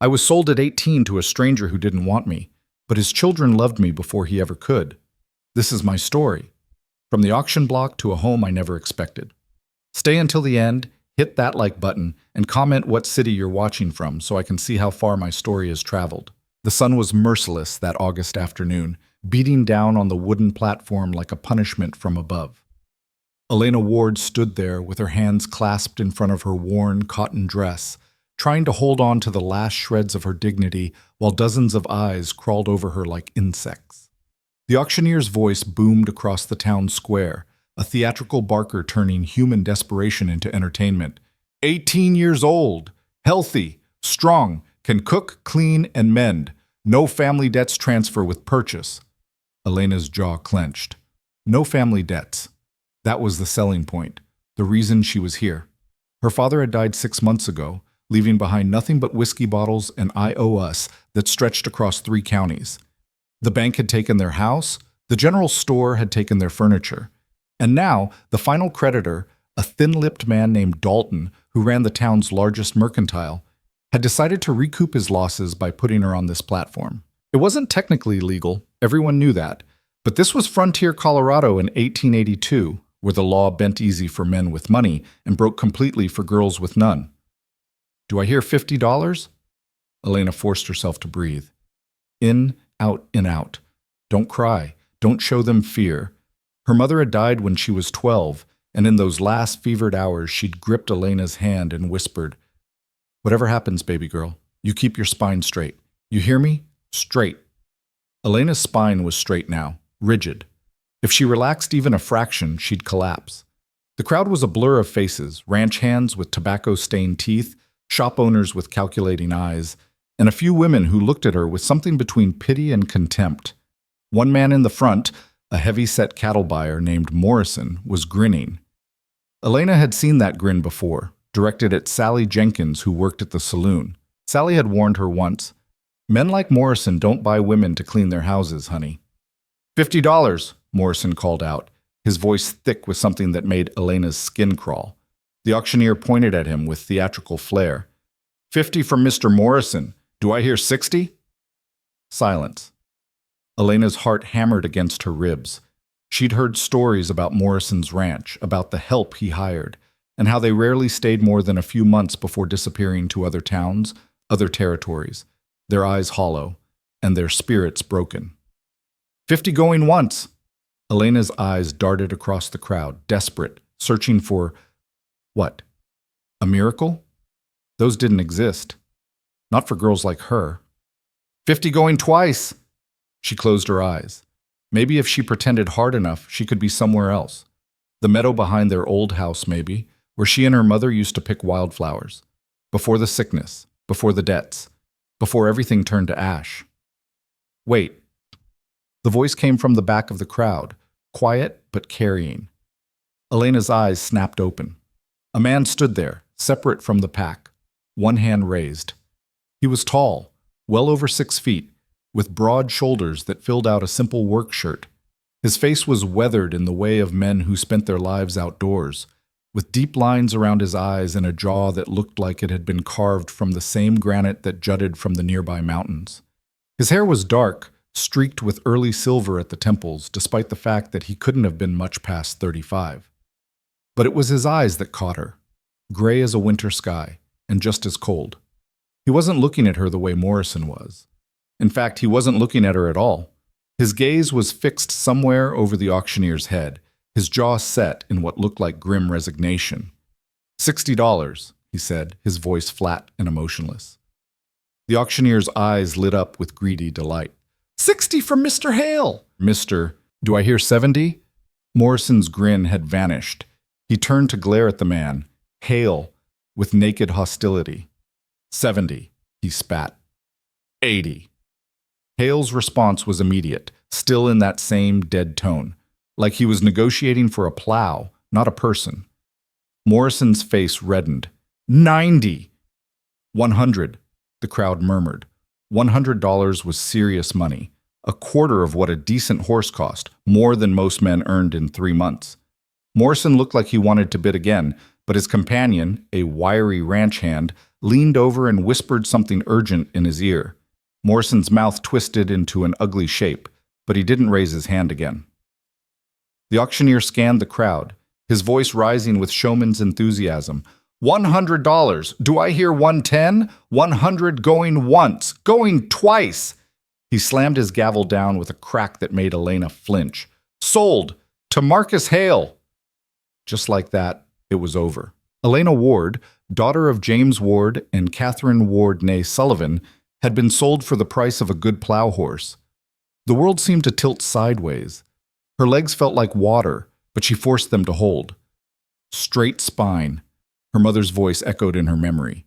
I was sold at 18 to a stranger who didn't want me, but his children loved me before he ever could. This is my story. From the auction block to a home I never expected. Stay until the end, hit that like button, and comment what city you're watching from so I can see how far my story has traveled. The sun was merciless that August afternoon, beating down on the wooden platform like a punishment from above. Elena Ward stood there with her hands clasped in front of her worn cotton dress, trying to hold on to the last shreds of her dignity while dozens of eyes crawled over her like insects. The auctioneer's voice boomed across the town square, a theatrical barker turning human desperation into entertainment. 18 years old, healthy, strong, can cook, clean, and mend. No family debts transfer with purchase. Elena's jaw clenched. No family debts. That was the selling point, the reason she was here. Her father had died 6 months ago, leaving behind nothing but whiskey bottles and I owe us that stretched across 3 counties. The bank had taken their house, the general store had taken their furniture, and now the final creditor, a thin-lipped man named Dalton, who ran the town's largest mercantile, had decided to recoup his losses by putting her on this platform. It wasn't technically legal, everyone knew that, but this was frontier Colorado in 1882, where the law bent easy for men with money and broke completely for girls with none. Do I hear $50? Elena forced herself to breathe. In, out, in, out. Don't cry. Don't show them fear. Her mother had died when she was 12, and in those last fevered hours she'd gripped Elena's hand and whispered, "Whatever happens, baby girl, you keep your spine straight. You hear me? Straight." Elena's spine was straight now, rigid. If she relaxed even a fraction, she'd collapse. The crowd was a blur of faces, ranch hands with tobacco-stained teeth, shop owners with calculating eyes, and a few women who looked at her with something between pity and contempt. One man in the front, a heavy-set cattle buyer named Morrison, was grinning. Elena had seen that grin before, directed at Sally Jenkins, who worked at the saloon. Sally had warned her once, "Men like Morrison don't buy women to clean their houses, honey." $50, Morrison called out, his voice thick with something that made Elena's skin crawl. The auctioneer pointed at him with theatrical flair. "50 from Mr. Morrison. Do I hear 60? Silence. Elena's heart hammered against her ribs. She'd heard stories about Morrison's ranch, about the help he hired, and how they rarely stayed more than a few months before disappearing to other towns, other territories, their eyes hollow, and their spirits broken. 50 going once! Elena's eyes darted across the crowd, desperate, searching for what? A miracle? Those didn't exist. Not for girls like her. 50 going twice! She closed her eyes. Maybe if she pretended hard enough, she could be somewhere else. The meadow behind their old house, maybe, where she and her mother used to pick wildflowers. Before the sickness, before the debts, before everything turned to ash. Wait. The voice came from the back of the crowd, quiet but carrying. Elena's eyes snapped open. A man stood there, separate from the pack, one hand raised. He was tall, well over 6 feet, with broad shoulders that filled out a simple work shirt. His face was weathered in the way of men who spent their lives outdoors, with deep lines around his eyes and a jaw that looked like it had been carved from the same granite that jutted from the nearby mountains. His hair was dark, streaked with early silver at the temples, despite the fact that he couldn't have been much past 35. But it was his eyes that caught her, gray as a winter sky, and just as cold. He wasn't looking at her the way Morrison was. In fact, he wasn't looking at her at all. His gaze was fixed somewhere over the auctioneer's head, his jaw set in what looked like grim resignation. $60, he said, his voice flat and emotionless. The auctioneer's eyes lit up with greedy delight. 60 from Mr. Hale! Mr. Do I hear 70? Morrison's grin had vanished. He turned to glare at the man, Hale, with naked hostility. 70, he spat. 80. Hale's response was immediate, still in that same dead tone, like he was negotiating for a plow, not a person. Morrison's face reddened. 90! 100, the crowd murmured. $100 was serious money, a quarter of what a decent horse cost, more than most men earned in 3 months. Morrison looked like he wanted to bid again, but his companion, a wiry ranch hand, leaned over and whispered something urgent in his ear. Morrison's mouth twisted into an ugly shape, but he didn't raise his hand again. The auctioneer scanned the crowd, his voice rising with showman's enthusiasm. $100. Do I hear 110? 100 going once, going twice. He slammed his gavel down with a crack that made Elena flinch. Sold to Marcus Hale. Just like that, it was over. Elena Ward, daughter of James Ward and Catherine Ward née Sullivan, had been sold for the price of a good plow horse. The world seemed to tilt sideways. Her legs felt like water, but she forced them to hold. Straight spine. Her mother's voice echoed in her memory.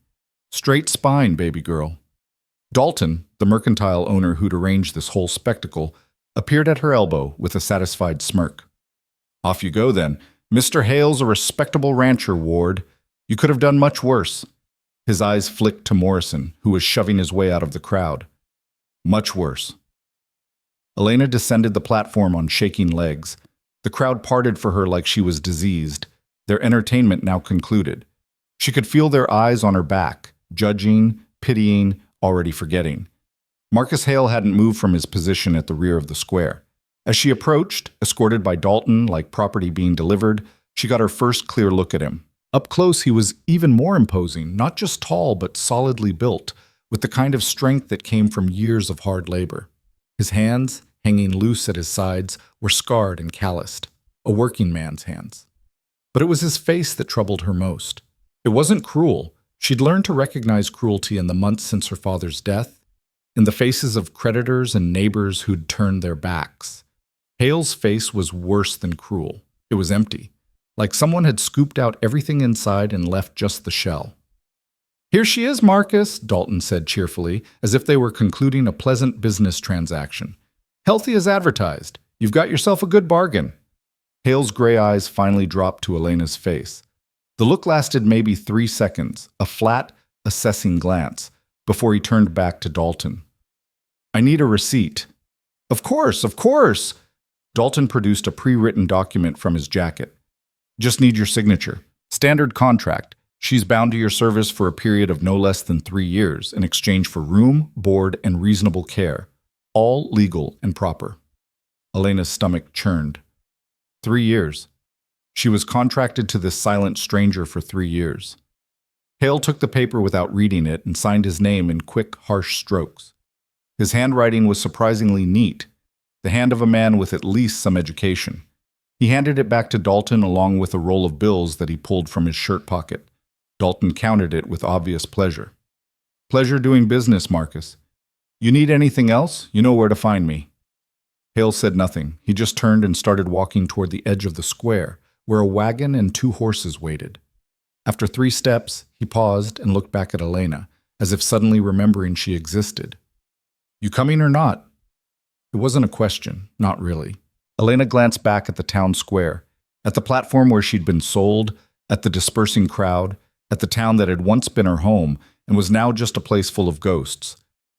Straight spine, baby girl. Dalton, the mercantile owner who'd arranged this whole spectacle, appeared at her elbow with a satisfied smirk. Off you go, then. Mr. Hale's a respectable rancher, Ward. You could have done much worse. His eyes flicked to Morrison, who was shoving his way out of the crowd. Much worse. Elena descended the platform on shaking legs. The crowd parted for her like she was diseased, their entertainment now concluded. She could feel their eyes on her back, judging, pitying, already forgetting. Marcus Hale hadn't moved from his position at the rear of the square. As she approached, escorted by Dalton like property being delivered, she got her first clear look at him. Up close, he was even more imposing, not just tall but solidly built, with the kind of strength that came from years of hard labor. His hands, hanging loose at his sides, were scarred and calloused, a working man's hands. But it was his face that troubled her most. It wasn't cruel. She'd learned to recognize cruelty in the months since her father's death, in the faces of creditors and neighbors who'd turned their backs. Hale's face was worse than cruel. It was empty, like someone had scooped out everything inside and left just the shell. Here she is, Marcus, Dalton said cheerfully, as if they were concluding a pleasant business transaction. Healthy as advertised. You've got yourself a good bargain. Hale's gray eyes finally dropped to Elena's face. The look lasted maybe 3 seconds, a flat, assessing glance, before he turned back to Dalton. I need a receipt. Of course, of course. Dalton produced a pre-written document from his jacket. Just need your signature. Standard contract. She's bound to your service for a period of no less than 3 years in exchange for room, board, and reasonable care. All legal and proper. Elena's stomach churned. 3 years. She was contracted to this silent stranger for 3 years. Hale took the paper without reading it and signed his name in quick, harsh strokes. His handwriting was surprisingly neat, the hand of a man with at least some education. He handed it back to Dalton along with a roll of bills that he pulled from his shirt pocket. Dalton counted it with obvious pleasure. Pleasure doing business, Marcus. You need anything else? You know where to find me. Hale said nothing. He just turned and started walking toward the edge of the square, where a wagon and 2 horses waited. After 3 steps, he paused and looked back at Elena, as if suddenly remembering she existed. You coming or not? It wasn't a question, not really. Elena glanced back at the town square, at the platform where she'd been sold, at the dispersing crowd, at the town that had once been her home and was now just a place full of ghosts.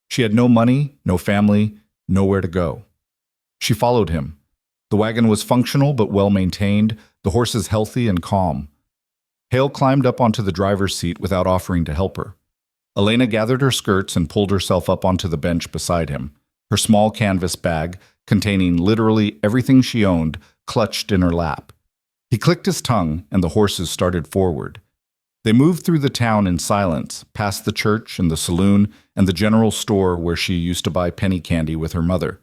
She had no money, no family, nowhere to go. She followed him. The wagon was functional but well-maintained, the horses healthy and calm. Hale climbed up onto the driver's seat without offering to help her. Elena gathered her skirts and pulled herself up onto the bench beside him, her small canvas bag, containing literally everything she owned, clutched in her lap. He clicked his tongue, and the horses started forward. They moved through the town in silence, past the church and the saloon and the general store where she used to buy penny candy with her mother,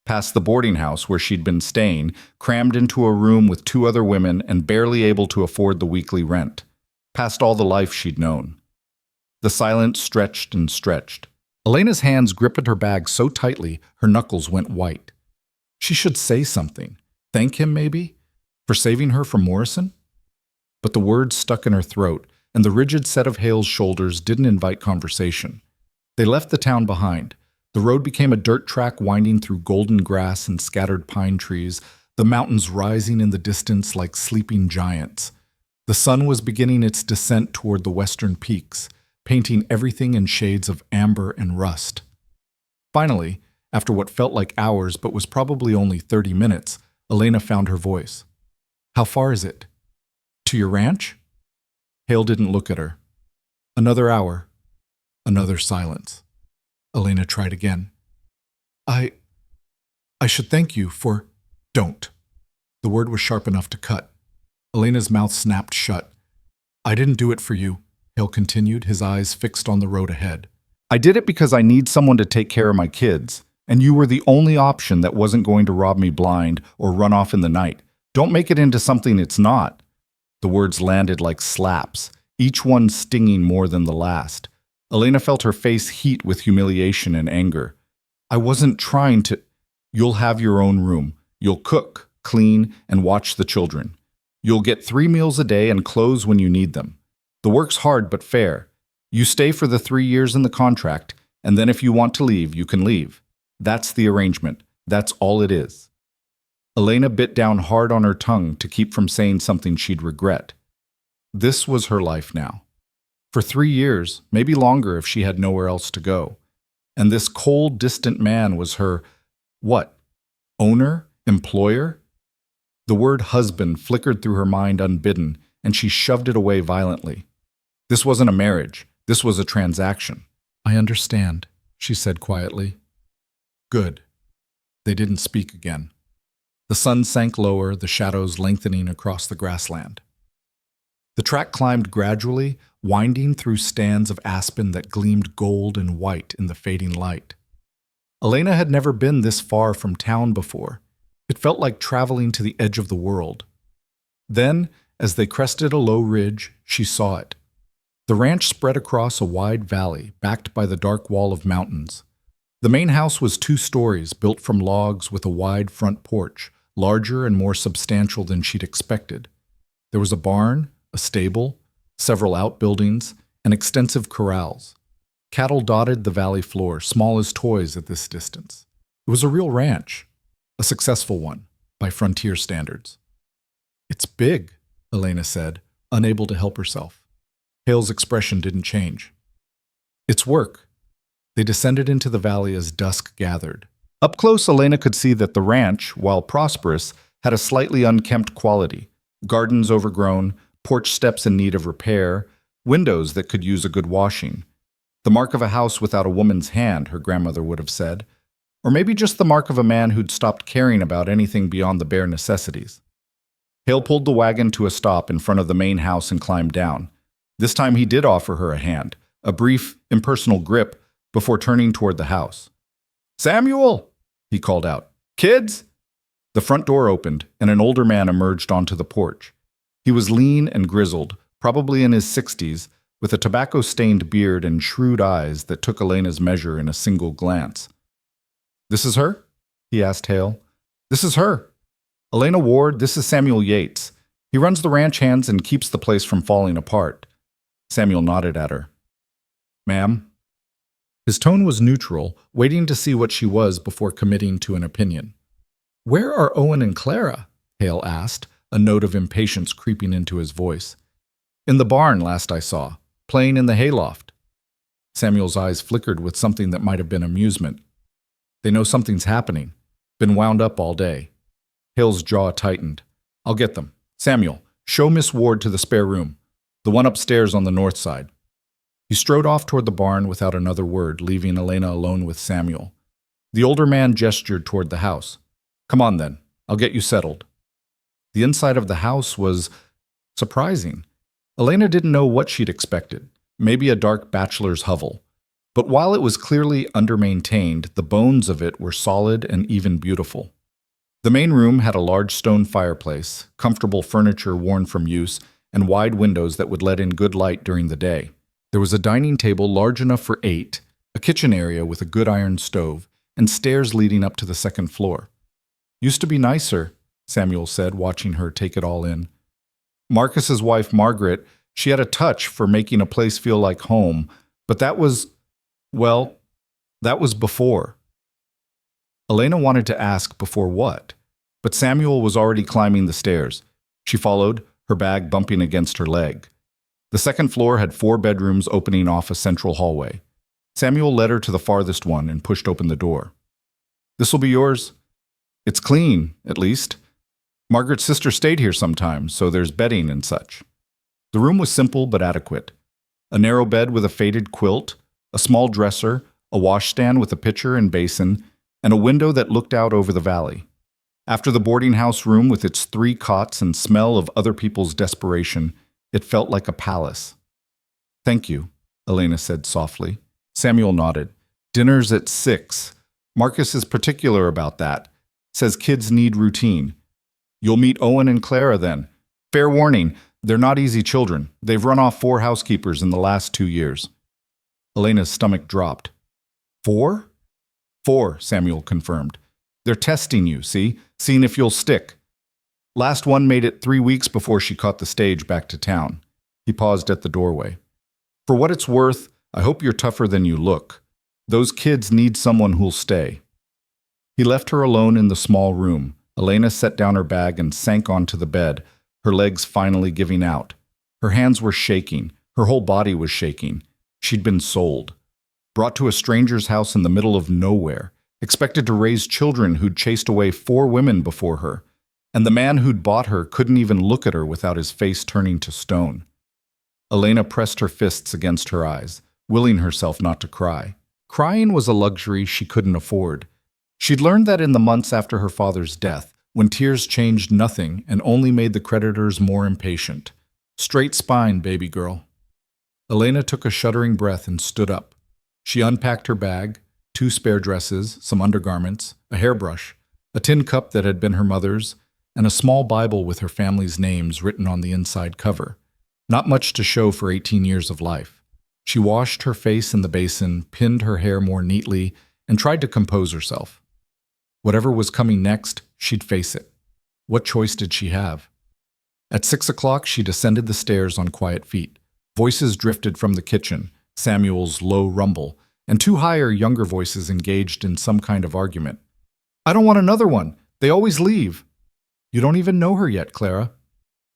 past the boarding house where she'd been staying, crammed into a room with 2 other women and barely able to afford the weekly rent, past all the life she'd known. The silence stretched and stretched. Elena's hands gripped her bag so tightly her knuckles went white. She should say something. Thank him, maybe? For saving her from Morrison? But the words stuck in her throat, and the rigid set of Hale's shoulders didn't invite conversation. They left the town behind. The road became a dirt track winding through golden grass and scattered pine trees, the mountains rising in the distance like sleeping giants. The sun was beginning its descent toward the western peaks, painting everything in shades of amber and rust. Finally, after what felt like hours but was probably only 30 minutes, Elena found her voice. How far is it? To your ranch? Hale didn't look at her. Another hour. Another silence. Elena tried again. I should thank you for... Don't. The word was sharp enough to cut. Elena's mouth snapped shut. I didn't do it for you, Hale continued, his eyes fixed on the road ahead. I did it because I need someone to take care of my kids, and you were the only option that wasn't going to rob me blind or run off in the night. Don't make it into something it's not. The words landed like slaps, each one stinging more than the last. Elena felt her face heat with humiliation and anger. I wasn't trying to... You'll have your own room. You'll cook, clean, and watch the children. You'll get 3 meals a day and clothes when you need them. The work's hard but fair. You stay for the 3 years in the contract, and then if you want to leave, you can leave. That's the arrangement. That's all it is. Elena bit down hard on her tongue to keep from saying something she'd regret. This was her life now. For 3 years, maybe longer if she had nowhere else to go. And this cold, distant man was her, what? Owner? Employer? The word husband flickered through her mind unbidden, and she shoved it away violently. This wasn't a marriage. This was a transaction. I understand, she said quietly. Good. They didn't speak again. The sun sank lower, the shadows lengthening across the grassland. The track climbed gradually, winding through stands of aspen that gleamed gold and white in the fading light. Elena had never been this far from town before. It felt like traveling to the edge of the world. Then, as they crested a low ridge, she saw it. The ranch spread across a wide valley, backed by the dark wall of mountains. The main house was 2 stories, built from logs with a wide front porch, larger and more substantial than she'd expected. There was a barn, a stable, several outbuildings, and extensive corrals. Cattle dotted the valley floor, small as toys at this distance. It was a real ranch, a successful one, by frontier standards. It's big, Elena said, unable to help herself. Hale's expression didn't change. It's work. They descended into the valley as dusk gathered. Up close, Elena could see that the ranch, while prosperous, had a slightly unkempt quality. Gardens overgrown, porch steps in need of repair, windows that could use a good washing. The mark of a house without a woman's hand, her grandmother would have said. Or maybe just the mark of a man who'd stopped caring about anything beyond the bare necessities. Hale pulled the wagon to a stop in front of the main house and climbed down. This time he did offer her a hand, a brief, impersonal grip, before turning toward the house. "Samuel!" he called out. "Kids?" The front door opened, and an older man emerged onto the porch. He was lean and grizzled, probably in his 60s, with a tobacco-stained beard and shrewd eyes that took Elena's measure in a single glance. "This is her?" he asked Hale. "This is her. Elena Ward, this is Samuel Yates. He runs the ranch hands and keeps the place from falling apart." Samuel nodded at her. "Ma'am?" His tone was neutral, waiting to see what she was before committing to an opinion. "Where are Owen and Clara?" Hale asked, a note of impatience creeping into his voice. "In the barn, last I saw, playing in the hayloft." Samuel's eyes flickered with something that might have been amusement. "They know something's happening. Been wound up all day." Hale's jaw tightened. "I'll get them. Samuel, show Miss Ward to the spare room, the one upstairs on the north side." He strode off toward the barn without another word, leaving Elena alone with Samuel. The older man gestured toward the house. "Come on then, I'll get you settled." The inside of the house was surprising. Elena didn't know what she'd expected, maybe a dark bachelor's hovel. But while it was clearly undermaintained, the bones of it were solid and even beautiful. The main room had a large stone fireplace, comfortable furniture worn from use, and wide windows that would let in good light during the day. There was a dining table large enough for 8, a kitchen area with a good iron stove, and stairs leading up to the second floor. "Used to be nicer," Samuel said, watching her take it all in. Marcus's wife, Margaret, she had a touch for making a place feel like home, but that was before. Elena wanted to ask before what, but Samuel was already climbing the stairs. She followed, her bag bumping against her leg. The second floor had 4 bedrooms opening off a central hallway. Samuel led her to the farthest one and pushed open the door. "This'll be yours. It's clean, at least. Margaret's sister stayed here sometimes, so there's bedding and such." The room was simple but adequate. A narrow bed with a faded quilt, a small dresser, a washstand with a pitcher and basin, and a window that looked out over the valley. After the boarding house room with its 3 cots and smell of other people's desperation, it felt like a palace. "Thank you," Elena said softly. Samuel nodded. "Dinner's at 6. Marcus is particular about that. Says kids need routine. You'll meet Owen and Clara then. Fair warning, they're not easy children. They've run off 4 housekeepers in the last 2 years." Elena's stomach dropped. 4? 4, Samuel confirmed. "They're testing you, see? Seeing if you'll stick. Last one made it 3 weeks before she caught the stage back to town." He paused at the doorway. "For what it's worth, I hope you're tougher than you look. Those kids need someone who'll stay." He left her alone in the small room. Elena set down her bag and sank onto the bed, her legs finally giving out. Her hands were shaking. Her whole body was shaking. She'd been sold. Brought to a stranger's house in the middle of nowhere. Expected to raise children who'd chased away 4 women before her. And the man who'd bought her couldn't even look at her without his face turning to stone. Elena pressed her fists against her eyes, willing herself not to cry. Crying was a luxury she couldn't afford. She'd learned that in the months after her father's death, when tears changed nothing and only made the creditors more impatient. Straight spine, baby girl. Elena took a shuddering breath and stood up. She unpacked her bag, 2 spare dresses, some undergarments, a hairbrush, a tin cup that had been her mother's, and a small Bible with her family's names written on the inside cover. Not much to show for 18 years of life. She washed her face in the basin, pinned her hair more neatly, and tried to compose herself. Whatever was coming next, she'd face it. What choice did she have? At 6 o'clock, she descended the stairs on quiet feet. Voices drifted from the kitchen, Samuel's low rumble, and 2 higher, younger voices engaged in some kind of argument. "I don't want another one. They always leave." "You don't even know her yet, Clara."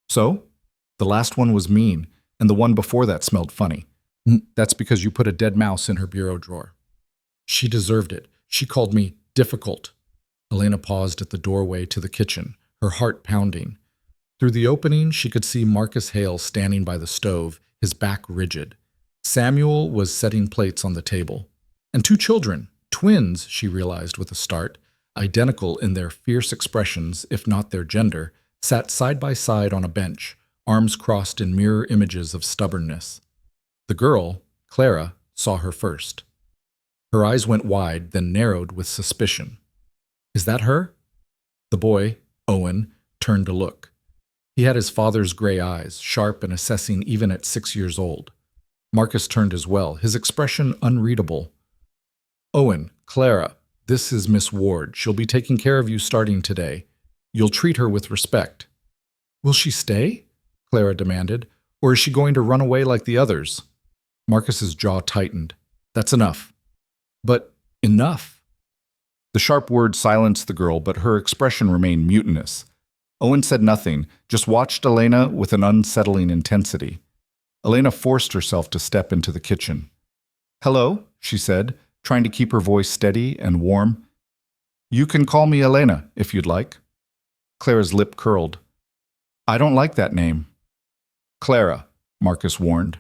"So?" "The last one was mean, and the one before that smelled funny." "That's because you put a dead mouse in her bureau drawer." "She deserved it. She called me difficult." Elena paused at the doorway to the kitchen, her heart pounding. Through the opening, she could see Marcus Hale standing by the stove, his back rigid. Samuel was setting plates on the table. And 2 children, twins, she realized with a start, identical in their fierce expressions, if not their gender, sat side by side on a bench, arms crossed in mirror images of stubbornness. The girl, Clara, saw her first. Her eyes went wide, then narrowed with suspicion. "Is that her?" The boy, Owen, turned to look. He had his father's gray eyes, sharp and assessing even at 6 years old. Marcus turned as well, his expression unreadable. "Owen, Clara, this is Miss Ward. She'll be taking care of you starting today. You'll treat her with respect." "Will she stay?" Clara demanded. "Or is she going to run away like the others?" Marcus's jaw tightened. "That's enough." "But enough?" The sharp word silenced the girl, but her expression remained mutinous. Owen said nothing, just watched Elena with an unsettling intensity. Elena forced herself to step into the kitchen. "Hello," she said, trying to keep her voice steady and warm. "You can call me Elena, if you'd like." Clara's lip curled. "I don't like that name." "Clara," Marcus warned.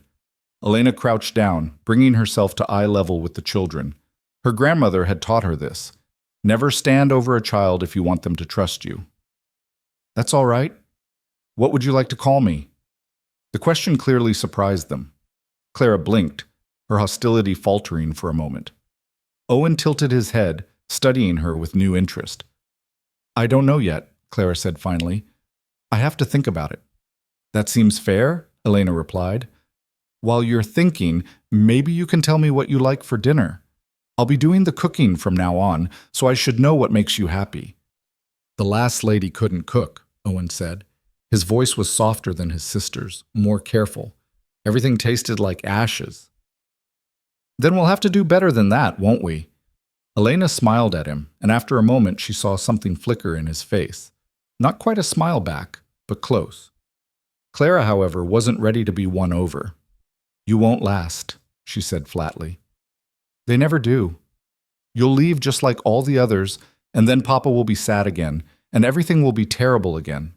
Elena crouched down, bringing herself to eye level with the children. Her grandmother had taught her this. Never stand over a child if you want them to trust you. "That's all right. What would you like to call me?" The question clearly surprised them. Clara blinked, her hostility faltering for a moment. Owen tilted his head, studying her with new interest. "I don't know yet," Clara said finally. "I have to think about it." "That seems fair," Elena replied. "While you're thinking, maybe you can tell me what you like for dinner. I'll be doing the cooking from now on, so I should know what makes you happy." "The last lady couldn't cook," Owen said. His voice was softer than his sister's, more careful. Everything tasted like ashes. "Then we'll have to do better than that, won't we?" Elena smiled at him, and after a moment she saw something flicker in his face. Not quite a smile back, but close. Clara, however, wasn't ready to be won over. "You won't last," she said flatly. "They never do. You'll leave just like all the others, and then Papa will be sad again, and everything will be terrible again."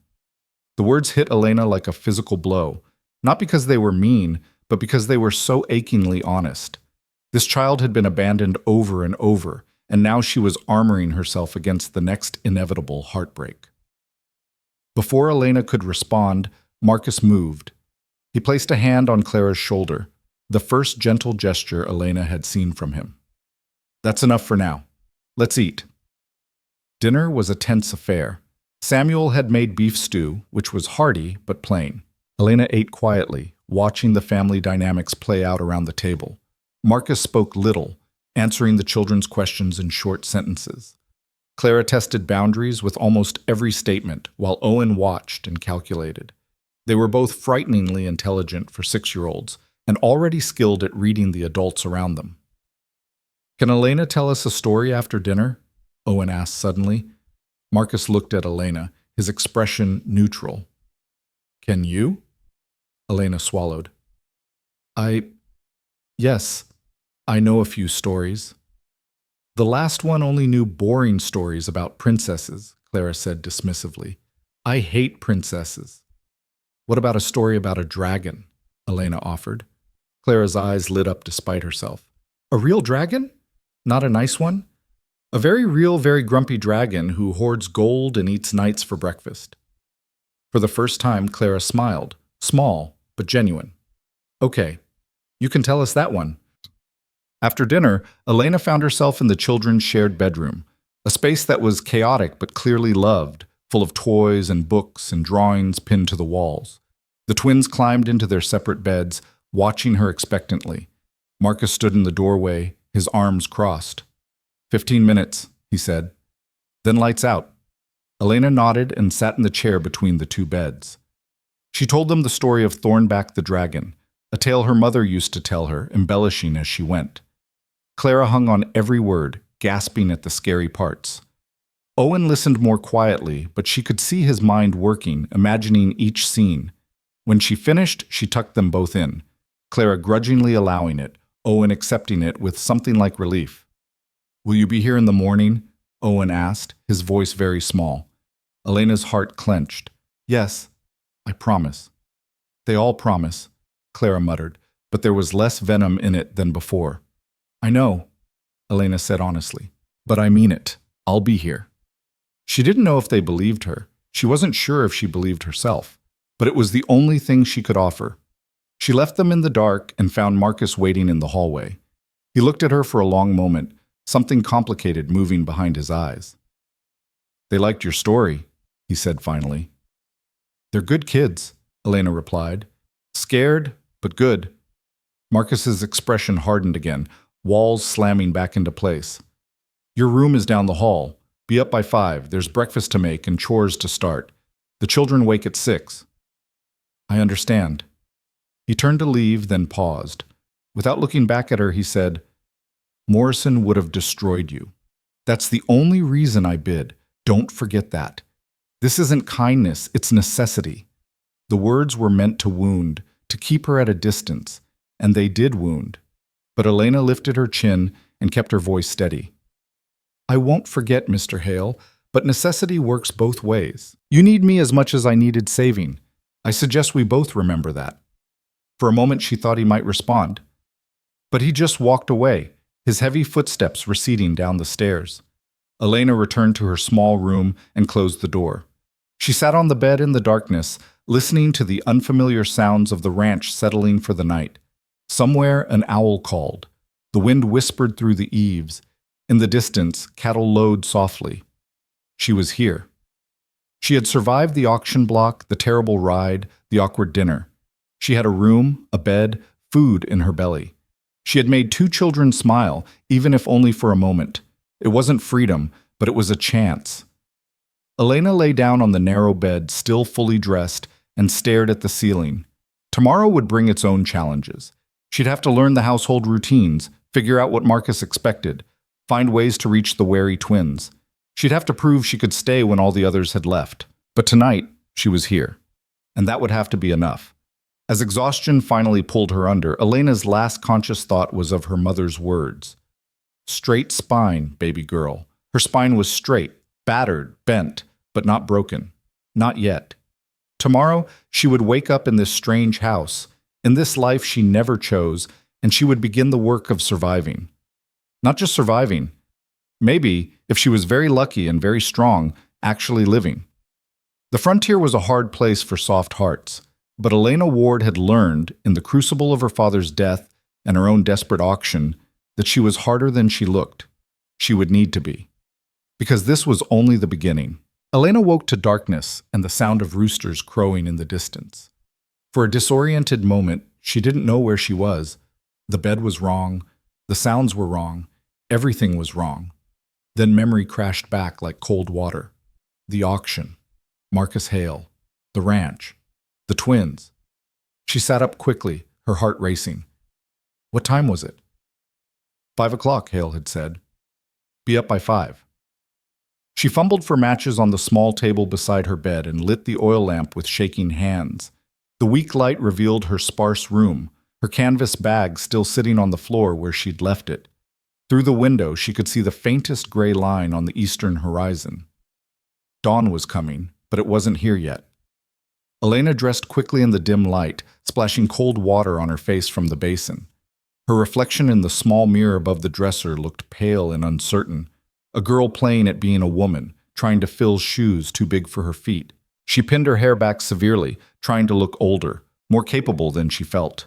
The words hit Elena like a physical blow, Not because they were mean, but because they were so achingly honest. This child had been abandoned over and over, and now she was armoring herself against the next inevitable heartbreak. Before Elena could respond, Marcus moved. He placed a hand on Clara's shoulder, the first gentle gesture Elena had seen from him. "That's enough for now. Let's eat." Dinner was a tense affair. Samuel had made beef stew, which was hearty but plain. Elena ate quietly, watching the family dynamics play out around the table. Marcus spoke little, answering the children's questions in short sentences. Clara tested boundaries with almost every statement, while Owen watched and calculated. They were both frighteningly intelligent for 6-year-olds, and already skilled at reading the adults around them. "Can Elena tell us a story after dinner?" Owen asked suddenly. Marcus looked at Elena, his expression neutral. "Can you?" Elena swallowed. Yes, I know a few stories." "The last one only knew boring stories about princesses," Clara said dismissively. "I hate princesses." "What about a story about a dragon?" Elena offered. Clara's eyes lit up despite herself. "A real dragon? Not a nice one? A very real, very grumpy dragon who hoards gold and eats knights for breakfast." For the first time, Clara smiled, small but genuine. "Okay, you can tell us that one." After dinner, Elena found herself in the children's shared bedroom, a space that was chaotic but clearly loved, full of toys and books and drawings pinned to the walls. The twins climbed into their separate beds, watching her expectantly. Marcus stood in the doorway, his arms crossed. 15 minutes, he said. "Then lights out." Elena nodded and sat in the chair between the two beds. She told them the story of Thornback the dragon, a tale her mother used to tell her, embellishing as she went. Clara hung on every word, gasping at the scary parts. Owen listened more quietly, but she could see his mind working, imagining each scene. When she finished, she tucked them both in, Clara grudgingly allowing it, Owen accepting it with something like relief. "Will you be here in the morning?" Owen asked, his voice very small. Elena's heart clenched. "Yes, I promise." "They all promise," Clara muttered, but there was less venom in it than before. "I know," Elena said honestly, "but I mean it. I'll be here." She didn't know if they believed her. She wasn't sure if she believed herself, but it was the only thing she could offer. She left them in the dark and found Marcus waiting in the hallway. He looked at her for a long moment, something complicated moving behind his eyes. "They liked your story," he said finally. "They're good kids," Elena replied. "Scared, but good." Marcus's expression hardened again, walls slamming back into place. "Your room is down the hall. Be up by 5. There's breakfast to make and chores to start. The children wake at 6. "I understand." He turned to leave, then paused. Without looking back at her, he said, "Morrison would have destroyed you. That's the only reason I bid. Don't forget that. This isn't kindness, it's necessity." The words were meant to wound, to keep her at a distance, and they did wound. But Elena lifted her chin and kept her voice steady. "I won't forget, Mr. Hale, but necessity works both ways. You need me as much as I needed saving. I suggest we both remember that." For a moment she thought he might respond. But he just walked away, his heavy footsteps receding down the stairs. Elena returned to her small room and closed the door. She sat on the bed in the darkness, listening to the unfamiliar sounds of the ranch settling for the night. Somewhere an owl called. The wind whispered through the eaves. In the distance, cattle lowed softly. She was here. She had survived the auction block, the terrible ride, the awkward dinner. She had a room, a bed, food in her belly. She had made 2 children smile, even if only for a moment. It wasn't freedom, but it was a chance. Elena lay down on the narrow bed, still fully dressed, and stared at the ceiling. Tomorrow would bring its own challenges. She'd have to learn the household routines, figure out what Marcus expected, find ways to reach the wary twins. She'd have to prove she could stay when all the others had left. But tonight, she was here. And that would have to be enough. As exhaustion finally pulled her under, Elena's last conscious thought was of her mother's words. "Straight spine, baby girl." Her spine was straight, battered, bent, but not broken. Not yet. Tomorrow, she would wake up in this strange house, in this life she never chose, and she would begin the work of surviving. Not just surviving, maybe, if she was very lucky and very strong, actually living. The frontier was a hard place for soft hearts, but Elena Ward had learned, in the crucible of her father's death and her own desperate auction, that she was harder than she looked. She would need to be. Because this was only the beginning. Elena woke to darkness and the sound of roosters crowing in the distance. For a disoriented moment, she didn't know where she was. The bed was wrong, the sounds were wrong, everything was wrong. Then memory crashed back like cold water. The auction, Marcus Hale, the ranch, the twins. She sat up quickly, her heart racing. What time was it? 5 o'clock, Hale had said. Be up by 5. She fumbled for matches on the small table beside her bed and lit the oil lamp with shaking hands. The weak light revealed her sparse room, her canvas bag still sitting on the floor where she'd left it. Through the window, she could see the faintest gray line on the eastern horizon. Dawn was coming, but it wasn't here yet. Elena dressed quickly in the dim light, splashing cold water on her face from the basin. Her reflection in the small mirror above the dresser looked pale and uncertain, a girl playing at being a woman, trying to fill shoes too big for her feet. She pinned her hair back severely, trying to look older, more capable than she felt.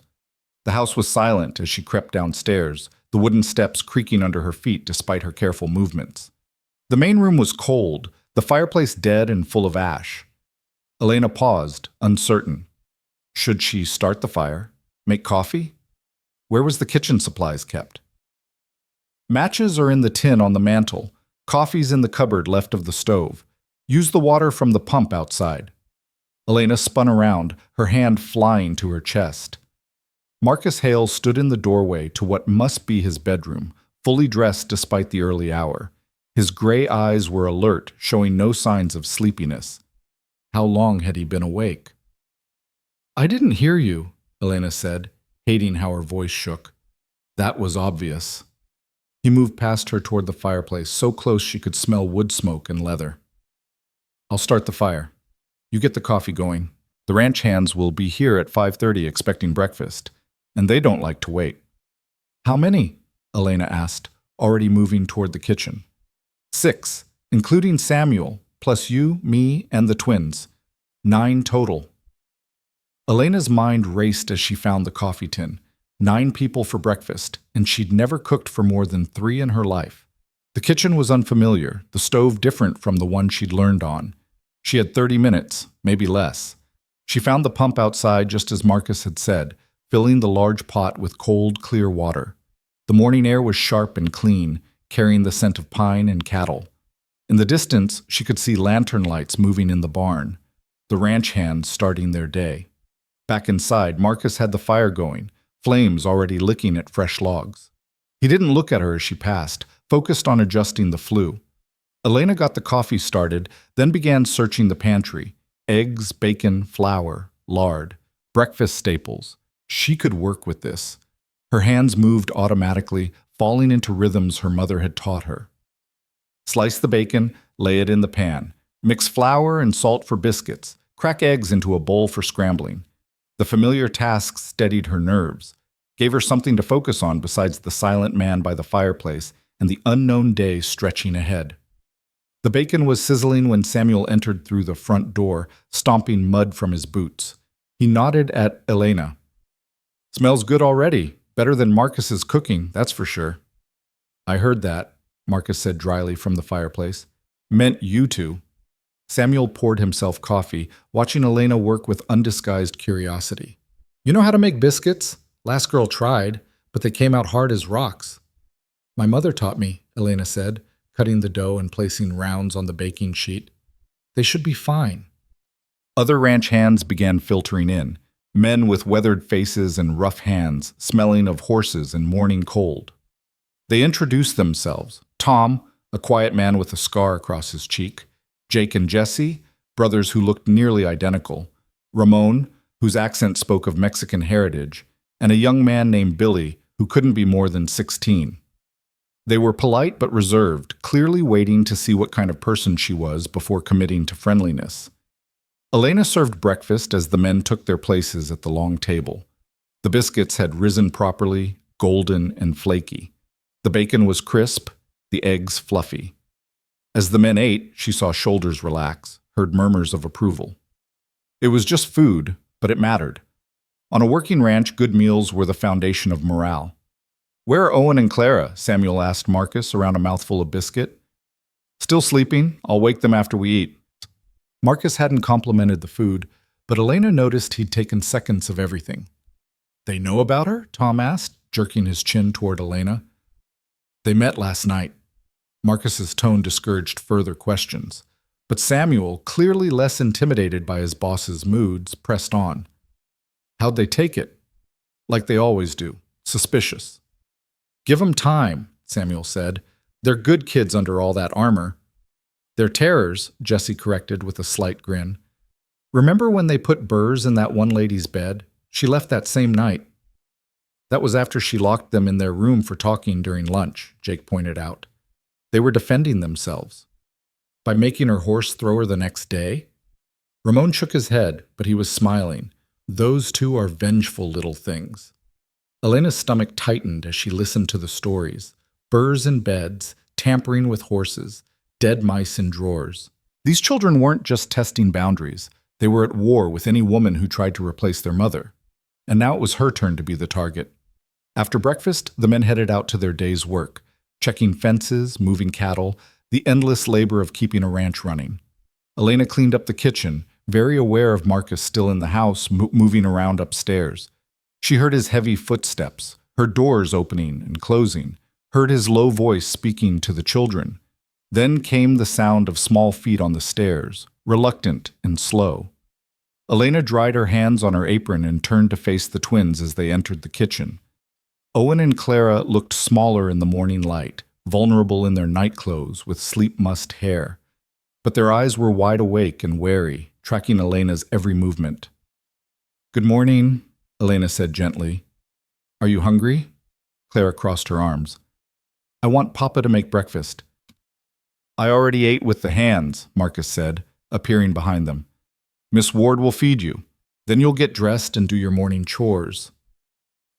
The house was silent as she crept downstairs, the wooden steps creaking under her feet despite her careful movements. The main room was cold, the fireplace dead and full of ash. Elena paused, uncertain. Should she start the fire? Make coffee? Where was the kitchen supplies kept? Matches are in the tin on the mantel. Coffee's in the cupboard left of the stove. Use the water from the pump outside. Elena spun around, her hand flying to her chest. Marcus Hale stood in the doorway to what must be his bedroom, fully dressed despite the early hour. His gray eyes were alert, showing no signs of sleepiness. How long had he been awake? I didn't hear you, Elena said, hating how her voice shook. That was obvious. He moved past her toward the fireplace, so close she could smell wood smoke and leather. I'll start the fire. You get the coffee going. The ranch hands will be here at 5:30 expecting breakfast, and they don't like to wait. How many? Elena asked, already moving toward the kitchen. 6, including Samuel, plus you, me, and the twins. 9 total. Elena's mind raced as she found the coffee tin. 9 people for breakfast, and she'd never cooked for more than 3 in her life. The kitchen was unfamiliar, the stove different from the one she'd learned on. She had 30 minutes, maybe less. She found the pump outside just as Marcus had said, filling the large pot with cold, clear water. The morning air was sharp and clean, carrying the scent of pine and cattle. In the distance, she could see lantern lights moving in the barn, the ranch hands starting their day. Back inside, Marcus had the fire going, flames already licking at fresh logs. He didn't look at her as she passed, focused on adjusting the flue. Elena got the coffee started, then began searching the pantry. Eggs, bacon, flour, lard, breakfast staples. She could work with this. Her hands moved automatically, falling into rhythms her mother had taught her. Slice the bacon, lay it in the pan. Mix flour and salt for biscuits. Crack eggs into a bowl for scrambling. The familiar task steadied her nerves, gave her something to focus on besides the silent man by the fireplace and the unknown day stretching ahead. The bacon was sizzling when Samuel entered through the front door, stomping mud from his boots. He nodded at Elena. Smells good already. Better than Marcus's cooking, that's for sure. I heard that, Marcus said dryly from the fireplace. Meant you two. Samuel poured himself coffee, watching Elena work with undisguised curiosity. You know how to make biscuits? Last girl tried, but they came out hard as rocks. My mother taught me, Elena said, cutting the dough and placing rounds on the baking sheet. They should be fine. Other ranch hands began filtering in, men with weathered faces and rough hands, smelling of horses and morning cold. They introduced themselves. Tom, a quiet man with a scar across his cheek. Jake and Jesse, brothers who looked nearly identical. Ramon, whose accent spoke of Mexican heritage, and a young man named Billy, who couldn't be more than 16. They were polite but reserved, clearly waiting to see what kind of person she was before committing to friendliness. Elena served breakfast as the men took their places at the long table. The biscuits had risen properly, golden and flaky. The bacon was crisp, the eggs fluffy. As the men ate, she saw shoulders relax, heard murmurs of approval. It was just food, but it mattered. On a working ranch, good meals were the foundation of morale. "Where are Owen and Clara?" Samuel asked Marcus around a mouthful of biscuit. "Still sleeping. I'll wake them after we eat." Marcus hadn't complimented the food, but Elena noticed he'd taken seconds of everything. "They know about her?" Tom asked, jerking his chin toward Elena. "They met last night." Marcus's tone discouraged further questions, but Samuel, clearly less intimidated by his boss's moods, pressed on. "How'd they take it?" "Like they always do. Suspicious." "Give 'em time," Samuel said. "They're good kids under all that armor." "They're terrors," Jesse corrected with a slight grin. "Remember when they put burrs in that one lady's bed? She left that same night." "That was after she locked them in their room for talking during lunch," Jake pointed out. "They were defending themselves." "By making her horse throw her the next day?" Ramon shook his head, but he was smiling. "Those two are vengeful little things." Elena's stomach tightened as she listened to the stories. Burrs in beds, tampering with horses, dead mice in drawers. These children weren't just testing boundaries. They were at war with any woman who tried to replace their mother. And now it was her turn to be the target. After breakfast, the men headed out to their day's work, checking fences, moving cattle, the endless labor of keeping a ranch running. Elena cleaned up the kitchen, very aware of Marcus still in the house, moving around upstairs. She heard his heavy footsteps, heard doors opening and closing, heard his low voice speaking to the children. Then came the sound of small feet on the stairs, reluctant and slow. Elena dried her hands on her apron and turned to face the twins as they entered the kitchen. Owen and Clara looked smaller in the morning light, vulnerable in their nightclothes with sleep-mussed hair. But their eyes were wide awake and wary, tracking Elena's every movement. "Good morning," Elena said gently. "Are you hungry?" Clara crossed her arms. "I want Papa to make breakfast." "I already ate with the hands," Marcus said, appearing behind them. "Miss Ward will feed you. Then you'll get dressed and do your morning chores."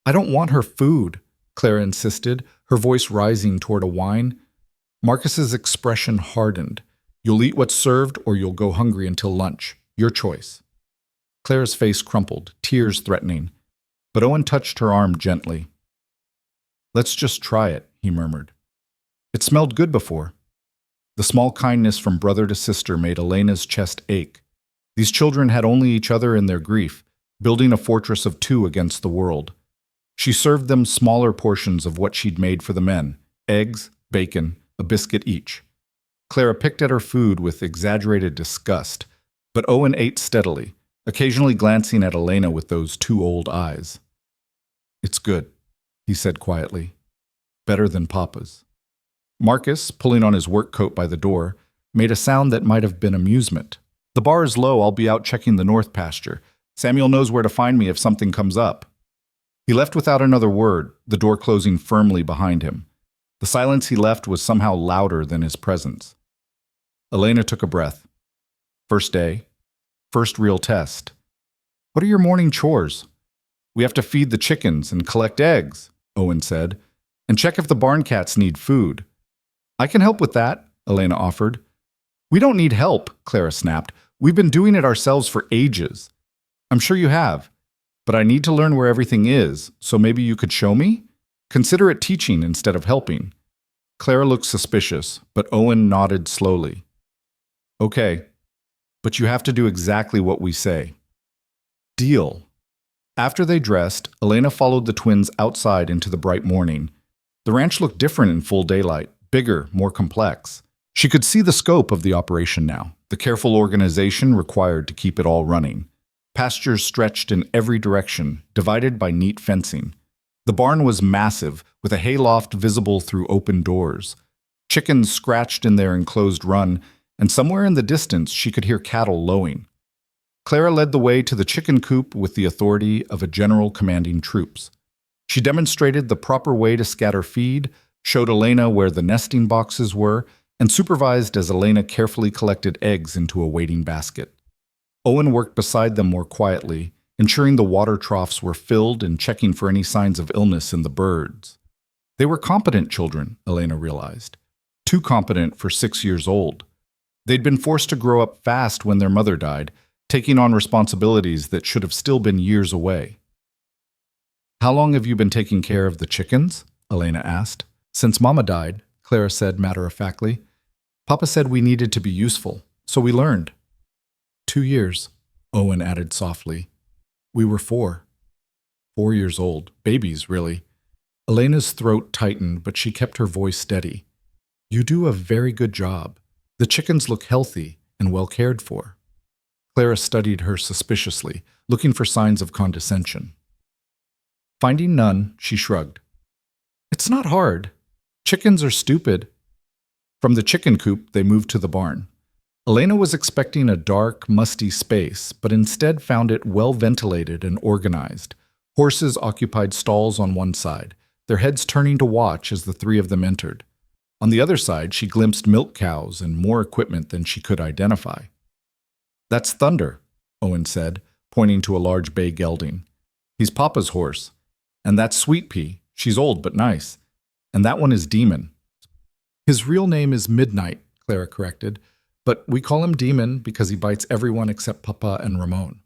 "I don't want her food," Clara insisted, her voice rising toward a whine. Marcus's expression hardened. "You'll eat what's served or you'll go hungry until lunch. Your choice." Clara's face crumpled, tears threatening, but Owen touched her arm gently. "Let's just try it," he murmured. "It smelled good before." The small kindness from brother to sister made Elena's chest ache. These children had only each other in their grief, building a fortress of two against the world. She served them smaller portions of what she'd made for the men: eggs, bacon, a biscuit each. Clara picked at her food with exaggerated disgust, but Owen ate steadily, occasionally glancing at Elena with those two old eyes. "It's good," he said quietly. "Better than Papa's." Marcus, pulling on his work coat by the door, made a sound that might have been amusement. "The bar is low. I'll be out checking the north pasture. Samuel knows where to find me if something comes up." He left without another word, the door closing firmly behind him. The silence he left was somehow louder than his presence. Elena took a breath. First day. First real test. "What are your morning chores?" "We have to feed the chickens and collect eggs," Owen said, "and check if the barn cats need food." "I can help with that," Elena offered. "We don't need help," Clara snapped. "We've been doing it ourselves for ages." "I'm sure you have, but I need to learn where everything is, so maybe you could show me? Consider it teaching instead of helping." Clara looked suspicious, but Owen nodded slowly. "Okay, but you have to do exactly what we say." "Deal." After they dressed, Elena followed the twins outside into the bright morning. The ranch looked different in full daylight, bigger, more complex. She could see the scope of the operation now, the careful organization required to keep it all running. Pastures stretched in every direction, divided by neat fencing. The barn was massive, with a hayloft visible through open doors. Chickens scratched in their enclosed run, and somewhere in the distance she could hear cattle lowing. Clara led the way to the chicken coop with the authority of a general commanding troops. She demonstrated the proper way to scatter feed, showed Elena where the nesting boxes were, and supervised as Elena carefully collected eggs into a waiting basket. Owen worked beside them more quietly, ensuring the water troughs were filled and checking for any signs of illness in the birds. They were competent children, Elena realized. Too competent for 6 years old. They'd been forced to grow up fast when their mother died, taking on responsibilities that should have still been years away. "How long have you been taking care of the chickens?" Elena asked. "Since Mama died," Clara said matter-of-factly. "Papa said we needed to be useful, so we learned." 2 years, Owen added softly. "We were 4. 4 years old. Babies, really." Elena's throat tightened, but she kept her voice steady. "You do a very good job. The chickens look healthy and well cared for." Clara studied her suspiciously, looking for signs of condescension. Finding none, she shrugged. "It's not hard. Chickens are stupid." From the chicken coop, they moved to the barn. Elena was expecting a dark, musty space, but instead found it well ventilated and organized. Horses occupied stalls on one side, their heads turning to watch as the 3 of them entered. On the other side, she glimpsed milk cows and more equipment than she could identify. "That's Thunder," Owen said, pointing to a large bay gelding. "He's Papa's horse. And that's Sweet Pea. She's old but nice. And that one is Demon." "His real name is Midnight," Clara corrected, "but we call him Demon because he bites everyone except Papa and Ramon."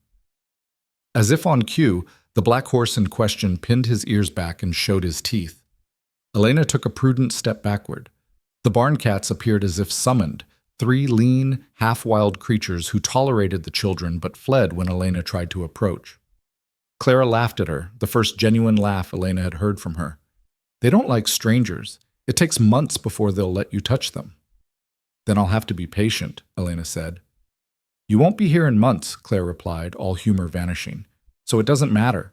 As if on cue, the black horse in question pinned his ears back and showed his teeth. Elena took a prudent step backward. The barn cats appeared as if summoned, 3 lean, half-wild creatures who tolerated the children but fled when Elena tried to approach. Clara laughed at her, the first genuine laugh Elena had heard from her. "They don't like strangers. It takes months before they'll let you touch them." "Then I'll have to be patient," Elena said. "You won't be here in months," Claire replied, all humor vanishing. "So it doesn't matter."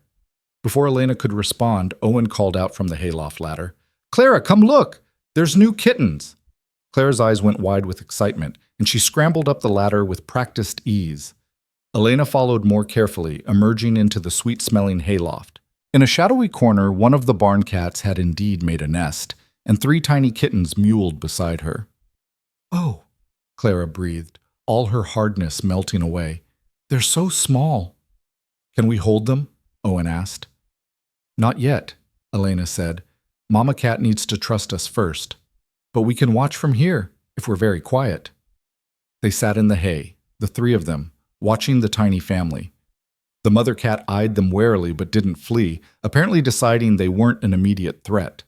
Before Elena could respond, Owen called out from the hayloft ladder, "Clara, come look! There's new kittens!" Clara's eyes went wide with excitement, and she scrambled up the ladder with practiced ease. Elena followed more carefully, emerging into the sweet-smelling hayloft. In a shadowy corner, one of the barn cats had indeed made a nest, and 3 tiny kittens mewled beside her. "Oh," Clara breathed, all her hardness melting away. "They're so small." "Can we hold them?" Owen asked. "Not yet," Elena said. "Mama Cat needs to trust us first. But we can watch from here, if we're very quiet." They sat in the hay, the 3 of them, watching the tiny family. The mother cat eyed them warily but didn't flee, apparently deciding they weren't an immediate threat.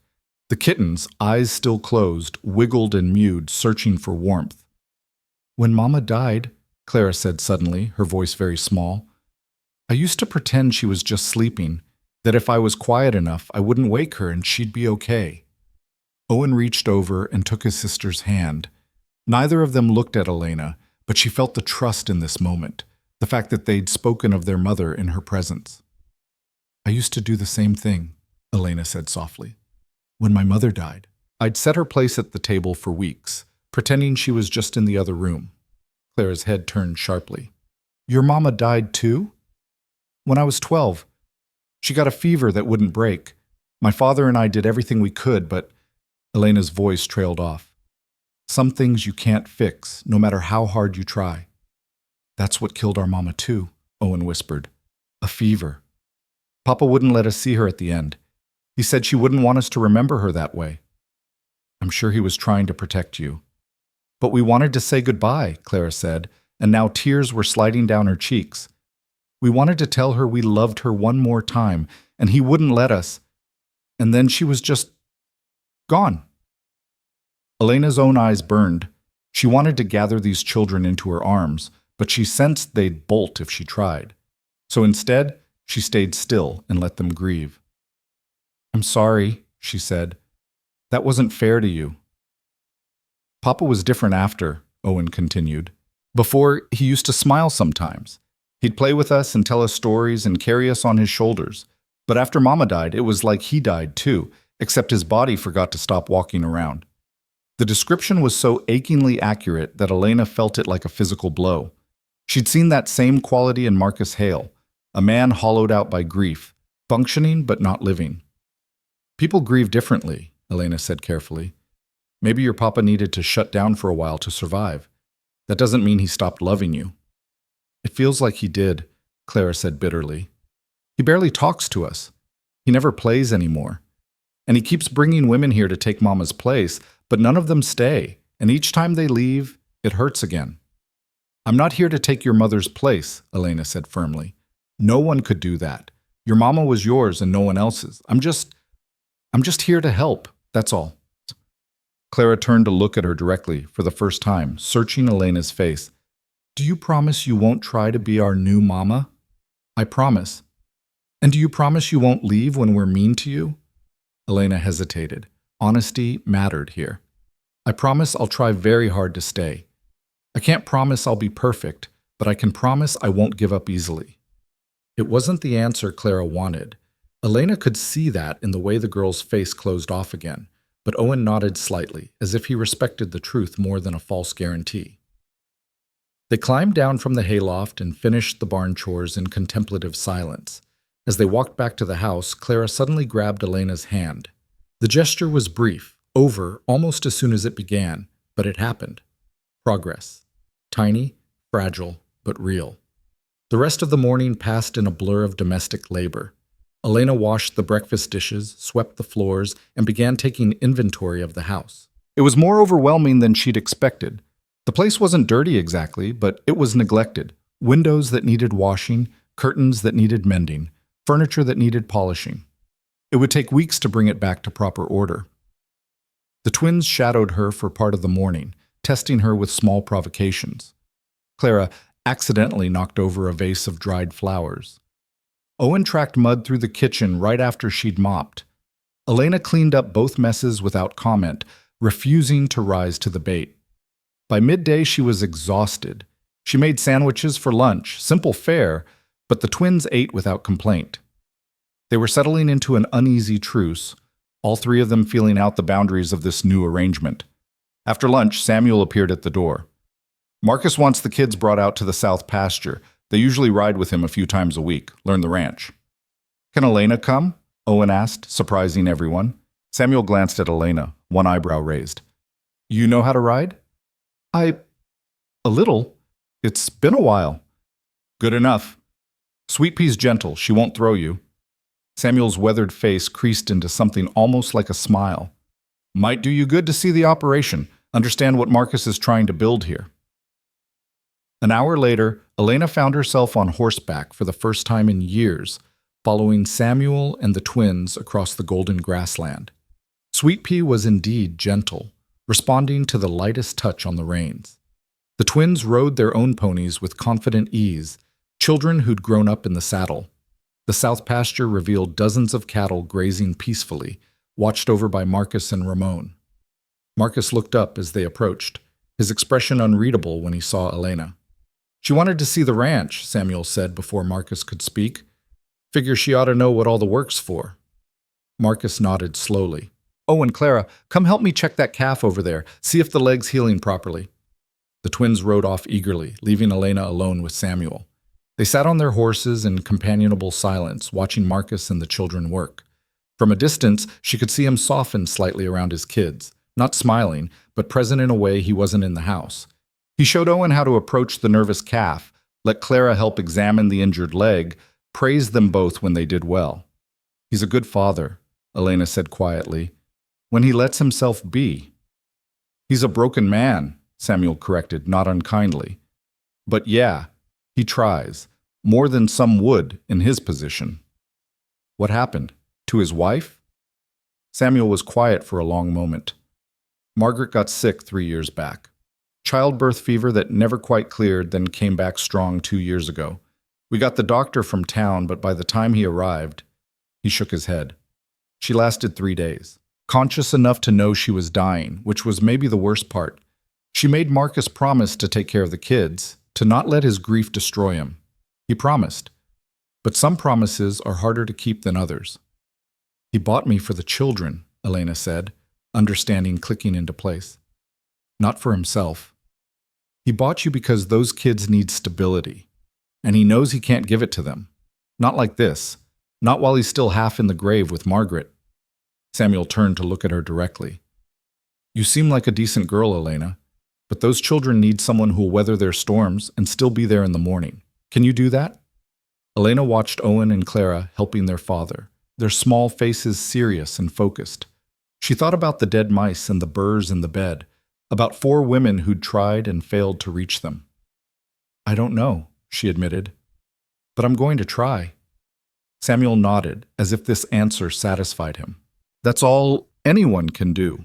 The kittens, eyes still closed, wiggled and mewed, searching for warmth. "When Mama died," Clara said suddenly, her voice very small, "I used to pretend she was just sleeping, that if I was quiet enough, I wouldn't wake her and she'd be okay." Owen reached over and took his sister's hand. Neither of them looked at Elena, but she felt the trust in this moment, the fact that they'd spoken of their mother in her presence. "I used to do the same thing," Elena said softly. "When my mother died, I'd set her place at the table for weeks, pretending she was just in the other room." Clara's head turned sharply. "Your mama died too?" "When I was 12. She got a fever that wouldn't break. My father and I did everything we could, but—" Elena's voice trailed off. "Some things you can't fix, no matter how hard you try." "That's what killed our mama too," Owen whispered. "A fever. Papa wouldn't let us see her at the end. He said she wouldn't want us to remember her that way." "I'm sure he was trying to protect you." "But we wanted to say goodbye," Clara said, and now tears were sliding down her cheeks. "We wanted to tell her we loved her one more time, and he wouldn't let us. And then she was just gone." Elena's own eyes burned. She wanted to gather these children into her arms, but she sensed they'd bolt if she tried. So instead, she stayed still and let them grieve. "I'm sorry," she said. "That wasn't fair to you." "Papa was different after," Owen continued. "Before, he used to smile sometimes. He'd play with us and tell us stories and carry us on his shoulders. But after Mama died, it was like he died too, except his body forgot to stop walking around." The description was so achingly accurate that Elena felt it like a physical blow. She'd seen that same quality in Marcus Hale, a man hollowed out by grief, functioning but not living. "People grieve differently," Elena said carefully. "Maybe your papa needed to shut down for a while to survive. That doesn't mean he stopped loving you." It feels like he did, Clara said bitterly. He barely talks to us. He never plays anymore. And he keeps bringing women here to take Mama's place, but none of them stay, and each time they leave, it hurts again. I'm not here to take your mother's place, Elena said firmly. No one could do that. Your mama was yours and no one else's. I'm just here to help, that's all. Clara turned to look at her directly for the first time, searching Elena's face. Do you promise you won't try to be our new mama? I promise. And do you promise you won't leave when we're mean to you? Elena hesitated. Honesty mattered here. I promise I'll try very hard to stay. I can't promise I'll be perfect, but I can promise I won't give up easily. It wasn't the answer Clara wanted. Elena could see that in the way the girl's face closed off again, but Owen nodded slightly, as if he respected the truth more than a false guarantee. They climbed down from the hayloft and finished the barn chores in contemplative silence. As they walked back to the house, Clara suddenly grabbed Elena's hand. The gesture was brief, over almost as soon as it began, but it happened. Progress. Tiny, fragile, but real. The rest of the morning passed in a blur of domestic labor. Elena washed the breakfast dishes, swept the floors, and began taking inventory of the house. It was more overwhelming than she'd expected. The place wasn't dirty exactly, but it was neglected. Windows that needed washing, curtains that needed mending, furniture that needed polishing. It would take weeks to bring it back to proper order. The twins shadowed her for part of the morning, testing her with small provocations. Clara accidentally knocked over a vase of dried flowers. Owen tracked mud through the kitchen right after she'd mopped. Elena cleaned up both messes without comment, refusing to rise to the bait. By midday, she was exhausted. She made sandwiches for lunch, simple fare, but the twins ate without complaint. They were settling into an uneasy truce, all three of them feeling out the boundaries of this new arrangement. After lunch, Samuel appeared at the door. Marcus wants the kids brought out to the south pasture. They usually ride with him a few times a week, learn the ranch. Can Elena come? Owen asked, surprising everyone. Samuel glanced at Elena, one eyebrow raised. You know how to ride? A little. It's been a while. Good enough. Sweet Pea's gentle, she won't throw you. Samuel's weathered face creased into something almost like a smile. Might do you good to see the operation, understand what Marcus is trying to build here. An hour later, Elena found herself on horseback for the first time in years, following Samuel and the twins across the golden grassland. Sweet Pea was indeed gentle, responding to the lightest touch on the reins. The twins rode their own ponies with confident ease, children who'd grown up in the saddle. The south pasture revealed dozens of cattle grazing peacefully, watched over by Marcus and Ramon. Marcus looked up as they approached, his expression unreadable when he saw Elena. She wanted to see the ranch, Samuel said before Marcus could speak. Figure she ought to know what all the work's for. Marcus nodded slowly. Oh, and Clara, come help me check that calf over there, see if the leg's healing properly. The twins rode off eagerly, leaving Elena alone with Samuel. They sat on their horses in companionable silence, watching Marcus and the children work. From a distance, she could see him soften slightly around his kids, not smiling, but present in a way he wasn't in the house. He showed Owen how to approach the nervous calf, let Clara help examine the injured leg, praised them both when they did well. He's a good father, Elena said quietly, when he lets himself be. He's a broken man, Samuel corrected, not unkindly. But yeah, he tries, more than some would in his position. What happened? To his wife? Samuel was quiet for a long moment. Margaret got sick 3 years back. Childbirth fever that never quite cleared, then came back strong 2 years ago. We got the doctor from town, but by the time he arrived, he shook his head. She lasted 3 days. Conscious enough to know she was dying, which was maybe the worst part. She made Marcus promise to take care of the kids, to not let his grief destroy him. He promised. But some promises are harder to keep than others. He bought me for the children, Elena said, understanding clicking into place. Not for himself. He bought you because those kids need stability, and he knows he can't give it to them. Not like this. Not while he's still half in the grave with Margaret. Samuel turned to look at her directly. You seem like a decent girl, Elena, but those children need someone who'll weather their storms and still be there in the morning. Can you do that? Elena watched Owen and Clara helping their father, their small faces serious and focused. She thought about the dead mice and the burrs in the bed, about 4 women who'd tried and failed to reach them. I don't know, she admitted, but I'm going to try. Samuel nodded, as if this answer satisfied him. That's all anyone can do.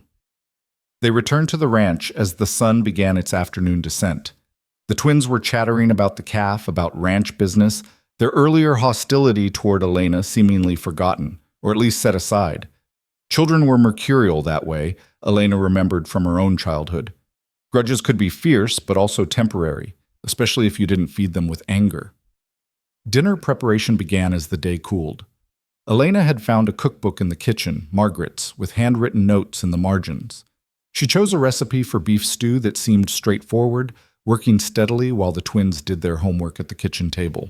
They returned to the ranch as the sun began its afternoon descent. The twins were chattering about the calf, about ranch business, their earlier hostility toward Elena seemingly forgotten, or at least set aside. Children were mercurial that way, Elena remembered from her own childhood. Grudges could be fierce, but also temporary, especially if you didn't feed them with anger. Dinner preparation began as the day cooled. Elena had found a cookbook in the kitchen, Margaret's, with handwritten notes in the margins. She chose a recipe for beef stew that seemed straightforward, working steadily while the twins did their homework at the kitchen table.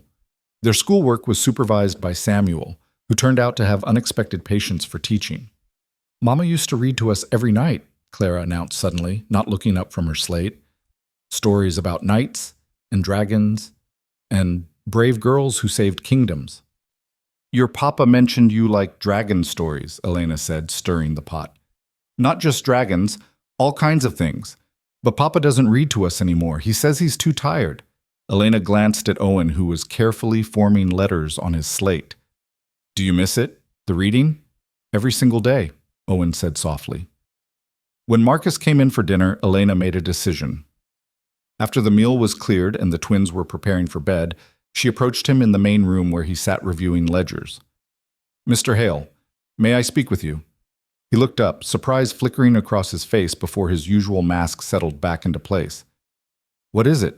Their schoolwork was supervised by Samuel, who turned out to have unexpected patience for teaching. Mama used to read to us every night, Clara announced suddenly, not looking up from her slate. Stories about knights and dragons and brave girls who saved kingdoms. Your papa mentioned you like dragon stories, Elena said, stirring the pot. Not just dragons, all kinds of things. But Papa doesn't read to us anymore. He says he's too tired. Elena glanced at Owen, who was carefully forming letters on his slate. Do you miss it? The reading? Every single day, Owen said softly. When Marcus came in for dinner, Elena made a decision. After the meal was cleared and the twins were preparing for bed, she approached him in the main room where he sat reviewing ledgers. Mr. Hale, may I speak with you? He looked up, surprise flickering across his face before his usual mask settled back into place. What is it?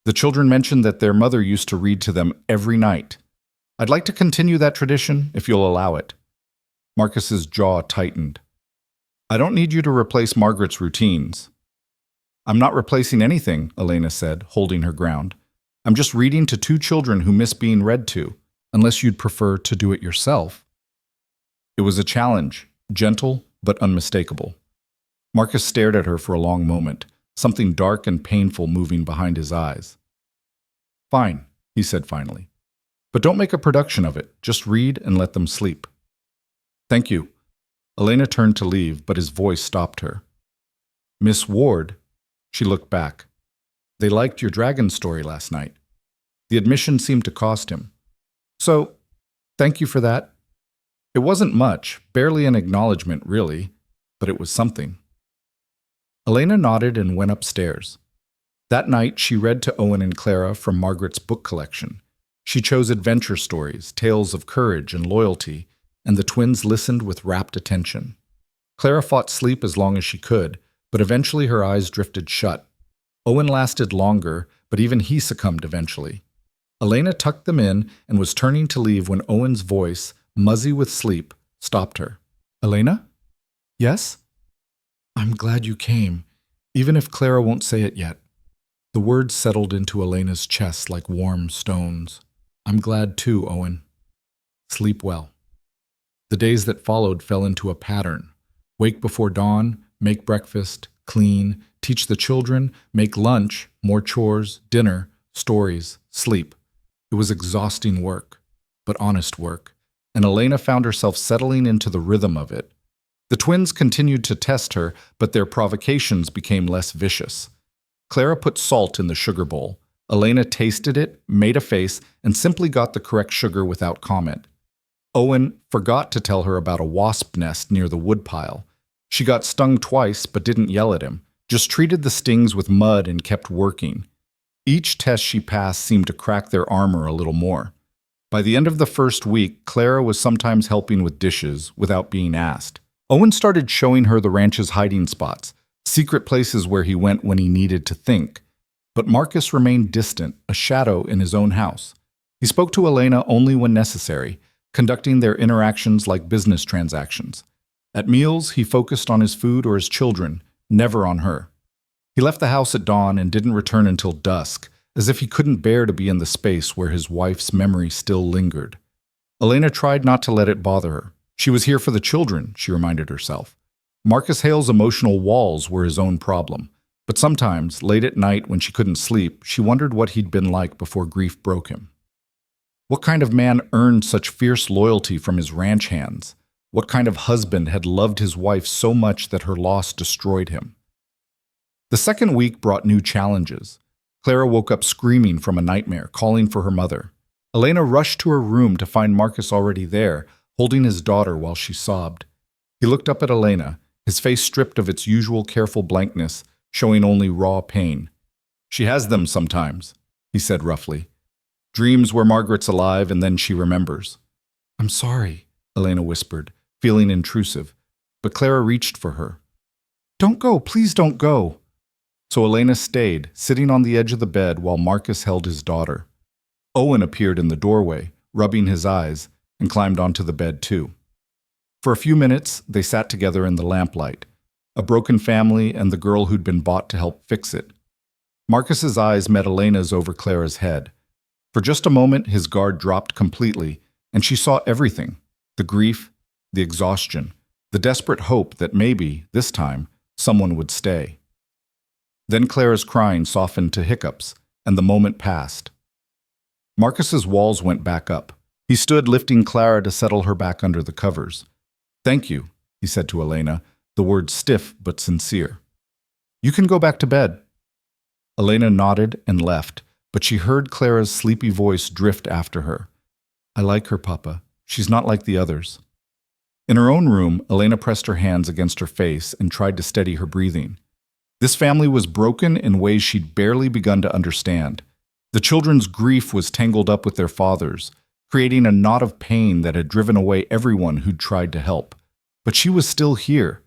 The children mentioned that their mother used to read to them every night. I'd like to continue that tradition, if you'll allow it. Marcus's jaw tightened. I don't need you to replace Margaret's routines. I'm not replacing anything, Elena said, holding her ground. I'm just reading to 2 children who miss being read to, unless you'd prefer to do it yourself. It was a challenge. Gentle, but unmistakable. Marcus stared at her for a long moment, something dark and painful moving behind his eyes. Fine, he said finally. But don't make a production of it. Just read and let them sleep. Thank you. Elena turned to leave, but his voice stopped her. Miss Ward, she looked back. They liked your dragon story last night. The admission seemed to cost him. So, thank you for that. It wasn't much, barely an acknowledgement, really, but it was something. Elena nodded and went upstairs. That night, she read to Owen and Clara from Margaret's book collection. She chose adventure stories, tales of courage and loyalty, and the twins listened with rapt attention. Clara fought sleep as long as she could, but eventually her eyes drifted shut. Owen lasted longer, but even he succumbed eventually. Elena tucked them in and was turning to leave when Owen's voice, muzzy with sleep, stopped her. Elena? Yes? I'm glad you came, even if Clara won't say it yet. The words settled into Elena's chest like warm stones. I'm glad too, Owen. Sleep well. The days that followed fell into a pattern. Wake before dawn, make breakfast, clean, teach the children, make lunch, more chores, dinner, stories, sleep. It was exhausting work, but honest work, and Elena found herself settling into the rhythm of it. The twins continued to test her, but their provocations became less vicious. Clara put salt in the sugar bowl. Elena tasted it, made a face, and simply got the correct sugar without comment. Owen forgot to tell her about a wasp nest near the woodpile. She got stung twice, but didn't yell at him, just treated the stings with mud and kept working. Each test she passed seemed to crack their armor a little more. By the end of the first week, Clara was sometimes helping with dishes without being asked. Owen started showing her the ranch's hiding spots, secret places where he went when he needed to think. But Marcus remained distant, a shadow in his own house. He spoke to Elena only when necessary, conducting their interactions like business transactions. At meals, he focused on his food or his children, never on her. He left the house at dawn and didn't return until dusk, as if he couldn't bear to be in the space where his wife's memory still lingered. Elena tried not to let it bother her. She was here for the children, she reminded herself. Marcus Hale's emotional walls were his own problem. But sometimes, late at night when she couldn't sleep, she wondered what he'd been like before grief broke him. What kind of man earned such fierce loyalty from his ranch hands? What kind of husband had loved his wife so much that her loss destroyed him? The second week brought new challenges. Clara woke up screaming from a nightmare, calling for her mother. Elena rushed to her room to find Marcus already there, holding his daughter while she sobbed. He looked up at Elena, his face stripped of its usual careful blankness, showing only raw pain. "She has them sometimes," he said roughly. "Dreams where Margaret's alive and then she remembers." "I'm sorry," Elena whispered, feeling intrusive, but Clara reached for her. "Don't go, please don't go." So Elena stayed, sitting on the edge of the bed while Marcus held his daughter. Owen appeared in the doorway, rubbing his eyes, and climbed onto the bed too. For a few minutes, they sat together in the lamplight, a broken family and the girl who'd been bought to help fix it. Marcus's eyes met Elena's over Clara's head. For just a moment, his guard dropped completely, and she saw everything: the grief, the exhaustion, the desperate hope that maybe, this time, someone would stay. Then Clara's crying softened to hiccups, and the moment passed. Marcus's walls went back up. He stood lifting Clara to settle her back under the covers. "Thank you," he said to Elena, the words stiff but sincere. "You can go back to bed." Elena nodded and left, but she heard Clara's sleepy voice drift after her. "I like her, Papa. She's not like the others." In her own room, Elena pressed her hands against her face and tried to steady her breathing. This family was broken in ways she'd barely begun to understand. The children's grief was tangled up with their fathers, creating a knot of pain that had driven away everyone who'd tried to help. But she was still here,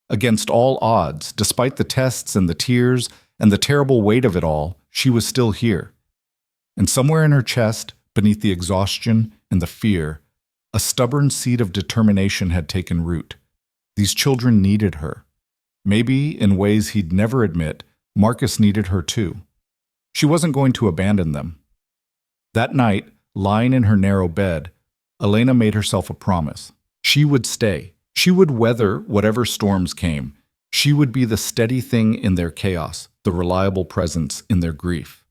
against all odds, despite the tests and the tears and the terrible weight of it all, she was still here. And somewhere in her chest, beneath the exhaustion and the fear, a stubborn seed of determination had taken root. These children needed her. Maybe, in ways he'd never admit, Marcus needed her too. She wasn't going to abandon them. That night, lying in her narrow bed, Elena made herself a promise. She would stay. She would weather whatever storms came. She would be the steady thing in their chaos, the reliable presence in their grief.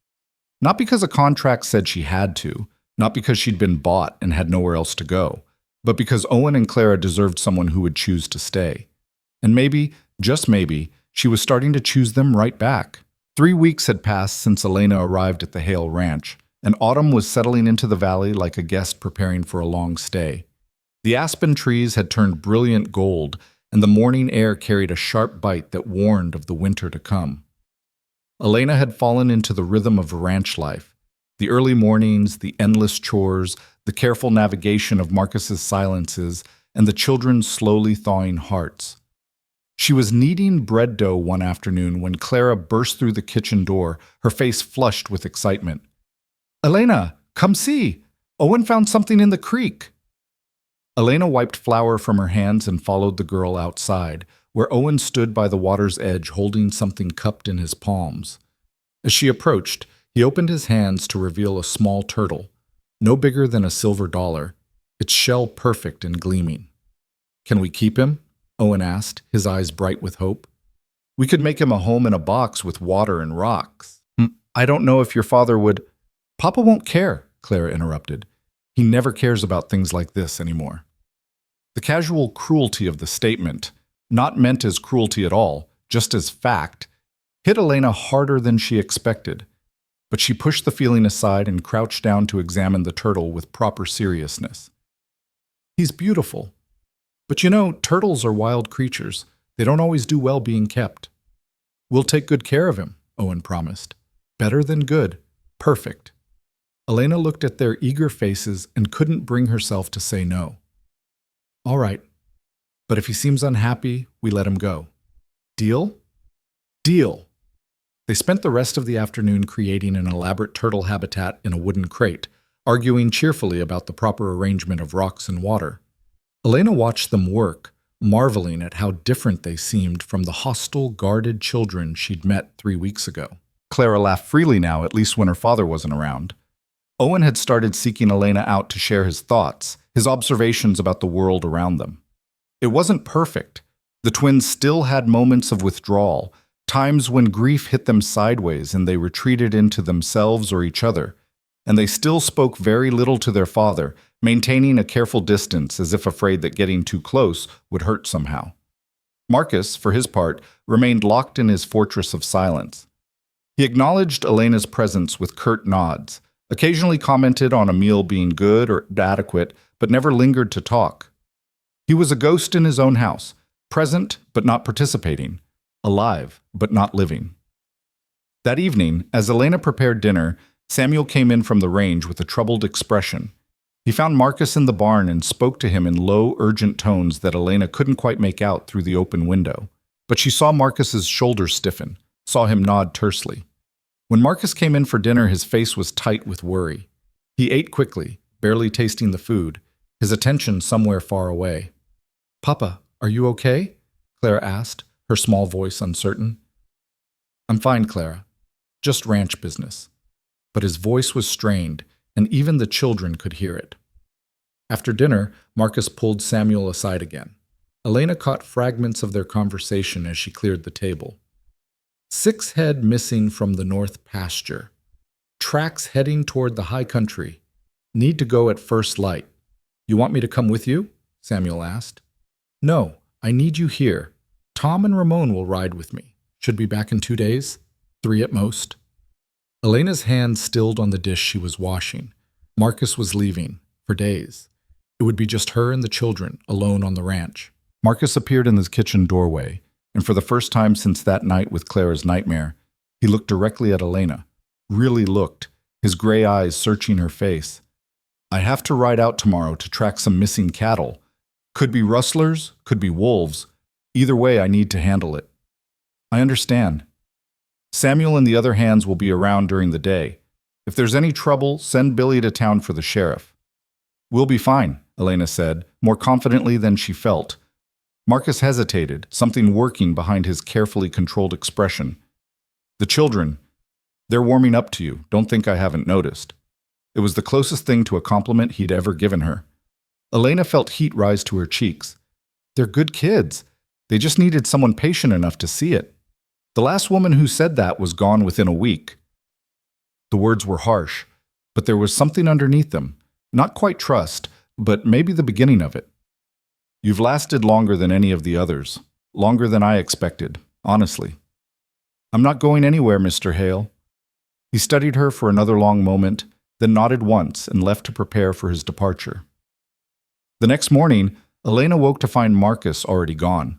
Not because a contract said she had to, not because she'd been bought and had nowhere else to go, but because Owen and Clara deserved someone who would choose to stay. And maybe, just maybe, she was starting to choose them right back. 3 weeks had passed since Elena arrived at the Hale Ranch, and autumn was settling into the valley like a guest preparing for a long stay. The aspen trees had turned brilliant gold, and the morning air carried a sharp bite that warned of the winter to come. Elena had fallen into the rhythm of ranch life. The early mornings, the endless chores, the careful navigation of Marcus's silences, and the children's slowly thawing hearts. She was kneading bread dough one afternoon when Clara burst through the kitchen door, her face flushed with excitement. "Elena, come see! Owen found something in the creek." Elena wiped flour from her hands and followed the girl outside, where Owen stood by the water's edge holding something cupped in his palms. As she approached, he opened his hands to reveal a small turtle, no bigger than a silver dollar, its shell perfect and gleaming. "Can we keep him?" Owen asked, his eyes bright with hope. "We could make him a home in a box with water and rocks." "I don't know if your father would—" "Papa won't care," Clara interrupted. "He never cares about things like this anymore." The casual cruelty of the statement, not meant as cruelty at all, just as fact, hit Elena harder than she expected. But she pushed the feeling aside and crouched down to examine the turtle with proper seriousness. "He's beautiful. But you know, turtles are wild creatures. They don't always do well being kept." "We'll take good care of him," Owen promised. "Better than good. Perfect." Elena looked at their eager faces and couldn't bring herself to say no. "All right. But if he seems unhappy, we let him go. Deal?" "Deal." They spent the rest of the afternoon creating an elaborate turtle habitat in a wooden crate, arguing cheerfully about the proper arrangement of rocks and water. Elena watched them work, marveling at how different they seemed from the hostile, guarded children she'd met 3 weeks ago. Clara laughed freely now, at least when her father wasn't around. Owen had started seeking Elena out to share his thoughts, his observations about the world around them. It wasn't perfect. The twins still had moments of withdrawal, Times when grief hit them sideways and they retreated into themselves or each other, and they still spoke very little to their father, maintaining a careful distance as if afraid that getting too close would hurt somehow. Marcus, for his part, remained locked in his fortress of silence. He acknowledged Elena's presence with curt nods, occasionally commented on a meal being good or adequate, but never lingered to talk. He was a ghost in his own house, present but not participating, alive but not living. That evening, as Elena prepared dinner, Samuel came in from the range with a troubled expression. He found Marcus in the barn and spoke to him in low, urgent tones that Elena couldn't quite make out through the open window. But she saw Marcus's shoulders stiffen, saw him nod tersely. When Marcus came in for dinner, his face was tight with worry. He ate quickly, barely tasting the food, his attention somewhere far away. "Papa, are you okay?" Clara asked, her small voice uncertain. "I'm fine, Clara. Just ranch business." But his voice was strained, and even the children could hear it. After dinner, Marcus pulled Samuel aside again. Elena caught fragments of their conversation as she cleared the table. 6 head missing from the north pasture. Tracks heading toward the high country. Need to go at first light. "You want me to come with you?" Samuel asked. "No, I need you here. Tom and Ramon will ride with me. Should be back in 2 days, 3 at most." Elena's hand stilled on the dish she was washing. Marcus was leaving, for days. It would be just her and the children, alone on the ranch. Marcus appeared in the kitchen doorway, and for the first time since that night with Clara's nightmare, he looked directly at Elena. Really looked, his gray eyes searching her face. "I have to ride out tomorrow to track some missing cattle. Could be rustlers, could be wolves. Either way, I need to handle it." "I understand. Samuel and the other hands will be around during the day. If there's any trouble, send Billy to town for the sheriff." "We'll be fine," Elena said, more confidently than she felt. Marcus hesitated, something working behind his carefully controlled expression. "The children, they're warming up to you. Don't think I haven't noticed." It was the closest thing to a compliment he'd ever given her. Elena felt heat rise to her cheeks. They're good kids. They just needed someone patient enough to see it. The last woman who said that was gone within a week. The words were harsh, but there was something underneath them. Not quite trust, but maybe the beginning of it. "You've lasted longer than any of the others. Longer than I expected, honestly." "I'm not going anywhere, Mr. Hale." He studied her for another long moment, then nodded once and left to prepare for his departure. The next morning, Elena woke to find Marcus already gone,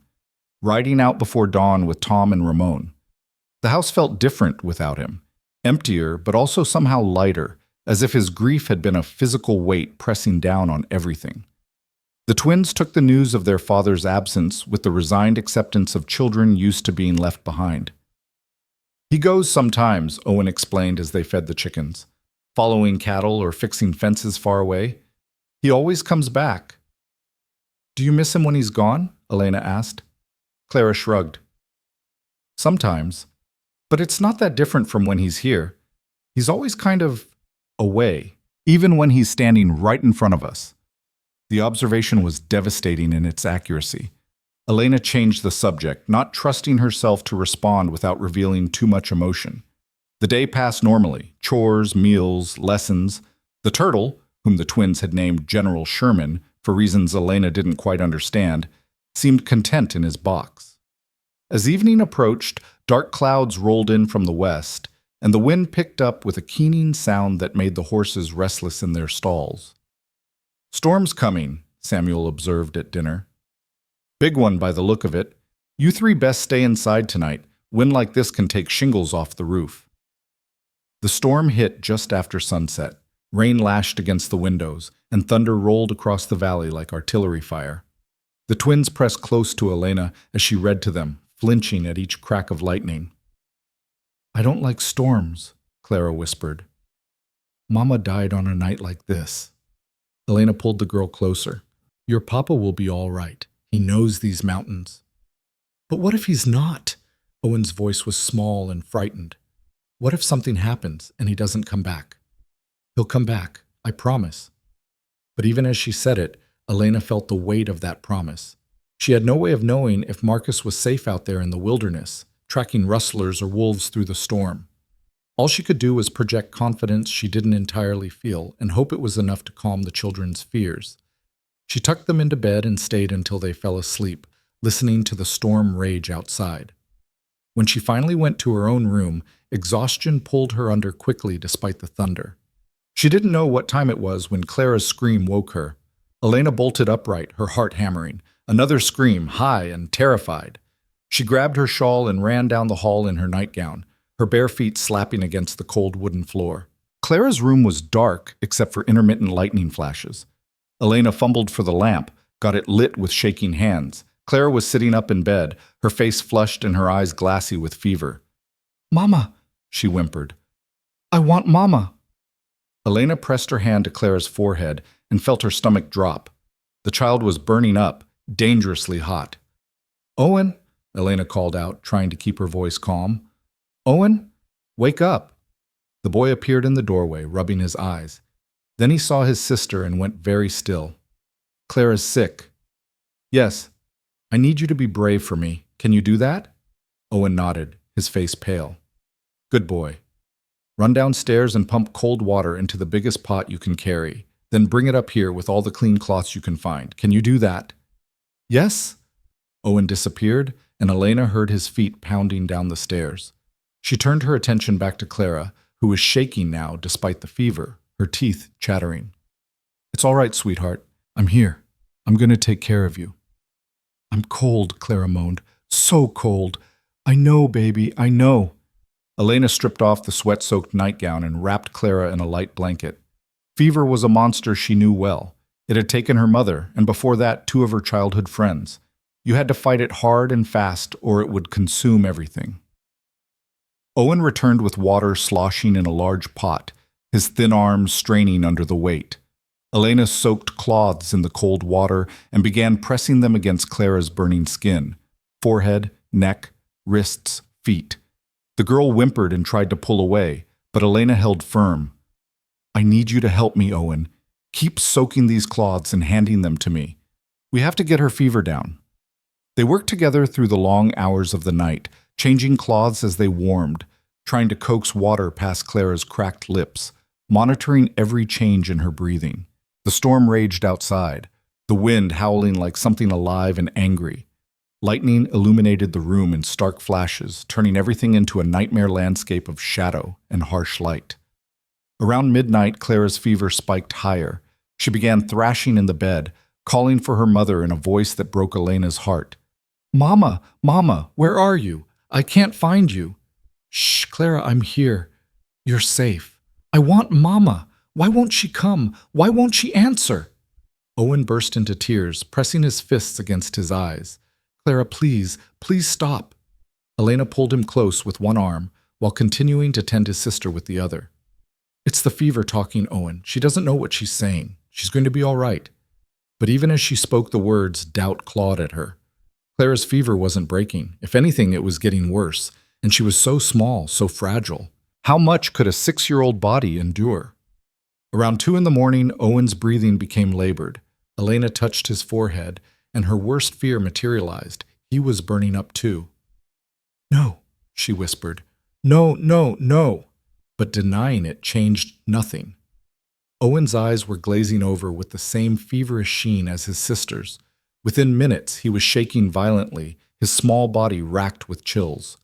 riding out before dawn with Tom and Ramon. The house felt different without him, emptier but also somehow lighter, as if his grief had been a physical weight pressing down on everything. The twins took the news of their father's absence with the resigned acceptance of children used to being left behind. "He goes sometimes," Owen explained as they fed the chickens, "following cattle or fixing fences far away. He always comes back." "Do you miss him when he's gone?" Elena asked. Clara shrugged. "Sometimes. But it's not that different from when he's here. He's always kind of away, even when he's standing right in front of us." The observation was devastating in its accuracy. Elena changed the subject, not trusting herself to respond without revealing too much emotion. The day passed normally, chores, meals, lessons. The turtle, whom the twins had named General Sherman for reasons Elena didn't quite understand, seemed content in his box. As evening approached, dark clouds rolled in from the west, and the wind picked up with a keening sound that made the horses restless in their stalls. "Storm's coming," Samuel observed at dinner. "Big one by the look of it. You 3 best stay inside tonight. Wind like this can take shingles off the roof." The storm hit just after sunset. Rain lashed against the windows, and thunder rolled across the valley like artillery fire. The twins pressed close to Elena as she read to them, flinching at each crack of lightning. "I don't like storms," Clara whispered. "Mama died on a night like this." Elena pulled the girl closer. "Your papa will be all right. He knows these mountains." "But what if he's not?" Owen's voice was small and frightened. "What if something happens and he doesn't come back?" "He'll come back, I promise." But even as she said it, Elena felt the weight of that promise. She had no way of knowing if Marcus was safe out there in the wilderness, tracking rustlers or wolves through the storm. All she could do was project confidence she didn't entirely feel and hope it was enough to calm the children's fears. She tucked them into bed and stayed until they fell asleep, listening to the storm rage outside. When she finally went to her own room, exhaustion pulled her under quickly despite the thunder. She didn't know what time it was when Clara's scream woke her. Elena bolted upright, her heart hammering. Another scream, high and terrified. She grabbed her shawl and ran down the hall in her nightgown, her bare feet slapping against the cold wooden floor. Clara's room was dark except for intermittent lightning flashes. Elena fumbled for the lamp, got it lit with shaking hands. Clara was sitting up in bed, her face flushed and her eyes glassy with fever. "Mama," she whimpered. "I want Mama." Elena pressed her hand to Clara's forehead and felt her stomach drop. The child was burning up, dangerously hot. "Owen," Elena called out, trying to keep her voice calm. "Owen, wake up." The boy appeared in the doorway, rubbing his eyes. Then he saw his sister and went very still. "Clara's sick." "Yes. I need you to be brave for me. Can you do that?" Owen nodded, his face pale. "Good boy. Run downstairs and pump cold water into the biggest pot you can carry. Then bring it up here with all the clean cloths you can find. Can you do that?" "Yes." Owen disappeared, and Elena heard his feet pounding down the stairs. She turned her attention back to Clara, who was shaking now despite the fever, her teeth chattering. "It's all right, sweetheart. I'm here. I'm going to take care of you." "I'm cold," Clara moaned. "So cold. I know, baby, I know." Elena stripped off the sweat-soaked nightgown and wrapped Clara in a light blanket. Fever was a monster she knew well. It had taken her mother, and before that, 2 of her childhood friends. You had to fight it hard and fast, or it would consume everything. Owen returned with water sloshing in a large pot, his thin arms straining under the weight. Elena soaked cloths in the cold water and began pressing them against Clara's burning skin, forehead, neck, wrists, feet. The girl whimpered and tried to pull away, but Elena held firm. "I need you to help me, Owen. Keep soaking these cloths and handing them to me. We have to get her fever down." They worked together through the long hours of the night, changing cloths as they warmed, trying to coax water past Clara's cracked lips, monitoring every change in her breathing. The storm raged outside, the wind howling like something alive and angry. Lightning illuminated the room in stark flashes, turning everything into a nightmare landscape of shadow and harsh light. Around midnight, Clara's fever spiked higher. She began thrashing in the bed, calling for her mother in a voice that broke Elena's heart. "Mama, Mama, where are you? I can't find you." "Shh, Clara, I'm here. You're safe. I want Mama. Why won't she come? Why won't she answer?" Owen burst into tears, pressing his fists against his eyes. "Clara, please, please stop." Elena pulled him close with one arm, while continuing to tend his sister with the other. "It's the fever talking, Owen. She doesn't know what she's saying. She's going to be all right." But even as she spoke the words, doubt clawed at her. Clara's fever wasn't breaking. If anything, it was getting worse, and she was so small, so fragile. How much could a 6-year-old body endure? Around 2 in the morning, Owen's breathing became labored. Elena touched his forehead, and her worst fear materialized. He was burning up too. "No," she whispered. "No, no, no." But denying it changed nothing. Owen's eyes were glazing over with the same feverish sheen as his sister's. Within minutes, he was shaking violently, his small body racked with chills.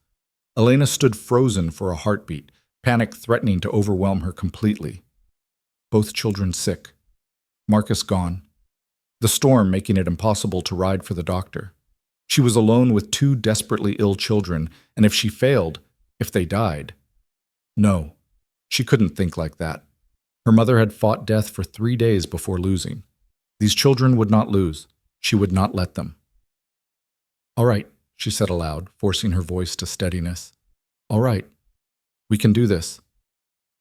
Elena stood frozen for a heartbeat, panic threatening to overwhelm her completely. Both children sick. Marcus gone. The storm making it impossible to ride for the doctor. She was alone with 2 desperately ill children, and if she failed, if they died. No, she couldn't think like that. Her mother had fought death for 3 days before losing. These children would not lose. She would not let them. "All right," she said aloud, forcing her voice to steadiness. "All right. We can do this."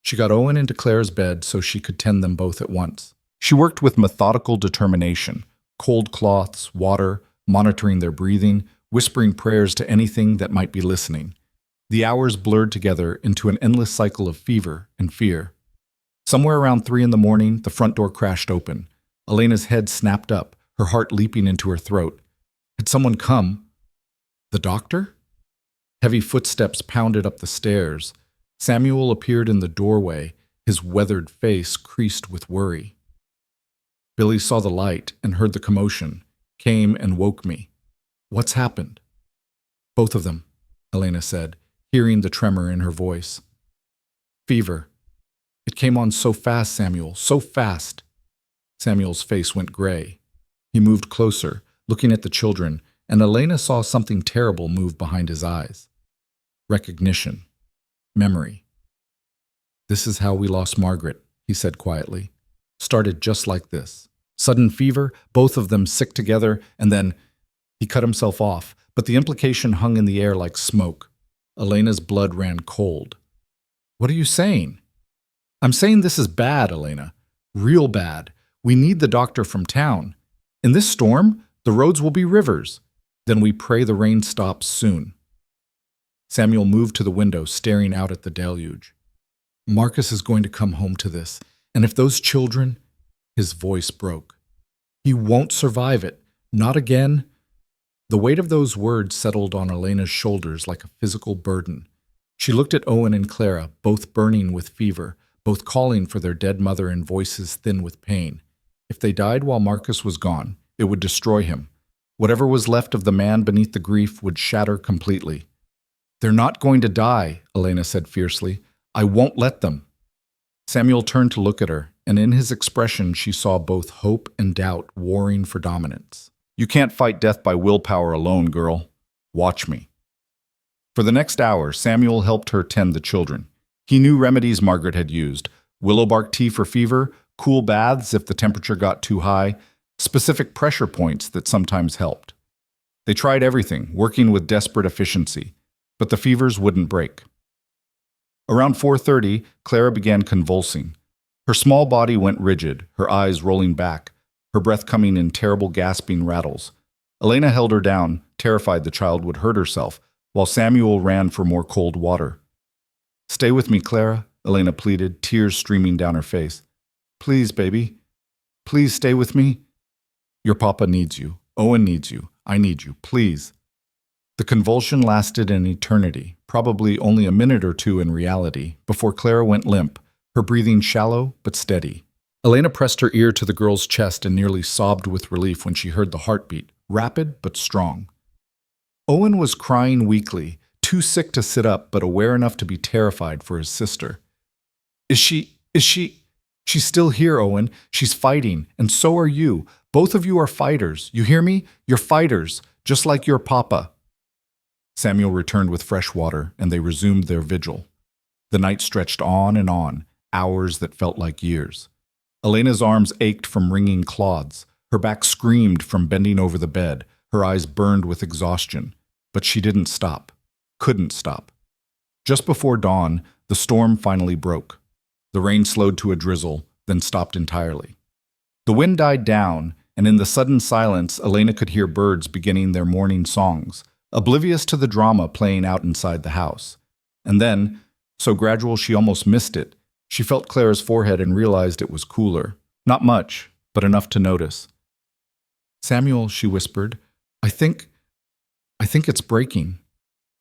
She got Owen into Clara's bed so she could tend them both at once. She worked with methodical determination, cold cloths, water, monitoring their breathing, whispering prayers to anything that might be listening. The hours blurred together into an endless cycle of fever and fear. Somewhere around 3 in the morning, the front door crashed open. Elena's head snapped up, her heart leaping into her throat. Had someone come? The doctor? Heavy footsteps pounded up the stairs. Samuel appeared in the doorway, his weathered face creased with worry. Billy saw the light and heard the commotion, came and woke me. What's happened? Both of them, Elena said, hearing the tremor in her voice. Fever. It came on so fast, Samuel, so fast. Samuel's face went gray. He moved closer, looking at the children, and Elena saw something terrible move behind his eyes. Recognition. Memory. This is how we lost Margaret, he said quietly. Started just like this. Sudden fever, both of them sick together, and then he cut himself off, but the implication hung in the air like smoke. Elena's blood ran cold. What are you saying? I'm saying this is bad, Elena. Real bad. We need the doctor from town. In this storm, the roads will be rivers. Then we pray the rain stops soon. Samuel moved to the window, staring out at the deluge. Marcus is going to come home to this, and if those children... His voice broke. He won't survive it. Not again. The weight of those words settled on Elena's shoulders like a physical burden. She looked at Owen and Clara, both burning with fever, both calling for their dead mother in voices thin with pain. If they died while Marcus was gone, it would destroy him. Whatever was left of the man beneath the grief would shatter completely. They're not going to die, Elena said fiercely. I won't let them. Samuel turned to look at her, and in his expression she saw both hope and doubt warring for dominance. You can't fight death by willpower alone, girl. Watch me. For the next hour, Samuel helped her tend the children. He knew remedies Margaret had used: willow bark tea for fever, cool baths if the temperature got too high, specific pressure points that sometimes helped. They tried everything, working with desperate efficiency, but the fevers wouldn't break. Around 4:30, Clara began convulsing. Her small body went rigid, her eyes rolling back, her breath coming in terrible gasping rattles. Elena held her down, terrified the child would hurt herself, while Samuel ran for more cold water. Stay with me, Clara, Elena pleaded, tears streaming down her face. Please, baby. Please stay with me. Your papa needs you. Owen needs you. I need you. Please. The convulsion lasted an eternity, probably only a minute or two in reality, before Clara went limp, her breathing shallow but steady. Elena pressed her ear to the girl's chest and nearly sobbed with relief when she heard the heartbeat, rapid but strong. Owen was crying weakly, too sick to sit up but aware enough to be terrified for his sister. She's still here, Owen. She's fighting, and so are you. Both of you are fighters. You hear me? You're fighters, just like your papa. Samuel returned with fresh water, and they resumed their vigil. The night stretched on, hours that felt like years. Elena's arms ached from wringing cloths. Her back screamed from bending over the bed. Her eyes burned with exhaustion. But she didn't stop. Couldn't stop. Just before dawn, the storm finally broke. The rain slowed to a drizzle, then stopped entirely. The wind died down, and in the sudden silence, Elena could hear birds beginning their morning songs, oblivious to the drama playing out inside the house. And then, so gradual she almost missed it, she felt Clara's forehead and realized it was cooler. Not much, but enough to notice. Samuel, she whispered, I think it's breaking.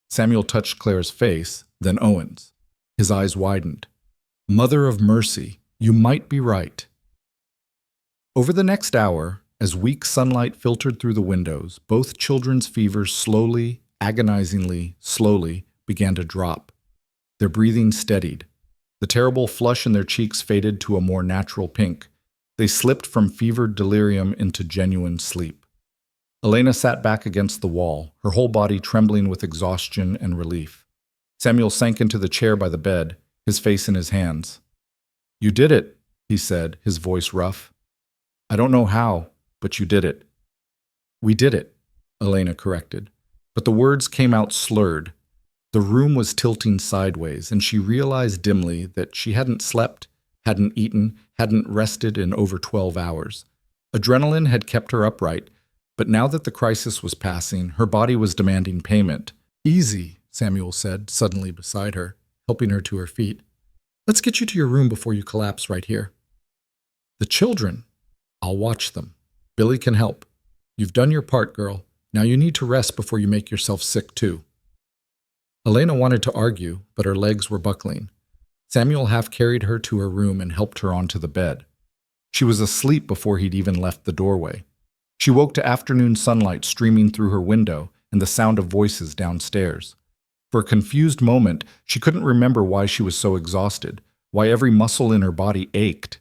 Samuel touched Clara's face, then Owen's. His eyes widened. Mother of mercy, you might be right. Over the next hour, as weak sunlight filtered through the windows, both children's fevers slowly, agonizingly, slowly began to drop. Their breathing steadied. The terrible flush in their cheeks faded to a more natural pink. They slipped from fevered delirium into genuine sleep. Elena sat back against the wall, her whole body trembling with exhaustion and relief. Samuel sank into the chair by the bed, his face in his hands. You did it, he said, his voice rough. I don't know how, but you did it. We did it, Elena corrected, but the words came out slurred. The room was tilting sideways, and she realized dimly that she hadn't slept, hadn't eaten, hadn't rested in over 12 hours. Adrenaline had kept her upright, but now that the crisis was passing, her body was demanding payment. Easy, Samuel said, suddenly beside her, helping her to her feet. Let's get you to your room before you collapse right here. The children. I'll watch them. Billy can help. You've done your part, girl. Now you need to rest before you make yourself sick, too. Elena wanted to argue, but her legs were buckling. Samuel half carried her to her room and helped her onto the bed. She was asleep before he'd even left the doorway. She woke to afternoon sunlight streaming through her window and the sound of voices downstairs. For a confused moment, she couldn't remember why she was so exhausted, why every muscle in her body ached.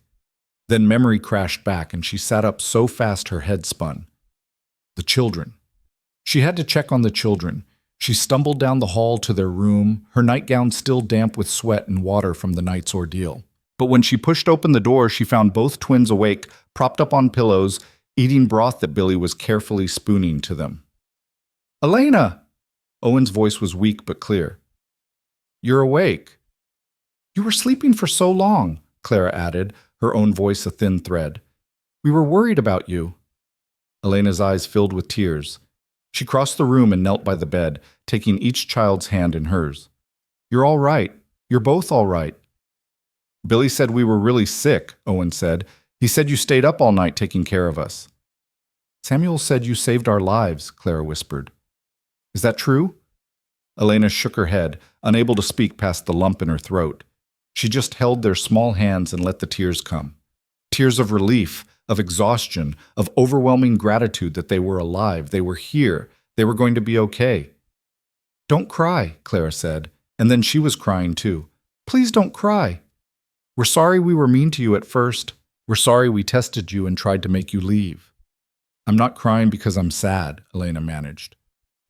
Then memory crashed back and she sat up so fast her head spun. The children. She had to check on the children. She stumbled down the hall to their room, her nightgown still damp with sweat and water from the night's ordeal. But when she pushed open the door, she found both twins awake, propped up on pillows, eating broth that Billy was carefully spooning to them. "Elena!" Owen's voice was weak but clear. "You're awake." "You were sleeping for so long," Clara added, her own voice a thin thread. "We were worried about you." Elena's eyes filled with tears. She crossed the room and knelt by the bed, taking each child's hand in hers. "You're all right. You're both all right." "Billy said we were really sick," Owen said. "He said you stayed up all night taking care of us." "Samuel said you saved our lives," Clara whispered. "Is that true?" Elena shook her head, unable to speak past the lump in her throat. She just held their small hands and let the tears come. Tears of relief, of exhaustion, of overwhelming gratitude that they were alive, they were here, they were going to be okay. "Don't cry," Clara said, and then she was crying too. "Please don't cry. We're sorry we were mean to you at first. We're sorry we tested you and tried to make you leave." "I'm not crying because I'm sad," Elena managed.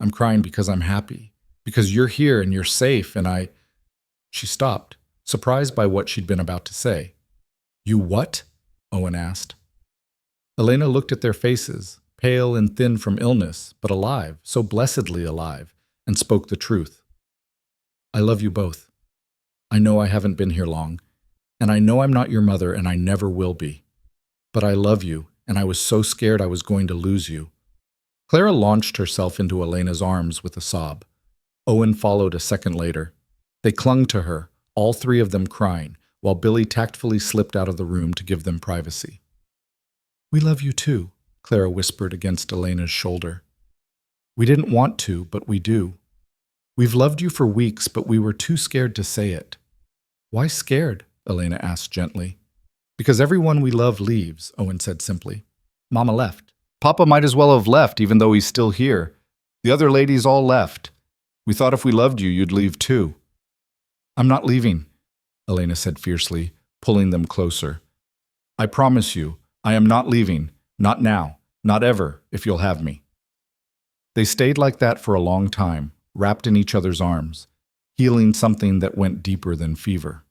"I'm crying because I'm happy, because you're here and you're safe and I—" She stopped, surprised by what she'd been about to say. "You what?" Owen asked. Elena looked at their faces, pale and thin from illness, but alive, so blessedly alive, and spoke the truth. "I love you both. I know I haven't been here long, and I know I'm not your mother and I never will be. But I love you, and I was so scared I was going to lose you." Clara launched herself into Elena's arms with a sob. Owen followed a second later. They clung to her, all three of them crying, while Billy tactfully slipped out of the room to give them privacy. "We love you too," Clara whispered against Elena's shoulder. "We didn't want to, but we do. We've loved you for weeks, but we were too scared to say it." "Why scared?" Elena asked gently. "Because everyone we love leaves," Owen said simply. "Mama left. Papa might as well have left, even though he's still here. The other ladies all left. We thought if we loved you, you'd leave too." "I'm not leaving," Elena said fiercely, pulling them closer. "I promise you, I am not leaving. Not now. Not ever, if you'll have me." They stayed like that for a long time, wrapped in each other's arms, healing something that went deeper than fever.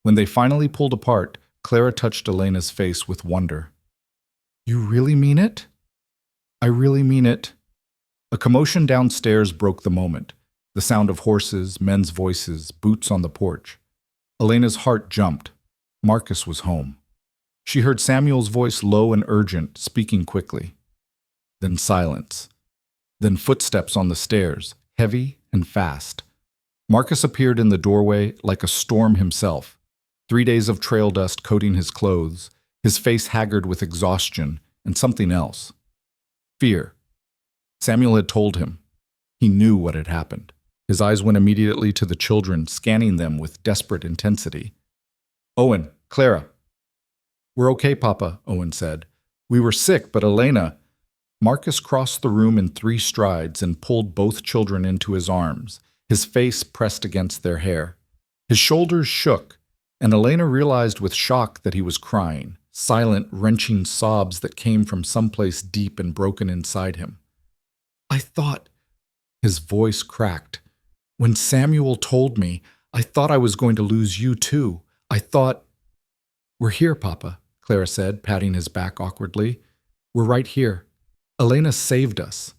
When they finally pulled apart, Clara touched Elena's face with wonder. "You really mean it?" "I really mean it." A commotion downstairs broke the moment. The sound of horses, men's voices, boots on the porch. Elena's heart jumped. Marcus was home. She heard Samuel's voice low and urgent, speaking quickly. Then silence. Then footsteps on the stairs, heavy and fast. Marcus appeared in the doorway like a storm himself. 3 days of trail dust coating his clothes, his face haggard with exhaustion and something else. Fear. Samuel had told him. He knew what had happened. His eyes went immediately to the children, scanning them with desperate intensity. "Owen, Clara." "We're okay, Papa," Owen said. "We were sick, but Elena—" Marcus crossed the room in 3 strides and pulled both children into his arms, his face pressed against their hair. His shoulders shook, and Elena realized with shock that he was crying, silent, wrenching sobs that came from someplace deep and broken inside him. "I thought—" His voice cracked. "When Samuel told me, I thought I was going to lose you too. I thought—" "We're here, Papa," Clara said, patting his back awkwardly. "We're right here. Elena saved us."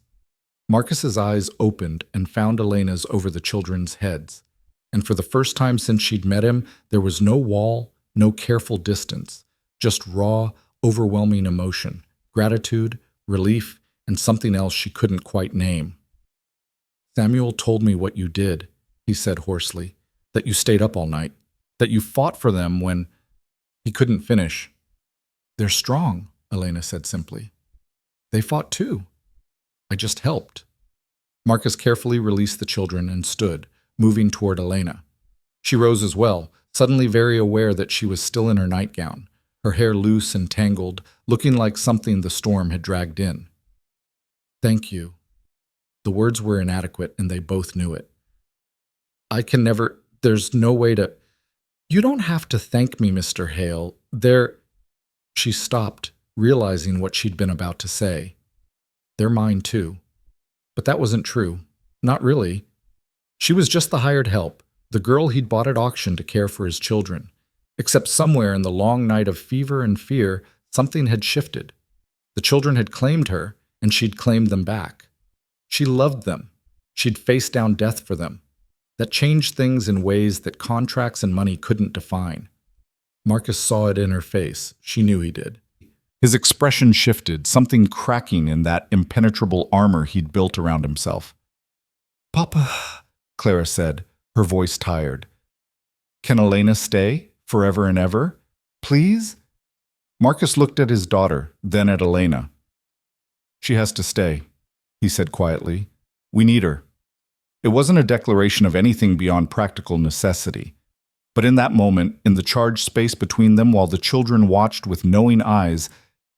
Marcus's eyes opened and found Elena's over the children's heads. And for the first time since she'd met him, there was no wall, no careful distance, just raw, overwhelming emotion, gratitude, relief, and something else she couldn't quite name. "Samuel told me what you did," he said hoarsely, "that you stayed up all night, that you fought for them when—" He couldn't finish. "They're strong," Elena said simply. "They fought too. I just helped." Marcus carefully released the children and stood, moving toward Elena. She rose as well, suddenly very aware that she was still in her nightgown, her hair loose and tangled, looking like something the storm had dragged in. "Thank you." The words were inadequate, and they both knew it. "I can never, there's no way to—" "You don't have to thank me, Mr. Hale. She stopped, realizing what she'd been about to say. "They're mine, too." But that wasn't true. Not really. She was just the hired help, the girl he'd bought at auction to care for his children. Except somewhere in the long night of fever and fear, something had shifted. The children had claimed her, and she'd claimed them back. She loved them. She'd faced down death for them. That changed things in ways that contracts and money couldn't define. Marcus saw it in her face. She knew he did. His expression shifted, something cracking in that impenetrable armor he'd built around himself. "Papa," Clara said, her voice tired. "Can Elena stay, forever and ever? Please?" Marcus looked at his daughter, then at Elena. "She has to stay," he said quietly. "We need her." It wasn't a declaration of anything beyond practical necessity. But in that moment, in the charged space between them while the children watched with knowing eyes,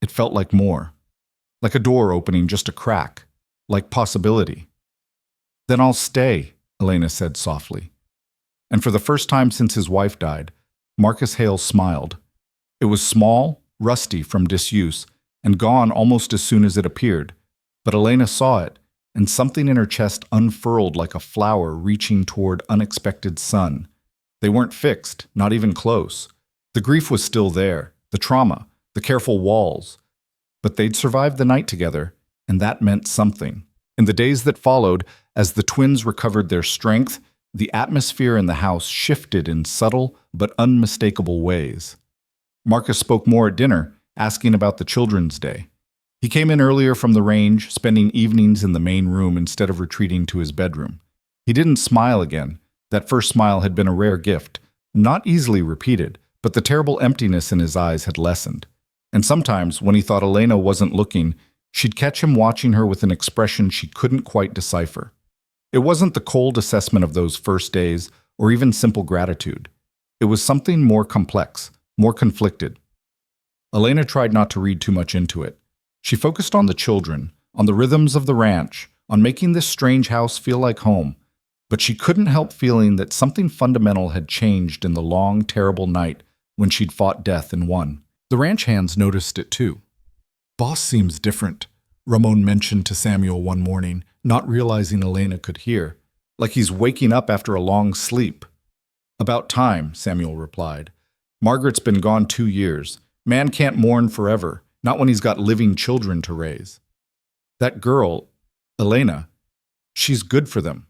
it felt like more. Like a door opening just a crack. Like possibility. "Then I'll stay," Elena said softly. And for the first time since his wife died, Marcus Hale smiled. It was small, rusty from disuse, and gone almost as soon as it appeared. But Elena saw it, and something in her chest unfurled like a flower reaching toward unexpected sun. They weren't fixed, not even close. The grief was still there, the trauma, the careful walls. But they'd survived the night together, and that meant something. In the days that followed, as the twins recovered their strength, the atmosphere in the house shifted in subtle but unmistakable ways. Marcus spoke more at dinner, asking about the children's day. He came in earlier from the range, spending evenings in the main room instead of retreating to his bedroom. He didn't smile again. That first smile had been a rare gift, not easily repeated, but the terrible emptiness in his eyes had lessened. And sometimes, when he thought Elena wasn't looking, she'd catch him watching her with an expression she couldn't quite decipher. It wasn't the cold assessment of those first days, or even simple gratitude. It was something more complex, more conflicted. Elena tried not to read too much into it. She focused on the children, on the rhythms of the ranch, on making this strange house feel like home. But she couldn't help feeling that something fundamental had changed in the long, terrible night when she'd fought death and won. The ranch hands noticed it too. "Boss seems different," Ramon mentioned to Samuel one morning, not realizing Elena could hear. "Like he's waking up after a long sleep." "About time," Samuel replied. "Margaret's been gone 2 years. Man can't mourn forever, not when he's got living children to raise. That girl, Elena, she's good for them.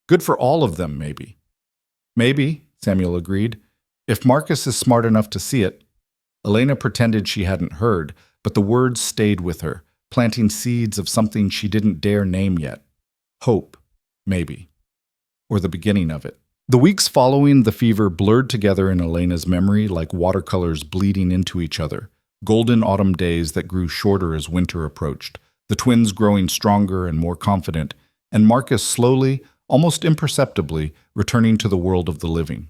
Good for all of them, maybe." "Maybe," Samuel agreed, "if Marcus is smart enough to see it." Elena pretended she hadn't heard, but the words stayed with her, planting seeds of something she didn't dare name yet. Hope, maybe. Or the beginning of it. The weeks following the fever blurred together in Elena's memory like watercolors bleeding into each other. Golden autumn days that grew shorter as winter approached, the twins growing stronger and more confident, and Marcus slowly, almost imperceptibly, returning to the world of the living.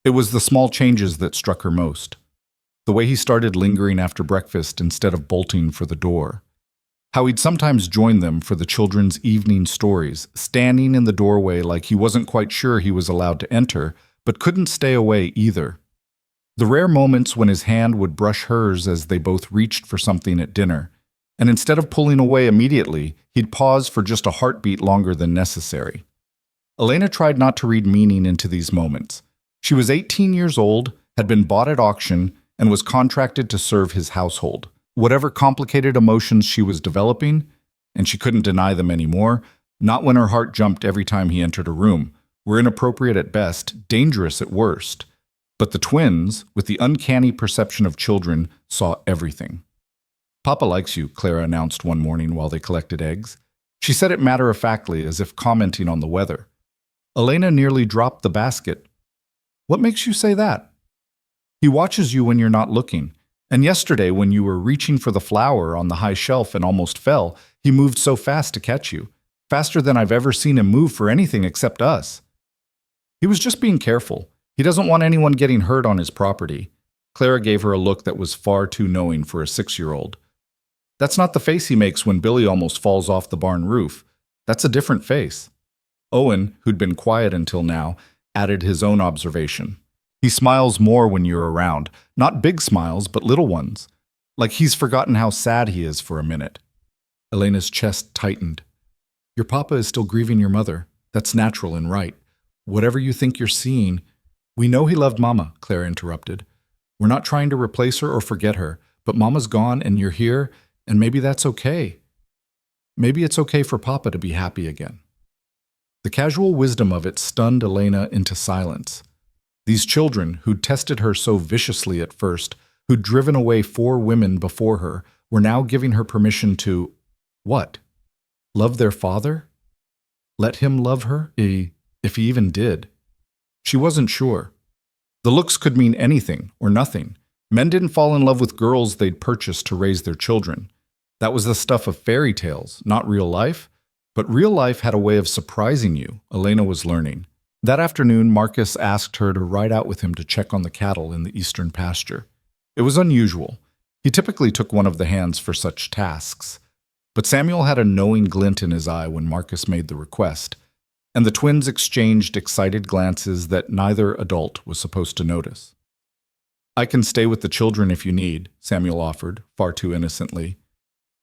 It was the small changes that struck her most. The way he started lingering after breakfast instead of bolting for the door. How he'd sometimes join them for the children's evening stories, standing in the doorway like he wasn't quite sure he was allowed to enter, but couldn't stay away either. The rare moments when his hand would brush hers as they both reached for something at dinner, and instead of pulling away immediately, he'd pause for just a heartbeat longer than necessary. Elena tried not to read meaning into these moments. She was 18 years old, had been bought at auction, and was contracted to serve his household. Whatever complicated emotions she was developing, and she couldn't deny them anymore, not when her heart jumped every time he entered a room, were inappropriate at best, dangerous at worst. But the twins, with the uncanny perception of children, saw everything. "Papa likes you," Clara announced one morning while they collected eggs. She said it matter-of-factly, as if commenting on the weather. Elena nearly dropped the basket. "What makes you say that?" "He watches you when you're not looking. And yesterday, when you were reaching for the flower on the high shelf and almost fell, he moved so fast to catch you. Faster than I've ever seen him move for anything except us." He was just being careful. He doesn't want anyone getting hurt on his property. Clara gave her a look that was far too knowing for a 6-year-old. That's not the face he makes when Billy almost falls off the barn roof. That's a different face. Owen, who'd been quiet until now, added his own observation. He smiles more when you're around. Not big smiles, but little ones. Like he's forgotten how sad he is for a minute. Elena's chest tightened. Your papa is still grieving your mother. That's natural and right. Whatever you think you're seeing, we know he loved Mama, Clara interrupted. We're not trying to replace her or forget her, but Mama's gone and you're here, and maybe that's okay. Maybe it's okay for Papa to be happy again. The casual wisdom of it stunned Elena into silence. These children, who'd tested her so viciously at first, who'd driven away 4 women before her, were now giving her permission to, what? Love their father? Let him love her, if he even did. She wasn't sure. The looks could mean anything or nothing. Men didn't fall in love with girls they'd purchased to raise their children. That was the stuff of fairy tales, not real life. But real life had a way of surprising you, Elena was learning. That afternoon, Marcus asked her to ride out with him to check on the cattle in the eastern pasture. It was unusual. He typically took one of the hands for such tasks. But Samuel had a knowing glint in his eye when Marcus made the request, and the twins exchanged excited glances that neither adult was supposed to notice. I can stay with the children if you need, Samuel offered, far too innocently.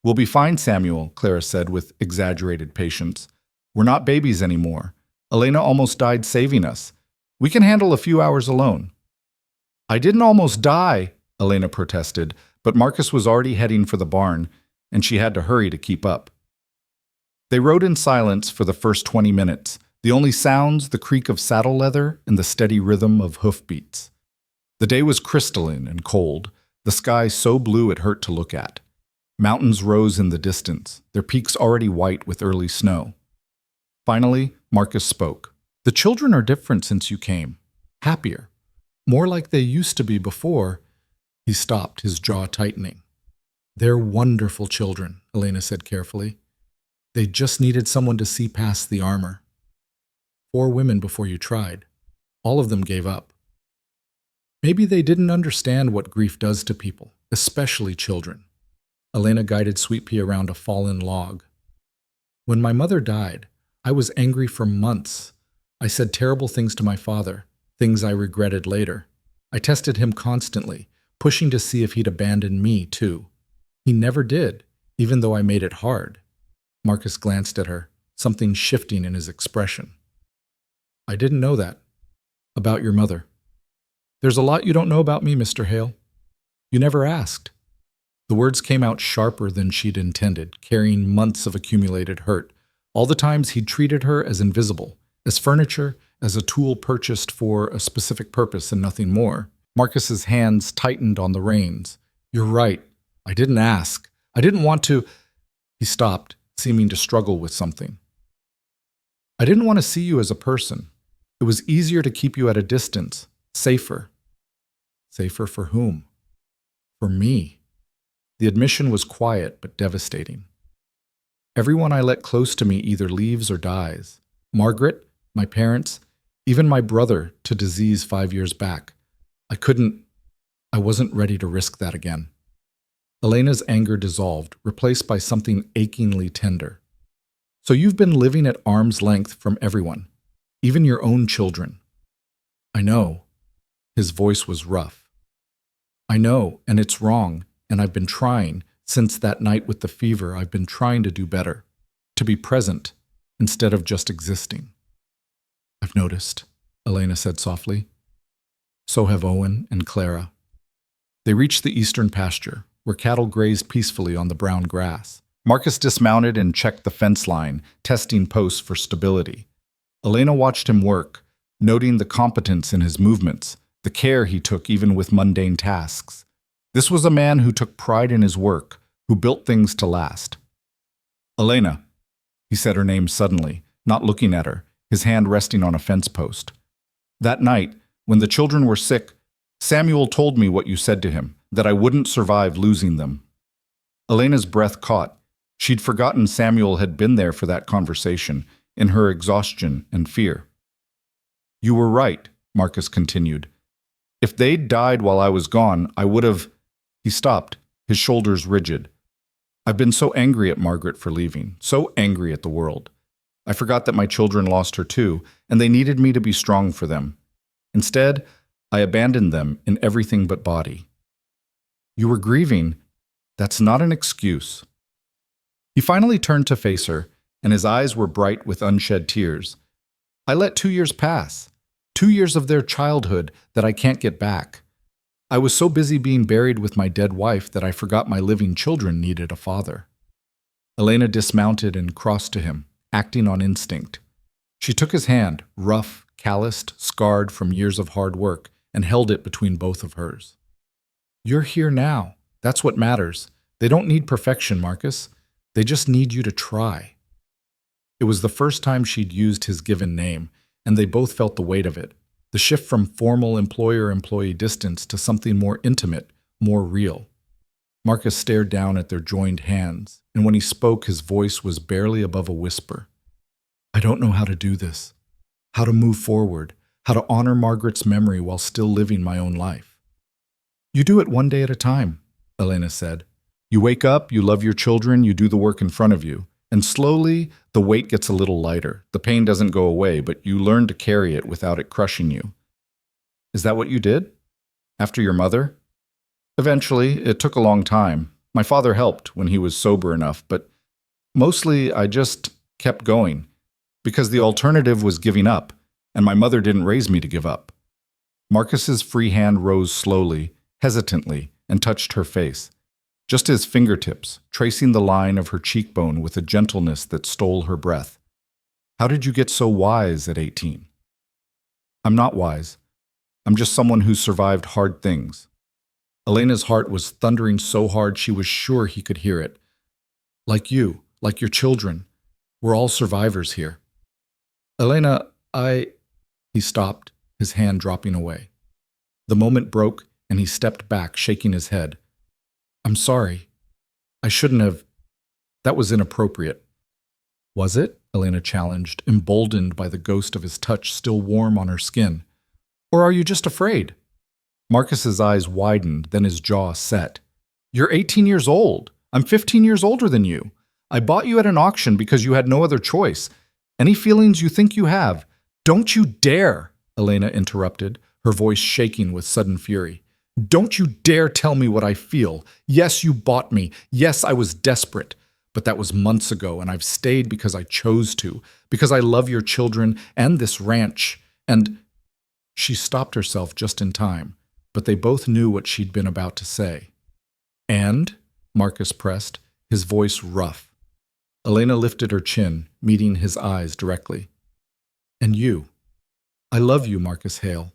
We'll be fine, Samuel, Clara said with exaggerated patience. We're not babies anymore. Elena almost died saving us. We can handle a few hours alone. I didn't almost die, Elena protested, but Marcus was already heading for the barn, and she had to hurry to keep up. They rode in silence for the first 20 minutes, the only sounds the creak of saddle leather and the steady rhythm of hoofbeats. The day was crystalline and cold, the sky so blue it hurt to look at. Mountains rose in the distance, their peaks already white with early snow. Finally, Marcus spoke. The children are different since you came. Happier. More like they used to be before. He stopped, his jaw tightening. They're wonderful children, Elena said carefully. They just needed someone to see past the armor. 4 women before you tried. All of them gave up. Maybe they didn't understand what grief does to people, especially children. Elena guided Sweet Pea around a fallen log. When my mother died, I was angry for months. I said terrible things to my father, things I regretted later. I tested him constantly, pushing to see if he'd abandon me, too. He never did, even though I made it hard. Marcus glanced at her, something shifting in his expression. I didn't know that. About your mother. There's a lot you don't know about me, Mr. Hale. You never asked. The words came out sharper than she'd intended, carrying months of accumulated hurt. All the times he'd treated her as invisible, as furniture, as a tool purchased for a specific purpose and nothing more. Marcus's hands tightened on the reins. You're right. I didn't ask. I didn't want to. He stopped, seeming to struggle with something. I didn't want to see you as a person. It was easier to keep you at a distance, safer. Safer for whom? For me. The admission was quiet but devastating. Everyone I let close to me either leaves or dies. Margaret, my parents, even my brother to disease 5 years back. I wasn't ready to risk that again. Elena's anger dissolved, replaced by something achingly tender. So you've been living at arm's length from everyone, even your own children. I know. His voice was rough. I know, and it's wrong, and I've been trying. Since that night with the fever, I've been trying to do better, to be present instead of just existing. I've noticed, Elena said softly. So have Owen and Clara. They reached the eastern pasture, where cattle grazed peacefully on the brown grass. Marcus dismounted and checked the fence line, testing posts for stability. Elena watched him work, noting the competence in his movements, the care he took even with mundane tasks. This was a man who took pride in his work, who built things to last. Elena, he said her name suddenly, not looking at her, his hand resting on a fence post. That night, when the children were sick, Samuel told me what you said to him, that I wouldn't survive losing them. Elena's breath caught. She'd forgotten Samuel had been there for that conversation, in her exhaustion and fear. You were right, Marcus continued. If they'd died while I was gone, I would have. He stopped, his shoulders rigid. I've been so angry at Margaret for leaving, so angry at the world. I forgot that my children lost her too, and they needed me to be strong for them. Instead, I abandoned them in everything but body. You were grieving. That's not an excuse. He finally turned to face her, and his eyes were bright with unshed tears. I let 2 years pass, 2 years of their childhood that I can't get back. I was so busy being buried with my dead wife that I forgot my living children needed a father. Elena dismounted and crossed to him, acting on instinct. She took his hand, rough, calloused, scarred from years of hard work, and held it between both of hers. You're here now. That's what matters. They don't need perfection, Marcus. They just need you to try. It was the first time she'd used his given name, and they both felt the weight of it. The shift from formal employer-employee distance to something more intimate, more real. Marcus stared down at their joined hands, and when he spoke, his voice was barely above a whisper. I don't know how to do this. How to move forward. How to honor Margaret's memory while still living my own life. You do it one day at a time, Elena said. You wake up, you love your children, you do the work in front of you. And slowly, the weight gets a little lighter. The pain doesn't go away, but you learn to carry it without it crushing you. Is that what you did? After your mother? Eventually, it took a long time. My father helped when he was sober enough, but mostly I just kept going. Because the alternative was giving up, and my mother didn't raise me to give up. Marcus's free hand rose slowly, hesitantly, and touched her face. Just his fingertips, tracing the line of her cheekbone with a gentleness that stole her breath. How did you get so wise at 18? I'm not wise. I'm just someone who survived hard things. Elena's heart was thundering so hard she was sure he could hear it. Like you, like your children. We're all survivors here. Elena, He stopped, his hand dropping away. The moment broke, and he stepped back, shaking his head. I'm sorry. I shouldn't have. That was inappropriate. Was it? Elena challenged, emboldened by the ghost of his touch still warm on her skin. Or are you just afraid? Marcus's eyes widened, then his jaw set. You're 18 years old. I'm 15 years older than you. I bought you at an auction because you had no other choice. Any feelings you think you have? Don't you dare, Elena interrupted, her voice shaking with sudden fury. Don't you dare tell me what I feel. Yes, you bought me. Yes, I was desperate. But that was months ago, and I've stayed because I chose to, because I love your children and this ranch. And she stopped herself just in time, but they both knew what she'd been about to say. And, Marcus pressed, his voice rough. Elena lifted her chin, meeting his eyes directly. And you. I love you, Marcus Hale.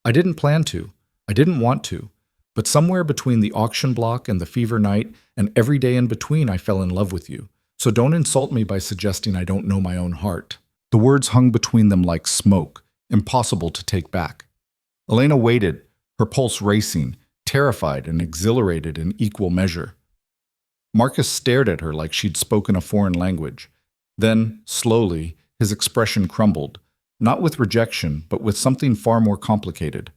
I didn't plan to. I didn't want to, but somewhere between the auction block and the fever night and every day in between I fell in love with you. So don't insult me by suggesting I don't know my own heart. The words hung between them like smoke, impossible to take back. Elena waited, her pulse racing, terrified and exhilarated in equal measure. Marcus stared at her like she'd spoken a foreign language. Then, slowly, his expression crumbled, not with rejection, but with something far more complicated.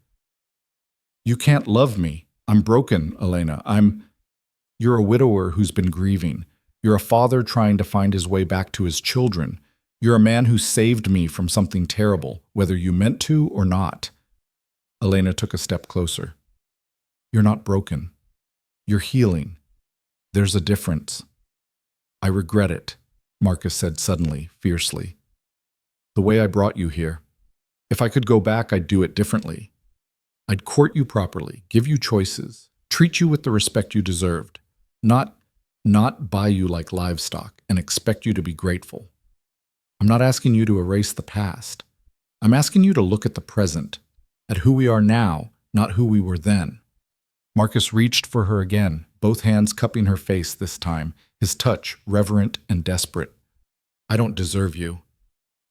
You can't love me. I'm broken, Elena. You're a widower who's been grieving. You're a father trying to find his way back to his children. You're a man who saved me from something terrible, whether you meant to or not. Elena took a step closer. You're not broken. You're healing. There's a difference. I regret it, Marcus said suddenly, fiercely. The way I brought you here. If I could go back, I'd do it differently. I'd court you properly, give you choices, treat you with the respect you deserved, not buy you like livestock and expect you to be grateful. I'm not asking you to erase the past. I'm asking you to look at the present, at who we are now, not who we were then. Marcus reached for her again, both hands cupping her face this time, his touch reverent and desperate. I don't deserve you.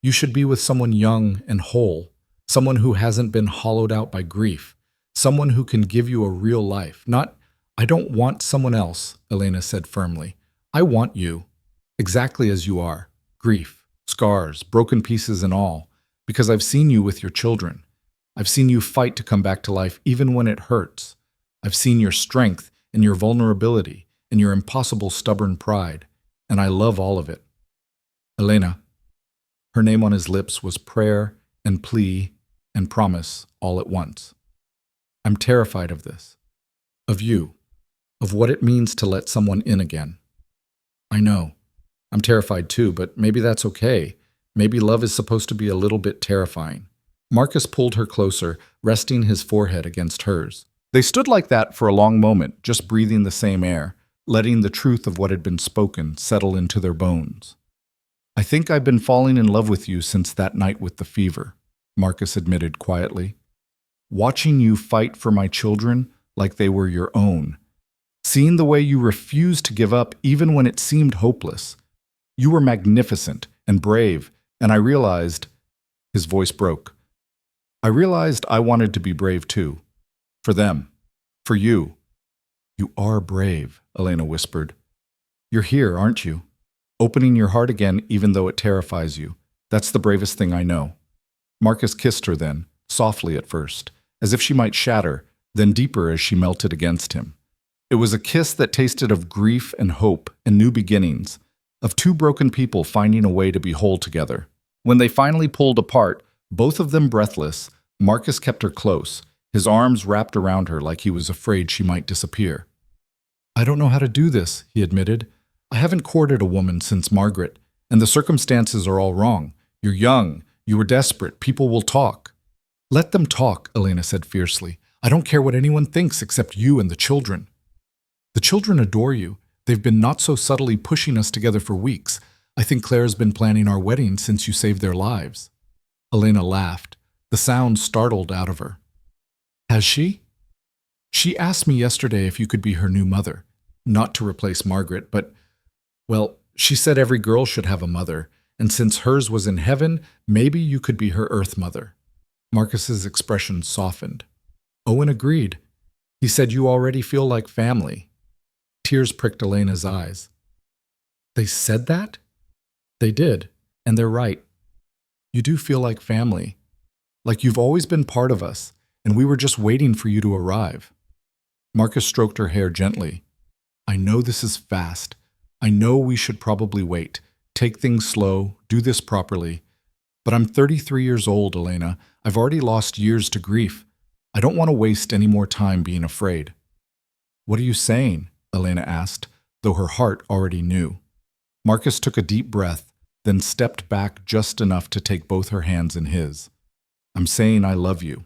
You should be with someone young and whole, someone who hasn't been hollowed out by grief, someone who can give you a real life. Not, I don't want someone else, Elena said firmly. I want you, exactly as you are. Grief, scars, broken pieces and all. Because I've seen you with your children. I've seen you fight to come back to life even when it hurts. I've seen your strength and your vulnerability and your impossible stubborn pride, and I love all of it. Elena. Her name on his lips was prayer and plea and promise all at once. I'm terrified of this. Of you. Of what it means to let someone in again. I know. I'm terrified too, but maybe that's okay. Maybe love is supposed to be a little bit terrifying. Marcus pulled her closer, resting his forehead against hers. They stood like that for a long moment, just breathing the same air, letting the truth of what had been spoken settle into their bones. I think I've been falling in love with you since that night with the fever, Marcus admitted quietly. Watching you fight for my children like they were your own. Seeing the way you refused to give up even when it seemed hopeless. You were magnificent and brave, and I realized, his voice broke. I realized I wanted to be brave too. For them. For you. You are brave, Elena whispered. You're here, aren't you? Opening your heart again even though it terrifies you. That's the bravest thing I know. Marcus kissed her then, softly at first, as if she might shatter, then deeper as she melted against him. It was a kiss that tasted of grief and hope and new beginnings, of two broken people finding a way to be whole together. When they finally pulled apart, both of them breathless, Marcus kept her close, his arms wrapped around her like he was afraid she might disappear. I don't know how to do this, he admitted. I haven't courted a woman since Margaret, and the circumstances are all wrong. You're young, you were desperate, people will talk. Let them talk, Elena said fiercely. I don't care what anyone thinks except you and the children. The children adore you. They've been not so subtly pushing us together for weeks. I think Claire's been planning our wedding since you saved their lives. Elena laughed. The sound startled out of her. Has she? She asked me yesterday if you could be her new mother. Not to replace Margaret, but, well, she said every girl should have a mother, and since hers was in heaven, maybe you could be her earth mother. Marcus's expression softened. Owen agreed. He said you already feel like family. Tears pricked Elena's eyes. They said that? They did, and they're right. You do feel like family, like you've always been part of us, and we were just waiting for you to arrive. Marcus stroked her hair gently. I know this is fast. I know we should probably wait, take things slow, do this properly. But I'm 33 years old, Elena. I've already lost years to grief. I don't want to waste any more time being afraid. What are you saying? Elena asked, though her heart already knew. Marcus took a deep breath, then stepped back just enough to take both her hands in his. I'm saying I love you.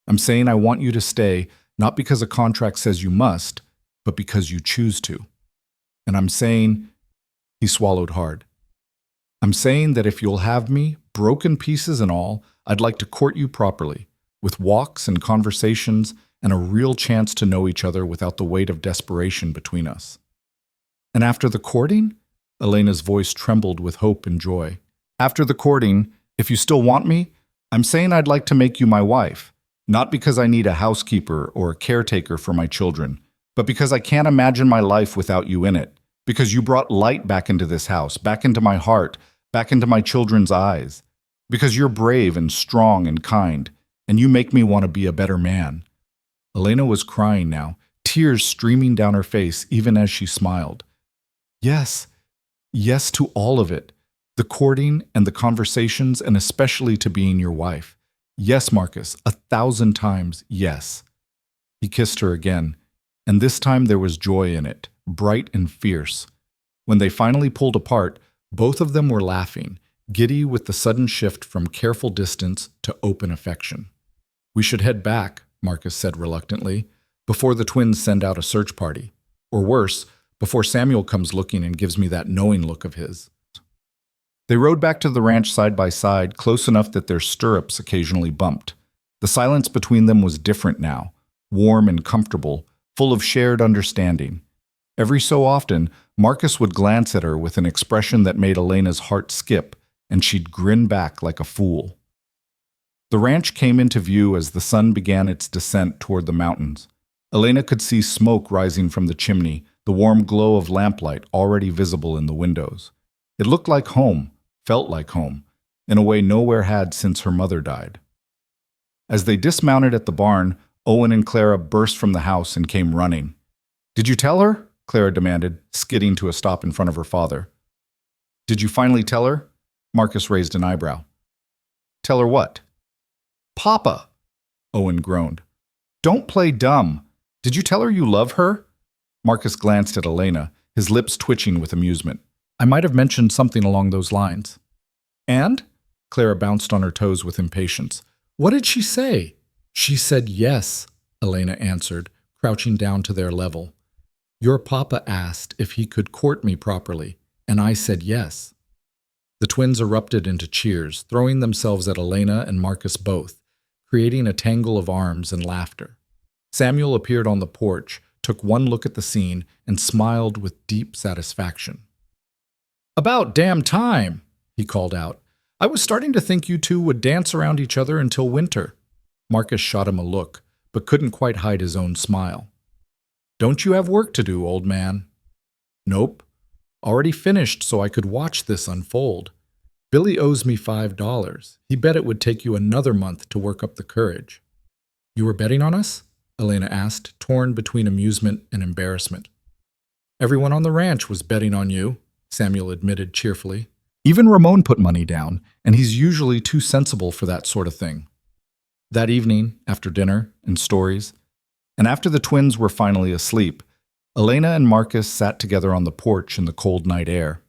I'm saying I want you to stay, not because a contract says you must, but because you choose to. And I'm saying, he swallowed hard. I'm saying that if you'll have me, broken pieces and all, I'd like to court you properly, with walks and conversations and a real chance to know each other without the weight of desperation between us. And after the courting? Elena's voice trembled with hope and joy. After the courting, if you still want me, I'm saying I'd like to make you my wife, not because I need a housekeeper or a caretaker for my children, but because I can't imagine my life without you in it, because you brought light back into this house, back into my heart, back into my children's eyes, because you're brave and strong and kind, and you make me want to be a better man. Elena was crying now, tears streaming down her face even as she smiled. Yes, yes to all of it, the courting and the conversations and especially to being your wife. Yes, Marcus, 1,000 times yes. He kissed her again, and this time there was joy in it, bright and fierce. When they finally pulled apart, both of them were laughing, giddy with the sudden shift from careful distance to open affection. We should head back, Marcus said reluctantly, before the twins send out a search party. Or worse, before Samuel comes looking and gives me that knowing look of his. They rode back to the ranch side by side, close enough that their stirrups occasionally bumped. The silence between them was different now, warm and comfortable, full of shared understanding. Every so often, Marcus would glance at her with an expression that made Elena's heart skip, and she'd grin back like a fool. The ranch came into view as the sun began its descent toward the mountains. Elena could see smoke rising from the chimney, the warm glow of lamplight already visible in the windows. It looked like home, felt like home, in a way nowhere had since her mother died. As they dismounted at the barn, Owen and Clara burst from the house and came running. "Did you tell her?" Clara demanded, skidding to a stop in front of her father. "Did you finally tell her?" Marcus raised an eyebrow. "Tell her what?" "Papa!" Owen groaned. "Don't play dumb. Did you tell her you love her?" Marcus glanced at Elena, his lips twitching with amusement. "I might have mentioned something along those lines." "And?" Clara bounced on her toes with impatience. "What did she say?" "She said yes," Elena answered, crouching down to their level. "Your papa asked if he could court me properly, and I said yes." The twins erupted into cheers, throwing themselves at Elena and Marcus both, creating a tangle of arms and laughter. Samuel appeared on the porch, took one look at the scene, and smiled with deep satisfaction. "About damn time," he called out. "I was starting to think you two would dance around each other until winter." Marcus shot him a look, but couldn't quite hide his own smile. "Don't you have work to do, old man?" "Nope. Already finished so I could watch this unfold. Billy owes me $5. He bet it would take you another month to work up the courage." "You were betting on us?" Elena asked, torn between amusement and embarrassment. "Everyone on the ranch was betting on you," Samuel admitted cheerfully. "Even Ramon put money down, and he's usually too sensible for that sort of thing." That evening, after dinner and stories, and after the twins were finally asleep, Elena and Marcus sat together on the porch in the cold night air.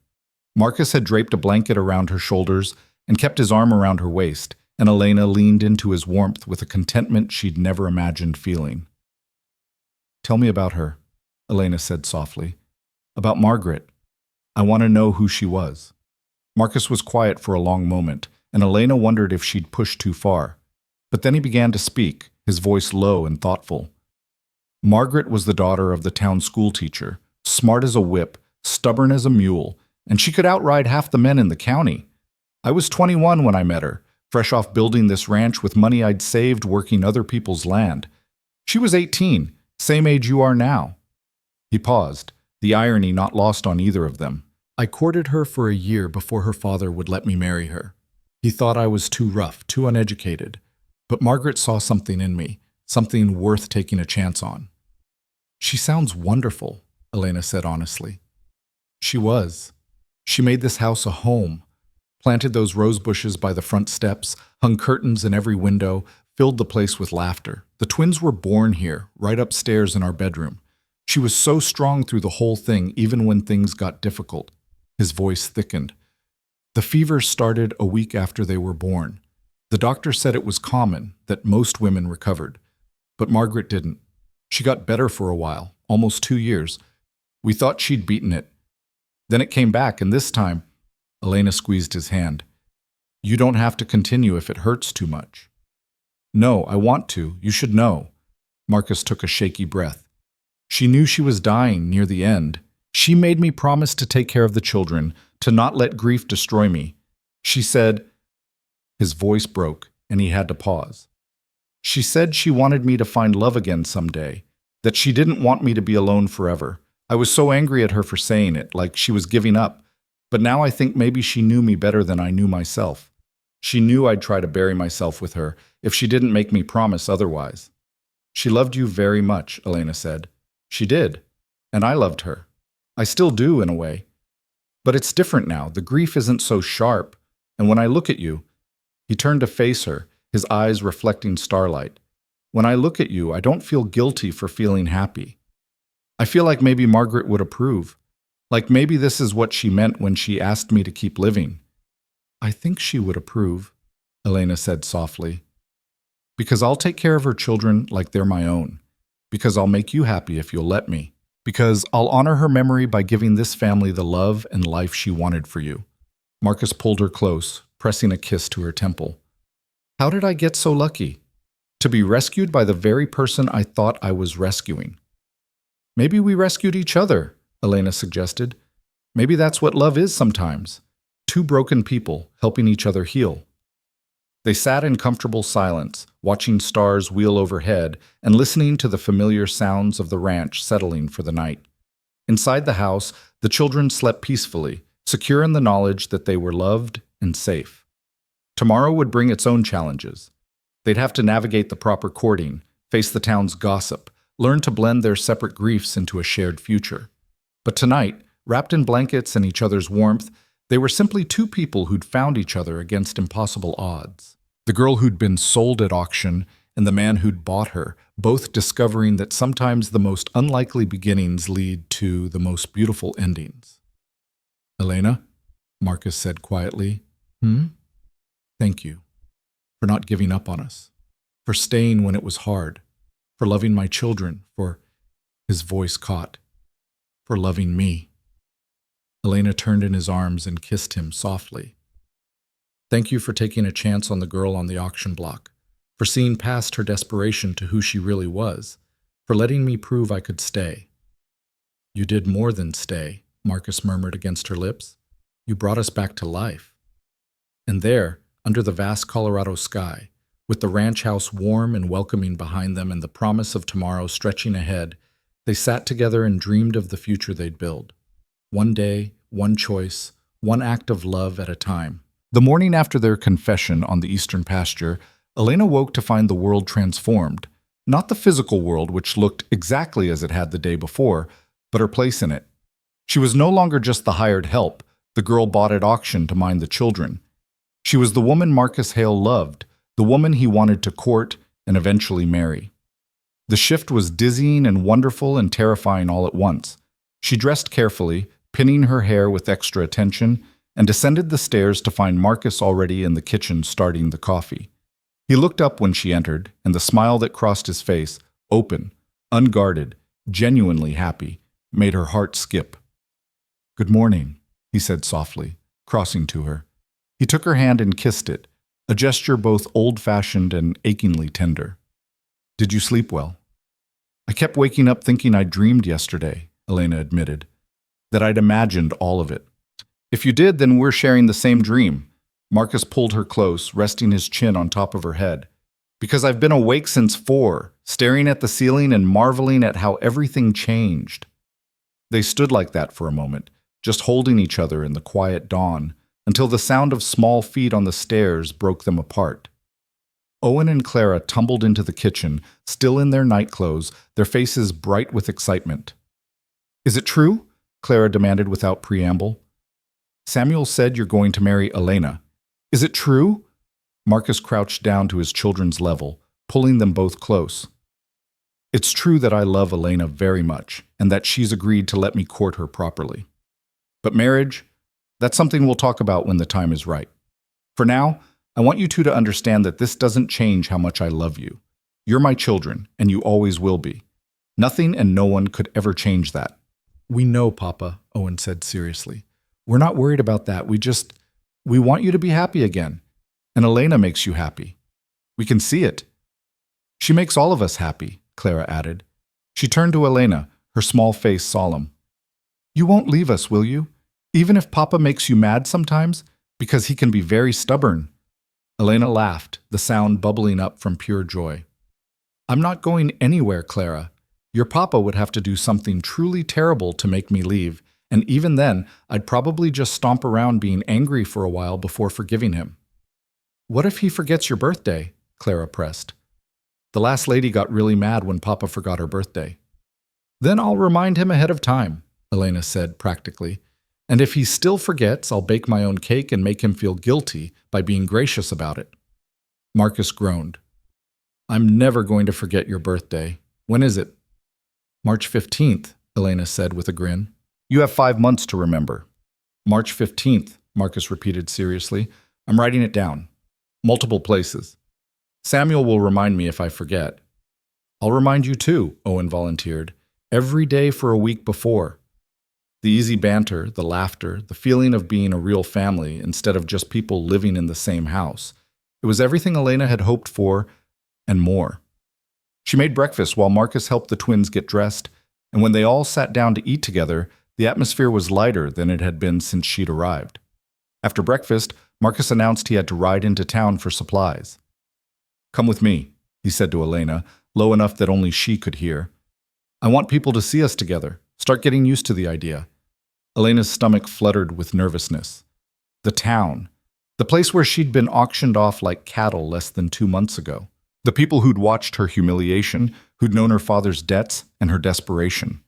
Marcus had draped a blanket around her shoulders and kept his arm around her waist, and Elena leaned into his warmth with a contentment she'd never imagined feeling. "Tell me about her," Elena said softly. "About Margaret. I want to know who she was." Marcus was quiet for a long moment, and Elena wondered if she'd pushed too far. But then he began to speak, his voice low and thoughtful. "Margaret was the daughter of the town school teacher, smart as a whip, stubborn as a mule, and she could outride half the men in the county. I was 21 when I met her, fresh off building this ranch with money I'd saved working other people's land. She was 18, same age you are now." He paused, the irony not lost on either of them. "I courted her for a year before her father would let me marry her. He thought I was too rough, too uneducated. But Margaret saw something in me, something worth taking a chance on." "She sounds wonderful," Elena said honestly. "She was. She made this house a home, planted those rose bushes by the front steps, hung curtains in every window, filled the place with laughter. The twins were born here, right upstairs in our bedroom. She was so strong through the whole thing, even when things got difficult." His voice thickened. "The fever started a week after they were born. The doctor said it was common, that most women recovered. But Margaret didn't. She got better for a while, almost 2 years. We thought she'd beaten it. Then it came back, and this time," Elena squeezed his hand, "you don't have to continue if it hurts too much." "No, I want to. You should know." Marcus took a shaky breath. "She knew she was dying near the end. She made me promise to take care of the children, to not let grief destroy me. She said—" His voice broke, and he had to pause. "She said she wanted me to find love again someday, that she didn't want me to be alone forever. I was so angry at her for saying it, like she was giving up. But now I think maybe she knew me better than I knew myself. She knew I'd try to bury myself with her if she didn't make me promise otherwise." "She loved you very much," Elena said. "She did. And I loved her. I still do, in a way. But it's different now. The grief isn't so sharp. And when I look at you—" He turned to face her, his eyes reflecting starlight. "When I look at you, I don't feel guilty for feeling happy. I feel like maybe Margaret would approve. Like maybe this is what she meant when she asked me to keep living." "I think she would approve," Elena said softly. "Because I'll take care of her children like they're my own. Because I'll make you happy if you'll let me. Because I'll honor her memory by giving this family the love and life she wanted for you." Marcus pulled her close, pressing a kiss to her temple. "How did I get so lucky? To be rescued by the very person I thought I was rescuing." "Maybe we rescued each other," Elena suggested. "Maybe that's what love is sometimes. Two broken people helping each other heal." They sat in comfortable silence, watching stars wheel overhead and listening to the familiar sounds of the ranch settling for the night. Inside the house, the children slept peacefully, secure in the knowledge that they were loved and safe. Tomorrow would bring its own challenges. They'd have to navigate the proper courting, face the town's gossip, learn to blend their separate griefs into a shared future. But tonight, wrapped in blankets and each other's warmth, they were simply two people who'd found each other against impossible odds. The girl who'd been sold at auction and the man who'd bought her, both discovering that sometimes the most unlikely beginnings lead to the most beautiful endings. "Elena," Marcus said quietly. Thank you for not giving up on us, for staying when it was hard, for loving my children, for," his voice caught, "for loving me." Elena turned in his arms and kissed him softly. "Thank you for taking a chance on the girl on the auction block, for seeing past her desperation to who she really was, for letting me prove I could stay." "You did more than stay," Marcus murmured against her lips. "You brought us back to life." And there, under the vast Colorado sky, with the ranch house warm and welcoming behind them and the promise of tomorrow stretching ahead, they sat together and dreamed of the future they'd build. One day, one choice, one act of love at a time. The morning after their confession on the eastern pasture, Elena woke to find the world transformed. Not the physical world, which looked exactly as it had the day before, but her place in it. She was no longer just the hired help, the girl bought at auction to mind the children. She was the woman Marcus Hale loved, the woman he wanted to court and eventually marry. The shift was dizzying and wonderful and terrifying all at once. She dressed carefully, pinning her hair with extra attention, and descended the stairs to find Marcus already in the kitchen starting the coffee. He looked up when she entered, and the smile that crossed his face, open, unguarded, genuinely happy, made her heart skip. "Good morning," he said softly, crossing to her. He took her hand and kissed it, a gesture both old-fashioned and achingly tender. "Did you sleep well?" "I kept waking up thinking I'd dreamed yesterday," Elena admitted, "that I'd imagined all of it." "If you did, then we're sharing the same dream." Marcus pulled her close, resting his chin on top of her head. "Because I've been awake since 4, staring at the ceiling and marveling at how everything changed." They stood like that for a moment, just holding each other in the quiet dawn, until the sound of small feet on the stairs broke them apart. Owen and Clara tumbled into the kitchen, still in their nightclothes, their faces bright with excitement. "Is it true?" Clara demanded without preamble. "Samuel said you're going to marry Elena. Is it true?" Marcus crouched down to his children's level, pulling them both close. "It's true that I love Elena very much, and that she's agreed to let me court her properly. But marriage, that's something we'll talk about when the time is right. For now, I want you two to understand that this doesn't change how much I love you. You're my children, and you always will be. Nothing and no one could ever change that." "We know, Papa," Owen said seriously. "We're not worried about that. We want you to be happy again. And Elena makes you happy. We can see it." "She makes all of us happy," Clara added. She turned to Elena, her small face solemn. "You won't leave us, will you? Even if Papa makes you mad sometimes, because he can be very stubborn." Elena laughed, the sound bubbling up from pure joy. "I'm not going anywhere, Clara. Your Papa would have to do something truly terrible to make me leave, and even then, I'd probably just stomp around being angry for a while before forgiving him." "What if he forgets your birthday?" Clara pressed. "The last lady got really mad when Papa forgot her birthday." "Then I'll remind him ahead of time," Elena said practically. "And if he still forgets, I'll bake my own cake and make him feel guilty by being gracious about it." Marcus groaned. "I'm never going to forget your birthday. When is it?" "March 15th, Elena said with a grin. "You have 5 months to remember." "March 15th, Marcus repeated seriously. "I'm writing it down. Multiple places. Samuel will remind me if I forget." "I'll remind you too," Owen volunteered. "Every day for a week before." The easy banter, the laughter, the feeling of being a real family instead of just people living in the same house. It was everything Elena had hoped for and more. She made breakfast while Marcus helped the twins get dressed, and when they all sat down to eat together, the atmosphere was lighter than it had been since she'd arrived. After breakfast, Marcus announced he had to ride into town for supplies. "Come with me," he said to Elena, low enough that only she could hear. "I want people to see us together. Start getting used to the idea." Elena's stomach fluttered with nervousness. The town, The place where she'd been auctioned off like cattle less than 2 months ago. The people who'd watched her humiliation, who'd known her father's debts and her desperation.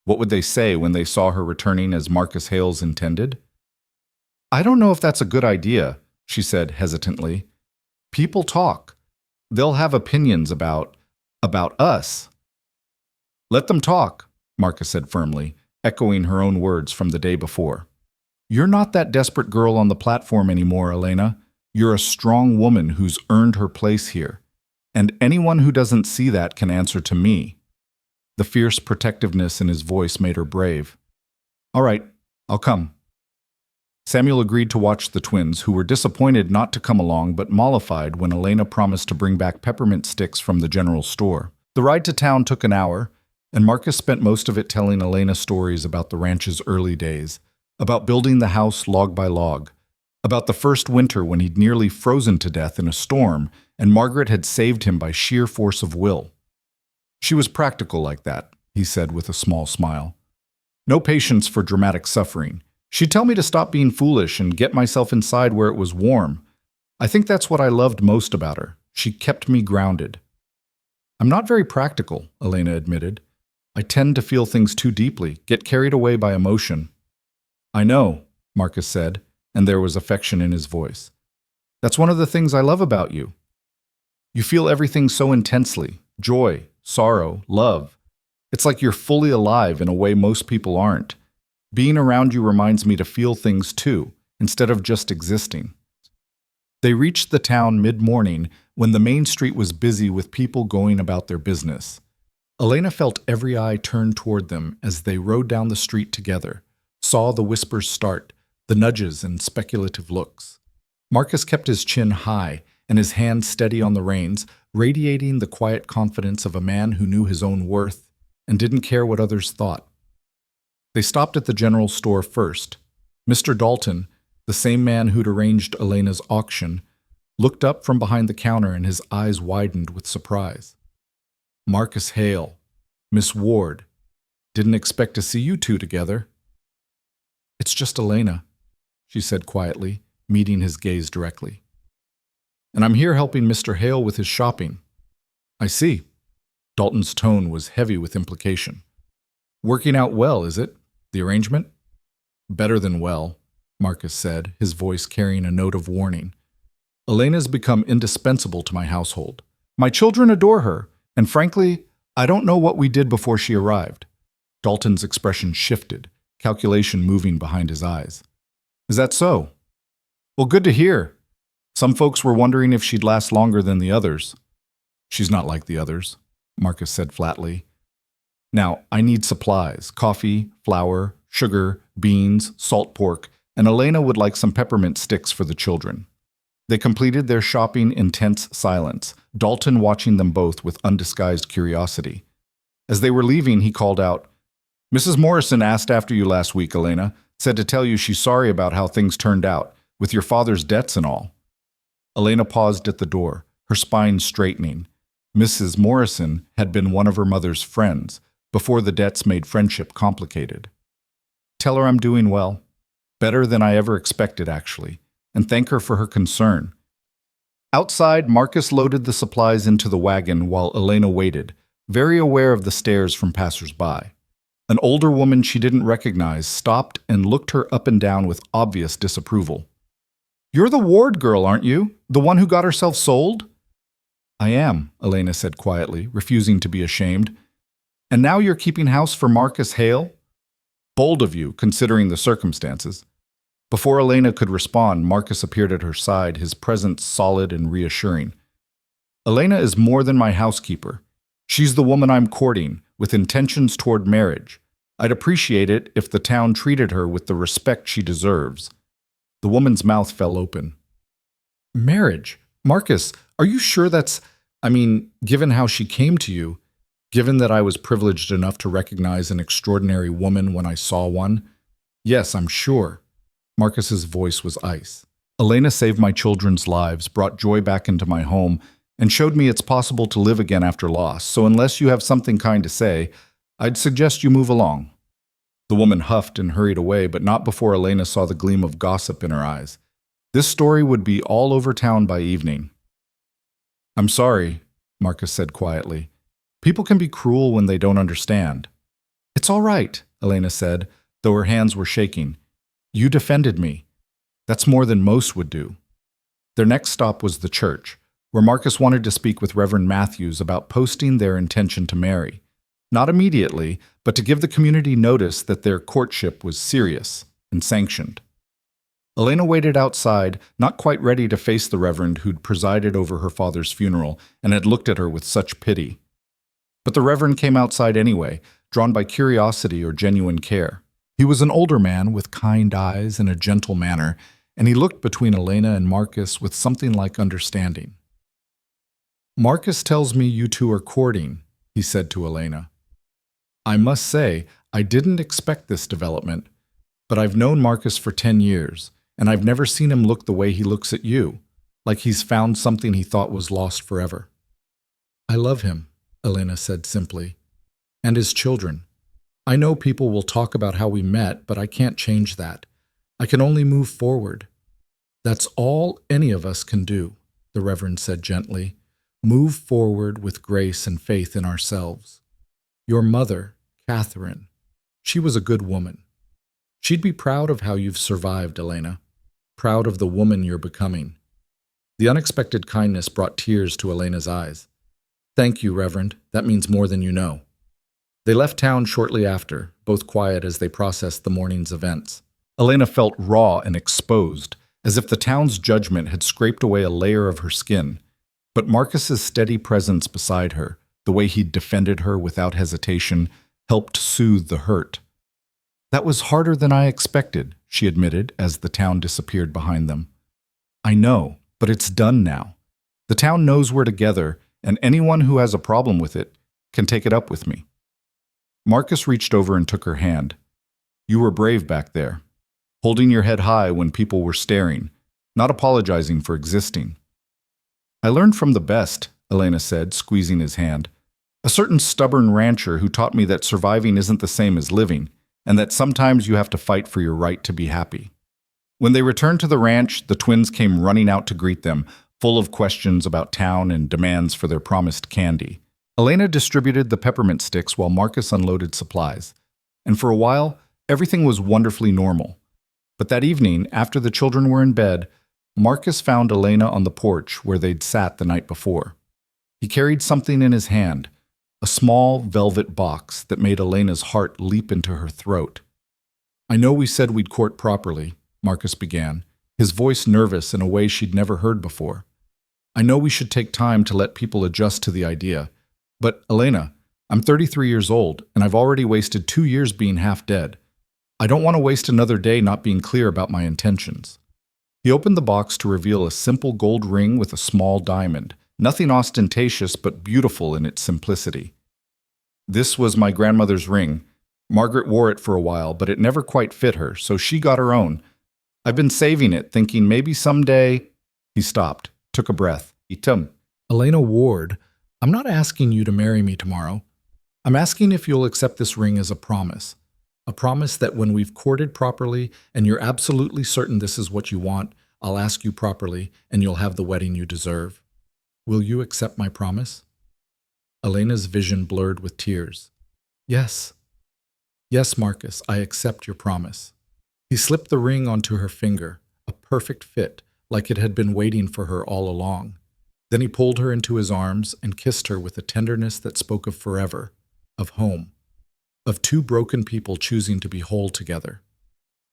What would they say when they saw her returning as Marcus Hale's intended? "I don't know if that's a good idea," she said hesitantly. "People talk. They'll have opinions about us." "Let them talk," Marcus said firmly, echoing her own words from the day before. "You're not that desperate girl on the platform anymore, Elena. You're a strong woman who's earned her place here. And anyone who doesn't see that can answer to me." The fierce protectiveness in his voice made her brave. "All right, I'll come." Samuel agreed to watch the twins, who were disappointed not to come along but mollified when Elena promised to bring back peppermint sticks from the general store. The ride to town took an hour, and Marcus spent most of it telling Elena stories about the ranch's early days, about building the house log by log, about the first winter when he'd nearly frozen to death in a storm and Margaret had saved him by sheer force of will. She was practical like that, he said with a small smile. No patience for dramatic suffering. She'd tell me to stop being foolish and get myself inside where it was warm. I think that's what I loved most about her. She kept me grounded. "I'm not very practical," Elena admitted. "I tend to feel things too deeply, get carried away by emotion." "I know," Marcus said, and there was affection in his voice. "That's one of the things I love about you. You feel everything so intensely, joy, sorrow, love. It's like you're fully alive in a way most people aren't. Being around you reminds me to feel things too, instead of just existing." They reached the town mid-morning when the main street was busy with people going about their business. Elena felt every eye turn toward them as they rode down the street together, saw the whispers start, the nudges and speculative looks. Marcus kept his chin high and his hand steady on the reins, radiating the quiet confidence of a man who knew his own worth and didn't care what others thought. They stopped at the general store first. Mr. Dalton, the same man who'd arranged Elena's auction, looked up from behind the counter and his eyes widened with surprise. "Marcus Hale, Miss Ward, didn't expect to see you two together." "It's just Elena," she said quietly, meeting his gaze directly. "And I'm here helping Mr. Hale with his shopping." "I see." Dalton's tone was heavy with implication. "Working out well, is it? The arrangement?" "Better than well," Marcus said, his voice carrying a note of warning. "Elena's become indispensable to my household. My children adore her, and frankly, I don't know what we did before she arrived." Dalton's expression shifted, calculation moving behind his eyes. "Is that so? Well, good to hear. Some folks were wondering if she'd last longer than the others." "She's not like the others," Marcus said flatly. "Now, I need supplies: coffee, flour, sugar, beans, salt pork, and Elena would like some peppermint sticks for the children." They completed their shopping in tense silence, Dalton watching them both with undisguised curiosity. As they were leaving, he called out, "Mrs. Morrison asked after you last week, Elena. Said to tell you she's sorry about how things turned out, with your father's debts and all." Elena paused at the door, her spine straightening. Mrs. Morrison had been one of her mother's friends, before the debts made friendship complicated. "Tell her I'm doing well. Better than I ever expected, actually. And thank her for her concern." Outside, Marcus loaded the supplies into the wagon while Elena waited, very aware of the stares from passers-by. An older woman she didn't recognize stopped and looked her up and down with obvious disapproval. "You're the Ward girl, aren't you? The one who got herself sold?" "I am," Elena said quietly, refusing to be ashamed. "And now you're keeping house for Marcus Hale? Bold of you, considering the circumstances." Before Elena could respond, Marcus appeared at her side, his presence solid and reassuring. "Elena is more than my housekeeper. She's the woman I'm courting, with intentions toward marriage. I'd appreciate it if the town treated her with the respect she deserves." The woman's mouth fell open. "Marriage? Marcus, are you sure that's... given how she came to you, given that I was privileged enough to recognize an extraordinary woman when I saw one? Yes, I'm sure." Marcus's voice was ice. "Elena saved my children's lives, brought joy back into my home, and showed me it's possible to live again after loss, so unless you have something kind to say, I'd suggest you move along." The woman huffed and hurried away, but not before Elena saw the gleam of gossip in her eyes. This story would be all over town by evening. I'm sorry, Marcus said quietly. People can be cruel when they don't understand. It's all right, Elena said, though her hands were shaking. You defended me. That's more than most would do. Their next stop was the church, where Marcus wanted to speak with Reverend Matthews about posting their intention to marry. Not immediately, but to give the community notice that their courtship was serious and sanctioned. Elena waited outside, not quite ready to face the Reverend who'd presided over her father's funeral and had looked at her with such pity. But the Reverend came outside anyway, drawn by curiosity or genuine care. He was an older man with kind eyes and a gentle manner, and he looked between Elena and Marcus with something like understanding. Marcus tells me you two are courting, he said to Elena. I must say, I didn't expect this development, but I've known Marcus for 10 years, and I've never seen him look the way he looks at you, like he's found something he thought was lost forever. I love him, Elena said simply, and his children. I know people will talk about how we met, but I can't change that. I can only move forward. That's all any of us can do, the Reverend said gently. Move forward with grace and faith in ourselves. Your mother, Catherine, she was a good woman. She'd be proud of how you've survived, Elena. Proud of the woman you're becoming. The unexpected kindness brought tears to Elena's eyes. Thank you, Reverend. That means more than you know. They left town shortly after, both quiet as they processed the morning's events. Elena felt raw and exposed, as if the town's judgment had scraped away a layer of her skin. But Marcus's steady presence beside her, the way he'd defended her without hesitation, helped soothe the hurt. That was harder than I expected, she admitted as the town disappeared behind them. I know, but it's done now. The town knows we're together, and anyone who has a problem with it can take it up with me. Marcus reached over and took her hand. You were brave back there, holding your head high when people were staring, not apologizing for existing. I learned from the best, Elena said, squeezing his hand. A certain stubborn rancher who taught me that surviving isn't the same as living, and that sometimes you have to fight for your right to be happy. When they returned to the ranch, the twins came running out to greet them, full of questions about town and demands for their promised candy. Elena distributed the peppermint sticks while Marcus unloaded supplies, and for a while, everything was wonderfully normal. But that evening, after the children were in bed, Marcus found Elena on the porch where they'd sat the night before. He carried something in his hand, a small velvet box that made Elena's heart leap into her throat. I know we said we'd court properly, Marcus began, his voice nervous in a way she'd never heard before. I know we should take time to let people adjust to the idea. But, Elena, I'm 33 years old, and I've already wasted 2 years being half dead. I don't want to waste another day not being clear about my intentions. He opened the box to reveal a simple gold ring with a small diamond, nothing ostentatious but beautiful in its simplicity. This was my grandmother's ring. Margaret wore it for a while, but it never quite fit her, so she got her own. I've been saving it, thinking maybe someday... He stopped, took a breath. Elena Ward, I'm not asking you to marry me tomorrow. I'm asking if you'll accept this ring as a promise that when we've courted properly and you're absolutely certain this is what you want, I'll ask you properly and you'll have the wedding you deserve. Will you accept my promise? Elena's vision blurred with tears. Yes. Yes, Marcus, I accept your promise. He slipped the ring onto her finger, a perfect fit, like it had been waiting for her all along. Then he pulled her into his arms and kissed her with a tenderness that spoke of forever, of home, of two broken people choosing to be whole together.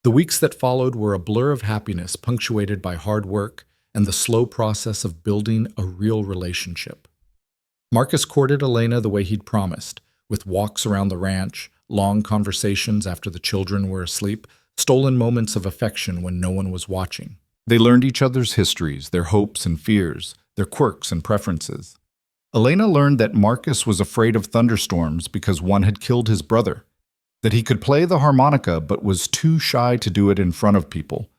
The weeks that followed were a blur of happiness punctuated by hard work and the slow process of building a real relationship. Marcus courted Elena the way he'd promised, with walks around the ranch, long conversations after the children were asleep, stolen moments of affection when no one was watching. They learned each other's histories, their hopes and fears, their quirks and preferences. Elena learned that Marcus was afraid of thunderstorms because one had killed his brother, that he could play the harmonica but was too shy to do it in front of people,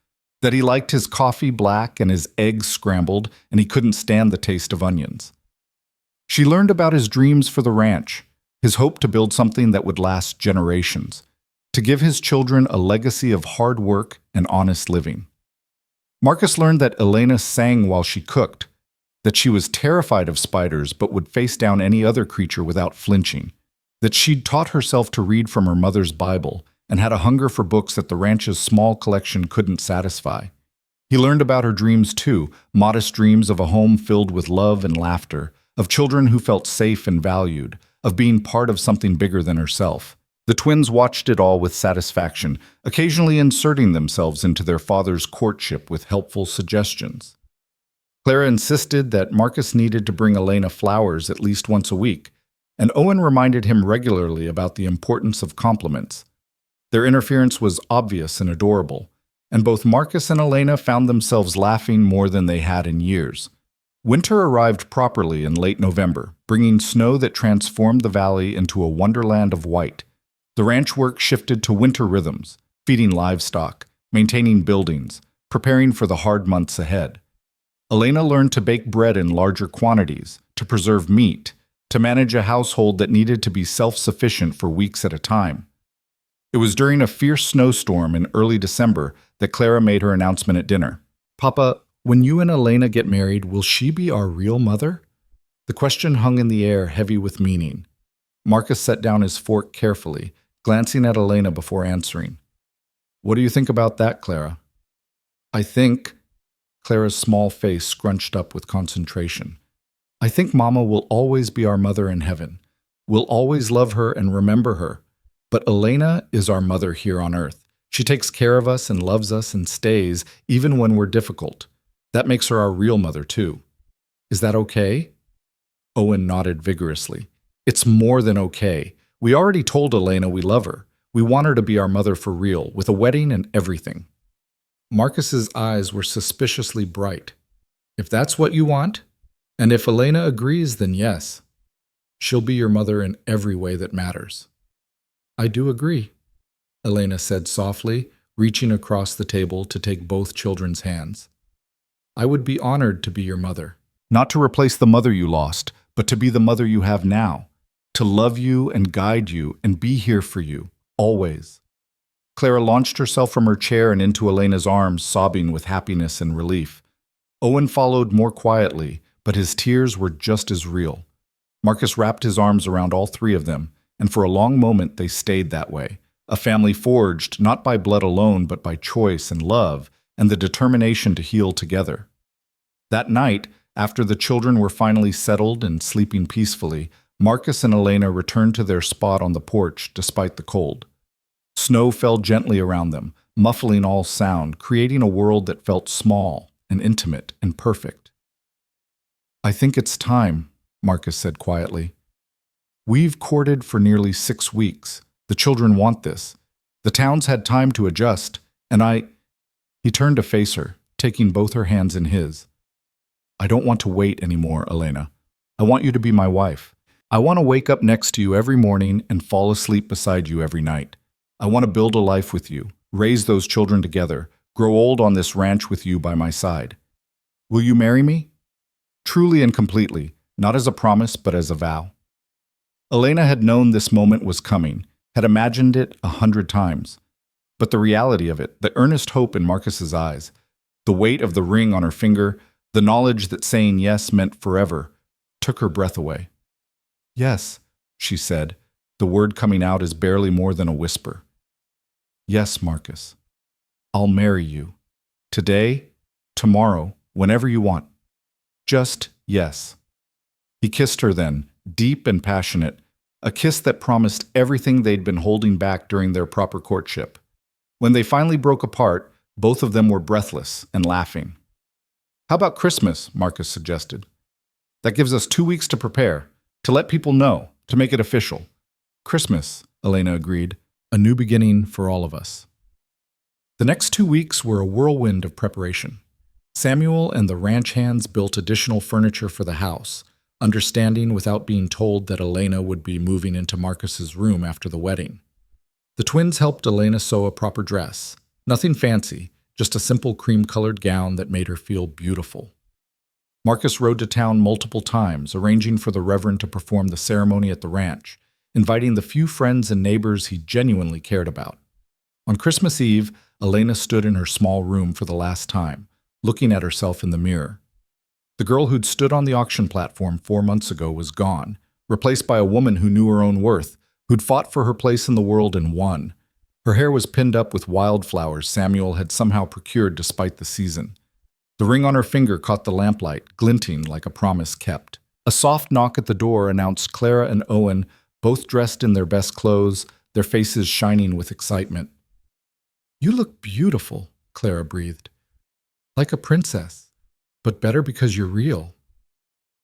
that he liked his coffee black and his eggs scrambled and he couldn't stand the taste of onions. She learned about his dreams for the ranch, his hope to build something that would last generations, to give his children a legacy of hard work and honest living. Marcus learned that Elena sang while she cooked, that she was terrified of spiders but would face down any other creature without flinching, that she'd taught herself to read from her mother's Bible and had a hunger for books that the ranch's small collection couldn't satisfy. He learned about her dreams too, modest dreams of a home filled with love and laughter, of children who felt safe and valued, of being part of something bigger than herself. The twins watched it all with satisfaction, occasionally inserting themselves into their father's courtship with helpful suggestions. Clara insisted that Marcus needed to bring Elena flowers at least once a week, and Owen reminded him regularly about the importance of compliments. Their interference was obvious and adorable, and both Marcus and Elena found themselves laughing more than they had in years. Winter arrived properly in late November, bringing snow that transformed the valley into a wonderland of white. The ranch work shifted to winter rhythms, feeding livestock, maintaining buildings, preparing for the hard months ahead. Elena learned to bake bread in larger quantities, to preserve meat, to manage a household that needed to be self-sufficient for weeks at a time. It was during a fierce snowstorm in early December that Clara made her announcement at dinner. "Papa, when you and Elena get married, will she be our real mother?" The question hung in the air, heavy with meaning. Marcus set down his fork carefully, glancing at Elena before answering. "What do you think about that, Clara?" "I think," Clara's small face scrunched up with concentration, "I think Mama will always be our mother in heaven. We'll always love her and remember her. But Elena is our mother here on earth. She takes care of us and loves us and stays, even when we're difficult. That makes her our real mother, too. Is that okay?" Owen nodded vigorously. "It's more than okay. We already told Elena we love her. We want her to be our mother for real, with a wedding and everything." Marcus's eyes were suspiciously bright. "If that's what you want, and if Elena agrees, then yes. She'll be your mother in every way that matters." "I do agree," Elena said softly, reaching across the table to take both children's hands. "I would be honored to be your mother. Not to replace the mother you lost, but to be the mother you have now. To love you and guide you and be here for you, always." Clara launched herself from her chair and into Elena's arms, sobbing with happiness and relief. Owen followed more quietly, but his tears were just as real. Marcus wrapped his arms around all three of them, and for a long moment they stayed that way, a family forged not by blood alone but by choice and love and the determination to heal together. That night, after the children were finally settled and sleeping peacefully, Marcus and Elena returned to their spot on the porch despite the cold. Snow fell gently around them, muffling all sound, creating a world that felt small and intimate and perfect. "I think it's time," Marcus said quietly. "We've courted for nearly 6 weeks. The children want this. The town's had time to adjust, and He turned to face her, taking both her hands in his. "I don't want to wait anymore, Elena. I want you to be my wife. I want to wake up next to you every morning and fall asleep beside you every night. I want to build a life with you, raise those children together, grow old on this ranch with you by my side. Will you marry me? Truly and completely, not as a promise but as a vow." Elena had known this moment was coming, had imagined it 100 times. But the reality of it, the earnest hope in Marcus's eyes, the weight of the ring on her finger, the knowledge that saying yes meant forever, took her breath away. "Yes," she said, the word coming out as barely more than a whisper. "Yes, Marcus. I'll marry you. Today, tomorrow, whenever you want. Just yes." He kissed her then, deep and passionate, a kiss that promised everything they'd been holding back during their proper courtship. When they finally broke apart, both of them were breathless and laughing. "How about Christmas?" Marcus suggested. "That gives us 2 weeks to prepare, to let people know, to make it official." "Christmas," Elena agreed, "a new beginning for all of us." The next 2 weeks were a whirlwind of preparation. Samuel and the ranch hands built additional furniture for the house, understanding without being told that Elena would be moving into Marcus's room after the wedding. The twins helped Elena sew a proper dress. Nothing fancy, just a simple cream-colored gown that made her feel beautiful. Marcus rode to town multiple times, arranging for the Reverend to perform the ceremony at the ranch, inviting the few friends and neighbors he genuinely cared about. On Christmas Eve, Elena stood in her small room for the last time, looking at herself in the mirror. The girl who'd stood on the auction platform 4 months ago was gone, replaced by a woman who knew her own worth, who'd fought for her place in the world and won. Her hair was pinned up with wildflowers Samuel had somehow procured despite the season. The ring on her finger caught the lamplight, glinting like a promise kept. A soft knock at the door announced Clara and Owen, both dressed in their best clothes, their faces shining with excitement. "You look beautiful," Clara breathed. "Like a princess, but better because you're real."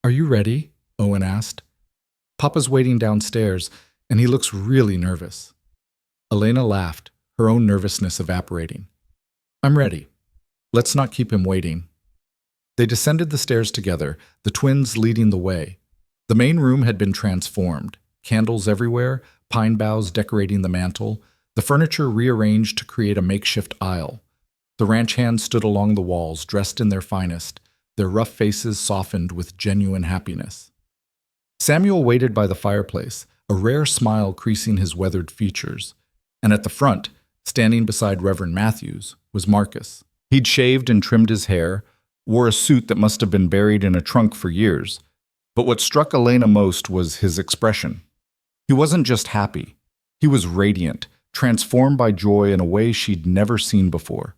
"Are you ready?" Owen asked. "Papa's waiting downstairs, and he looks really nervous." Elena laughed, her own nervousness evaporating. "I'm ready. Let's not keep him waiting." They descended the stairs together, the twins leading the way. The main room had been transformed. Candles everywhere, pine boughs decorating the mantel, the furniture rearranged to create a makeshift aisle. The ranch hands stood along the walls, dressed in their finest, their rough faces softened with genuine happiness. Samuel waited by the fireplace, a rare smile creasing his weathered features. And at the front, standing beside Reverend Matthews, was Marcus. He'd shaved and trimmed his hair, wore a suit that must have been buried in a trunk for years. But what struck Elena most was his expression. He wasn't just happy. He was radiant, transformed by joy in a way she'd never seen before.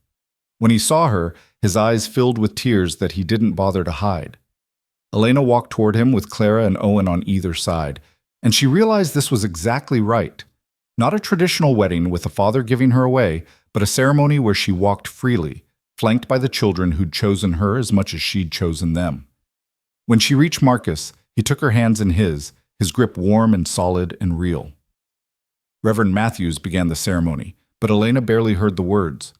When he saw her, his eyes filled with tears that he didn't bother to hide. Elena walked toward him with Clara and Owen on either side, and she realized this was exactly right. Not a traditional wedding with a father giving her away, but a ceremony where she walked freely, flanked by the children who'd chosen her as much as she'd chosen them. When she reached Marcus, he took her hands in his grip warm and solid and real. Reverend Matthews began the ceremony, but Elena barely heard the words.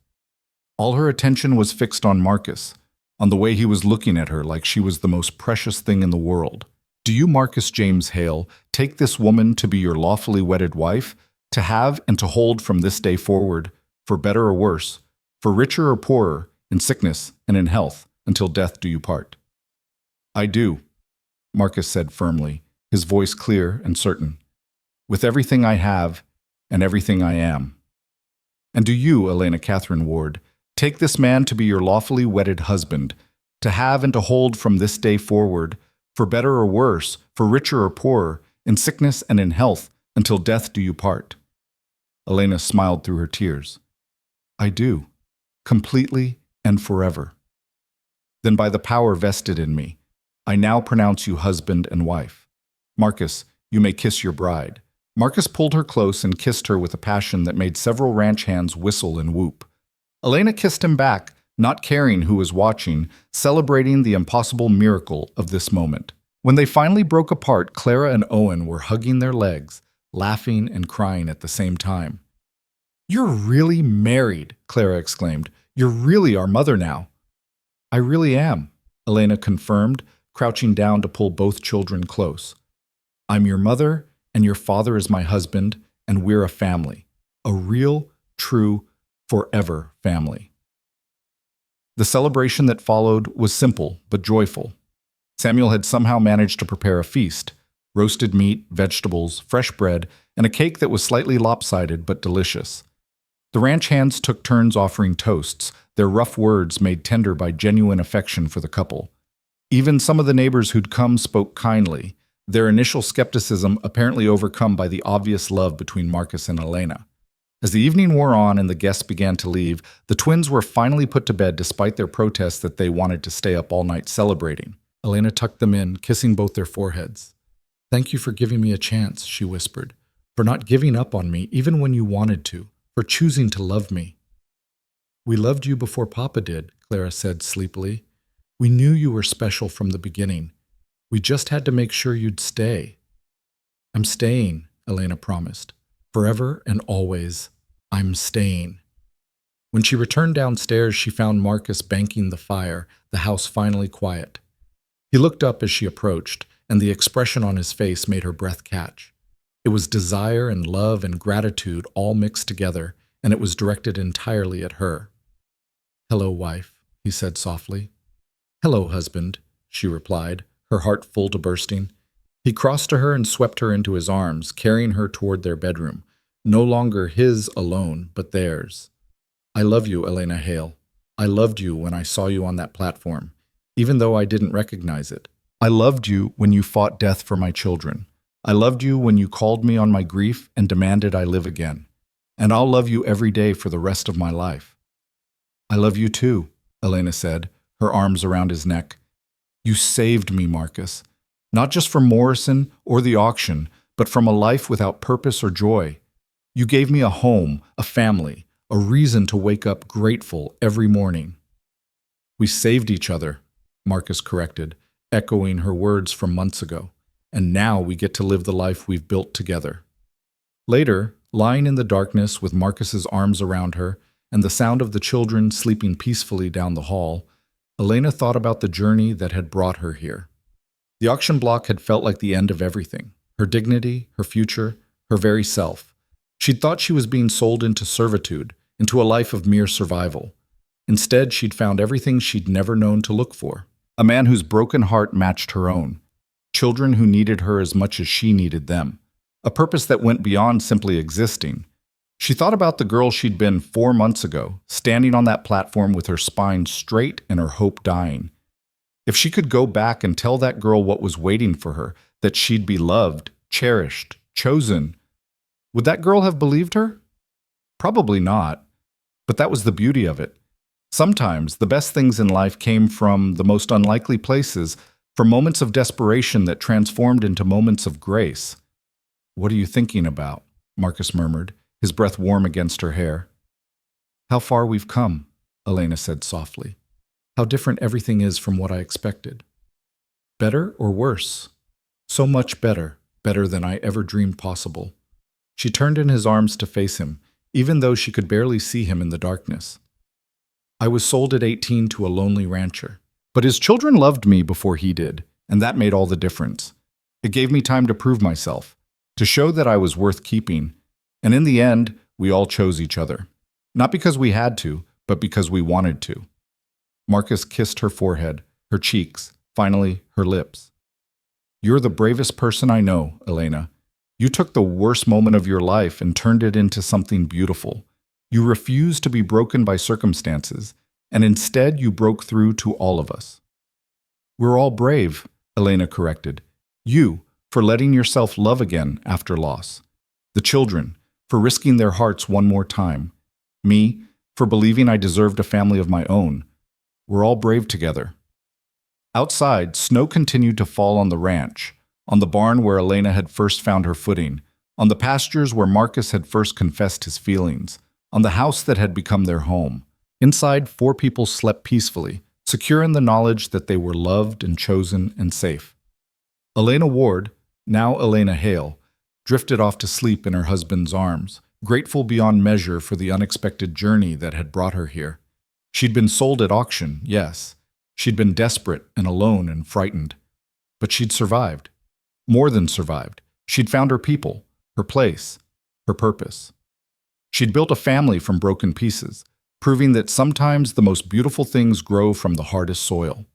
All her attention was fixed on Marcus, on the way he was looking at her like she was the most precious thing in the world. "Do you, Marcus James Hale, take this woman to be your lawfully wedded wife, to have and to hold from this day forward, for better or worse, for richer or poorer, in sickness and in health, until death do you part?" "I do," Marcus said firmly, his voice clear and certain, "with everything I have and everything I am." "And do you, Elena Catherine Ward, take this man to be your lawfully wedded husband, to have and to hold from this day forward, for better or worse, for richer or poorer, in sickness and in health, until death do you part?" Elena smiled through her tears. "I do, completely and forever." "Then by the power vested in me, I now pronounce you husband and wife. Marcus, you may kiss your bride." Marcus pulled her close and kissed her with a passion that made several ranch hands whistle and whoop. Elena kissed him back, not caring who was watching, celebrating the impossible miracle of this moment. When they finally broke apart, Clara and Owen were hugging their legs, laughing and crying at the same time. "You're really married," Clara exclaimed. "You're really our mother now." "I really am," Elena confirmed, crouching down to pull both children close. "I'm your mother, and your father is my husband, and we're a family. A real, true, forever family." The celebration that followed was simple but joyful. Samuel had somehow managed to prepare a feast: roasted meat, vegetables, fresh bread, and a cake that was slightly lopsided but delicious. The ranch hands took turns offering toasts, their rough words made tender by genuine affection for the couple. Even some of the neighbors who'd come spoke kindly, their initial skepticism apparently overcome by the obvious love between Marcus and Elena. As the evening wore on and the guests began to leave, the twins were finally put to bed despite their protests that they wanted to stay up all night celebrating. Elena tucked them in, kissing both their foreheads. "Thank you for giving me a chance," she whispered, "for not giving up on me even when you wanted to, for choosing to love me." "We loved you before Papa did," Clara said sleepily. "We knew you were special from the beginning. We just had to make sure you'd stay." "I'm staying," Elena promised. "Forever and always, I'm staying." When she returned downstairs, she found Marcus banking the fire, the house finally quiet. He looked up as she approached, and the expression on his face made her breath catch. It was desire and love and gratitude all mixed together, and it was directed entirely at her. "Hello, wife," he said softly. "Hello, husband," she replied, her heart full to bursting. He crossed to her and swept her into his arms, carrying her toward their bedroom, no longer his alone, but theirs. "I love you, Elena Hale. I loved you when I saw you on that platform, even though I didn't recognize it. I loved you when you fought death for my children. I loved you when you called me on my grief and demanded I live again. And I'll love you every day for the rest of my life. I love you too, Elena said, her arms around his neck. You saved me, Marcus. Not just from Morrison or the auction, but from a life without purpose or joy. You gave me a home, a family, a reason to wake up grateful every morning. We saved each other, Marcus corrected, echoing her words from months ago. And now we get to live the life we've built together. Later, lying in the darkness with Marcus's arms around her and the sound of the children sleeping peacefully down the hall, Elena thought about the journey that had brought her here. The auction block had felt like the end of everything, her dignity, her future, her very self. She'd thought she was being sold into servitude, into a life of mere survival. Instead, she'd found everything she'd never known to look for. A man whose broken heart matched her own. Children who needed her as much as she needed them. A purpose that went beyond simply existing. She thought about the girl she'd been 4 months ago, standing on that platform with her spine straight and her hope dying. If she could go back and tell that girl what was waiting for her, that she'd be loved, cherished, chosen, would that girl have believed her? Probably not. But that was the beauty of it. Sometimes the best things in life came from the most unlikely places, from moments of desperation that transformed into moments of grace. What are you thinking about? Marcus murmured, his breath warm against her hair. How far we've come, Elena said softly. How different everything is from what I expected. Better or worse? So much better, better than I ever dreamed possible. She turned in his arms to face him, even though she could barely see him in the darkness. I was sold at 18 to a lonely rancher. But his children loved me before he did, and that made all the difference. It gave me time to prove myself, to show that I was worth keeping, and in the end, we all chose each other. Not because we had to, but because we wanted to. Marcus kissed her forehead, her cheeks, finally her lips. You're the bravest person I know, Elena. You took the worst moment of your life and turned it into something beautiful. You refused to be broken by circumstances, and instead you broke through to all of us. We're all brave, Elena corrected. You, for letting yourself love again after loss. The children, for risking their hearts one more time. Me, for believing I deserved a family of my own. We're all brave together. Outside, snow continued to fall on the ranch, on the barn where Elena had first found her footing, on the pastures where Marcus had first confessed his feelings, on the house that had become their home. Inside, 4 people slept peacefully, secure in the knowledge that they were loved and chosen and safe. Elena Ward, now Elena Hale, drifted off to sleep in her husband's arms, grateful beyond measure for the unexpected journey that had brought her here. She'd been sold at auction, yes. She'd been desperate and alone and frightened. But she'd survived. More than survived. She'd found her people, her place, her purpose. She'd built a family from broken pieces, proving that sometimes the most beautiful things grow from the hardest soil.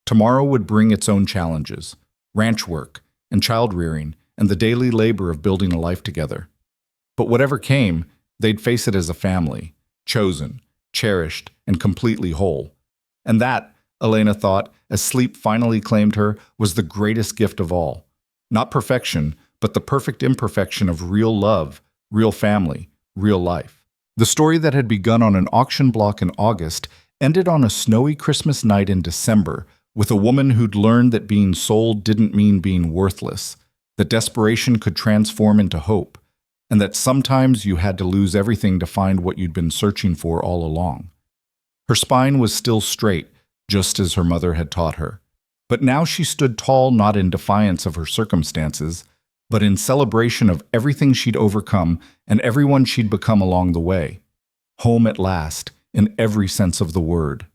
Tomorrow would bring its own challenges, ranch work, and child rearing, and the daily labor of building a life together. But whatever came, they'd face it as a family, chosen, cherished, and completely whole. And that, Elena thought, as sleep finally claimed her, was the greatest gift of all. Not perfection, but the perfect imperfection of real love, real family, real life. The story that had begun on an auction block in August ended on a snowy Christmas night in December with a woman who'd learned that being sold didn't mean being worthless, that desperation could transform into hope, and that sometimes you had to lose everything to find what you'd been searching for all along. Her spine was still straight, just as her mother had taught her. But now she stood tall not in defiance of her circumstances, but in celebration of everything she'd overcome and everyone she'd become along the way. Home at last, in every sense of the word.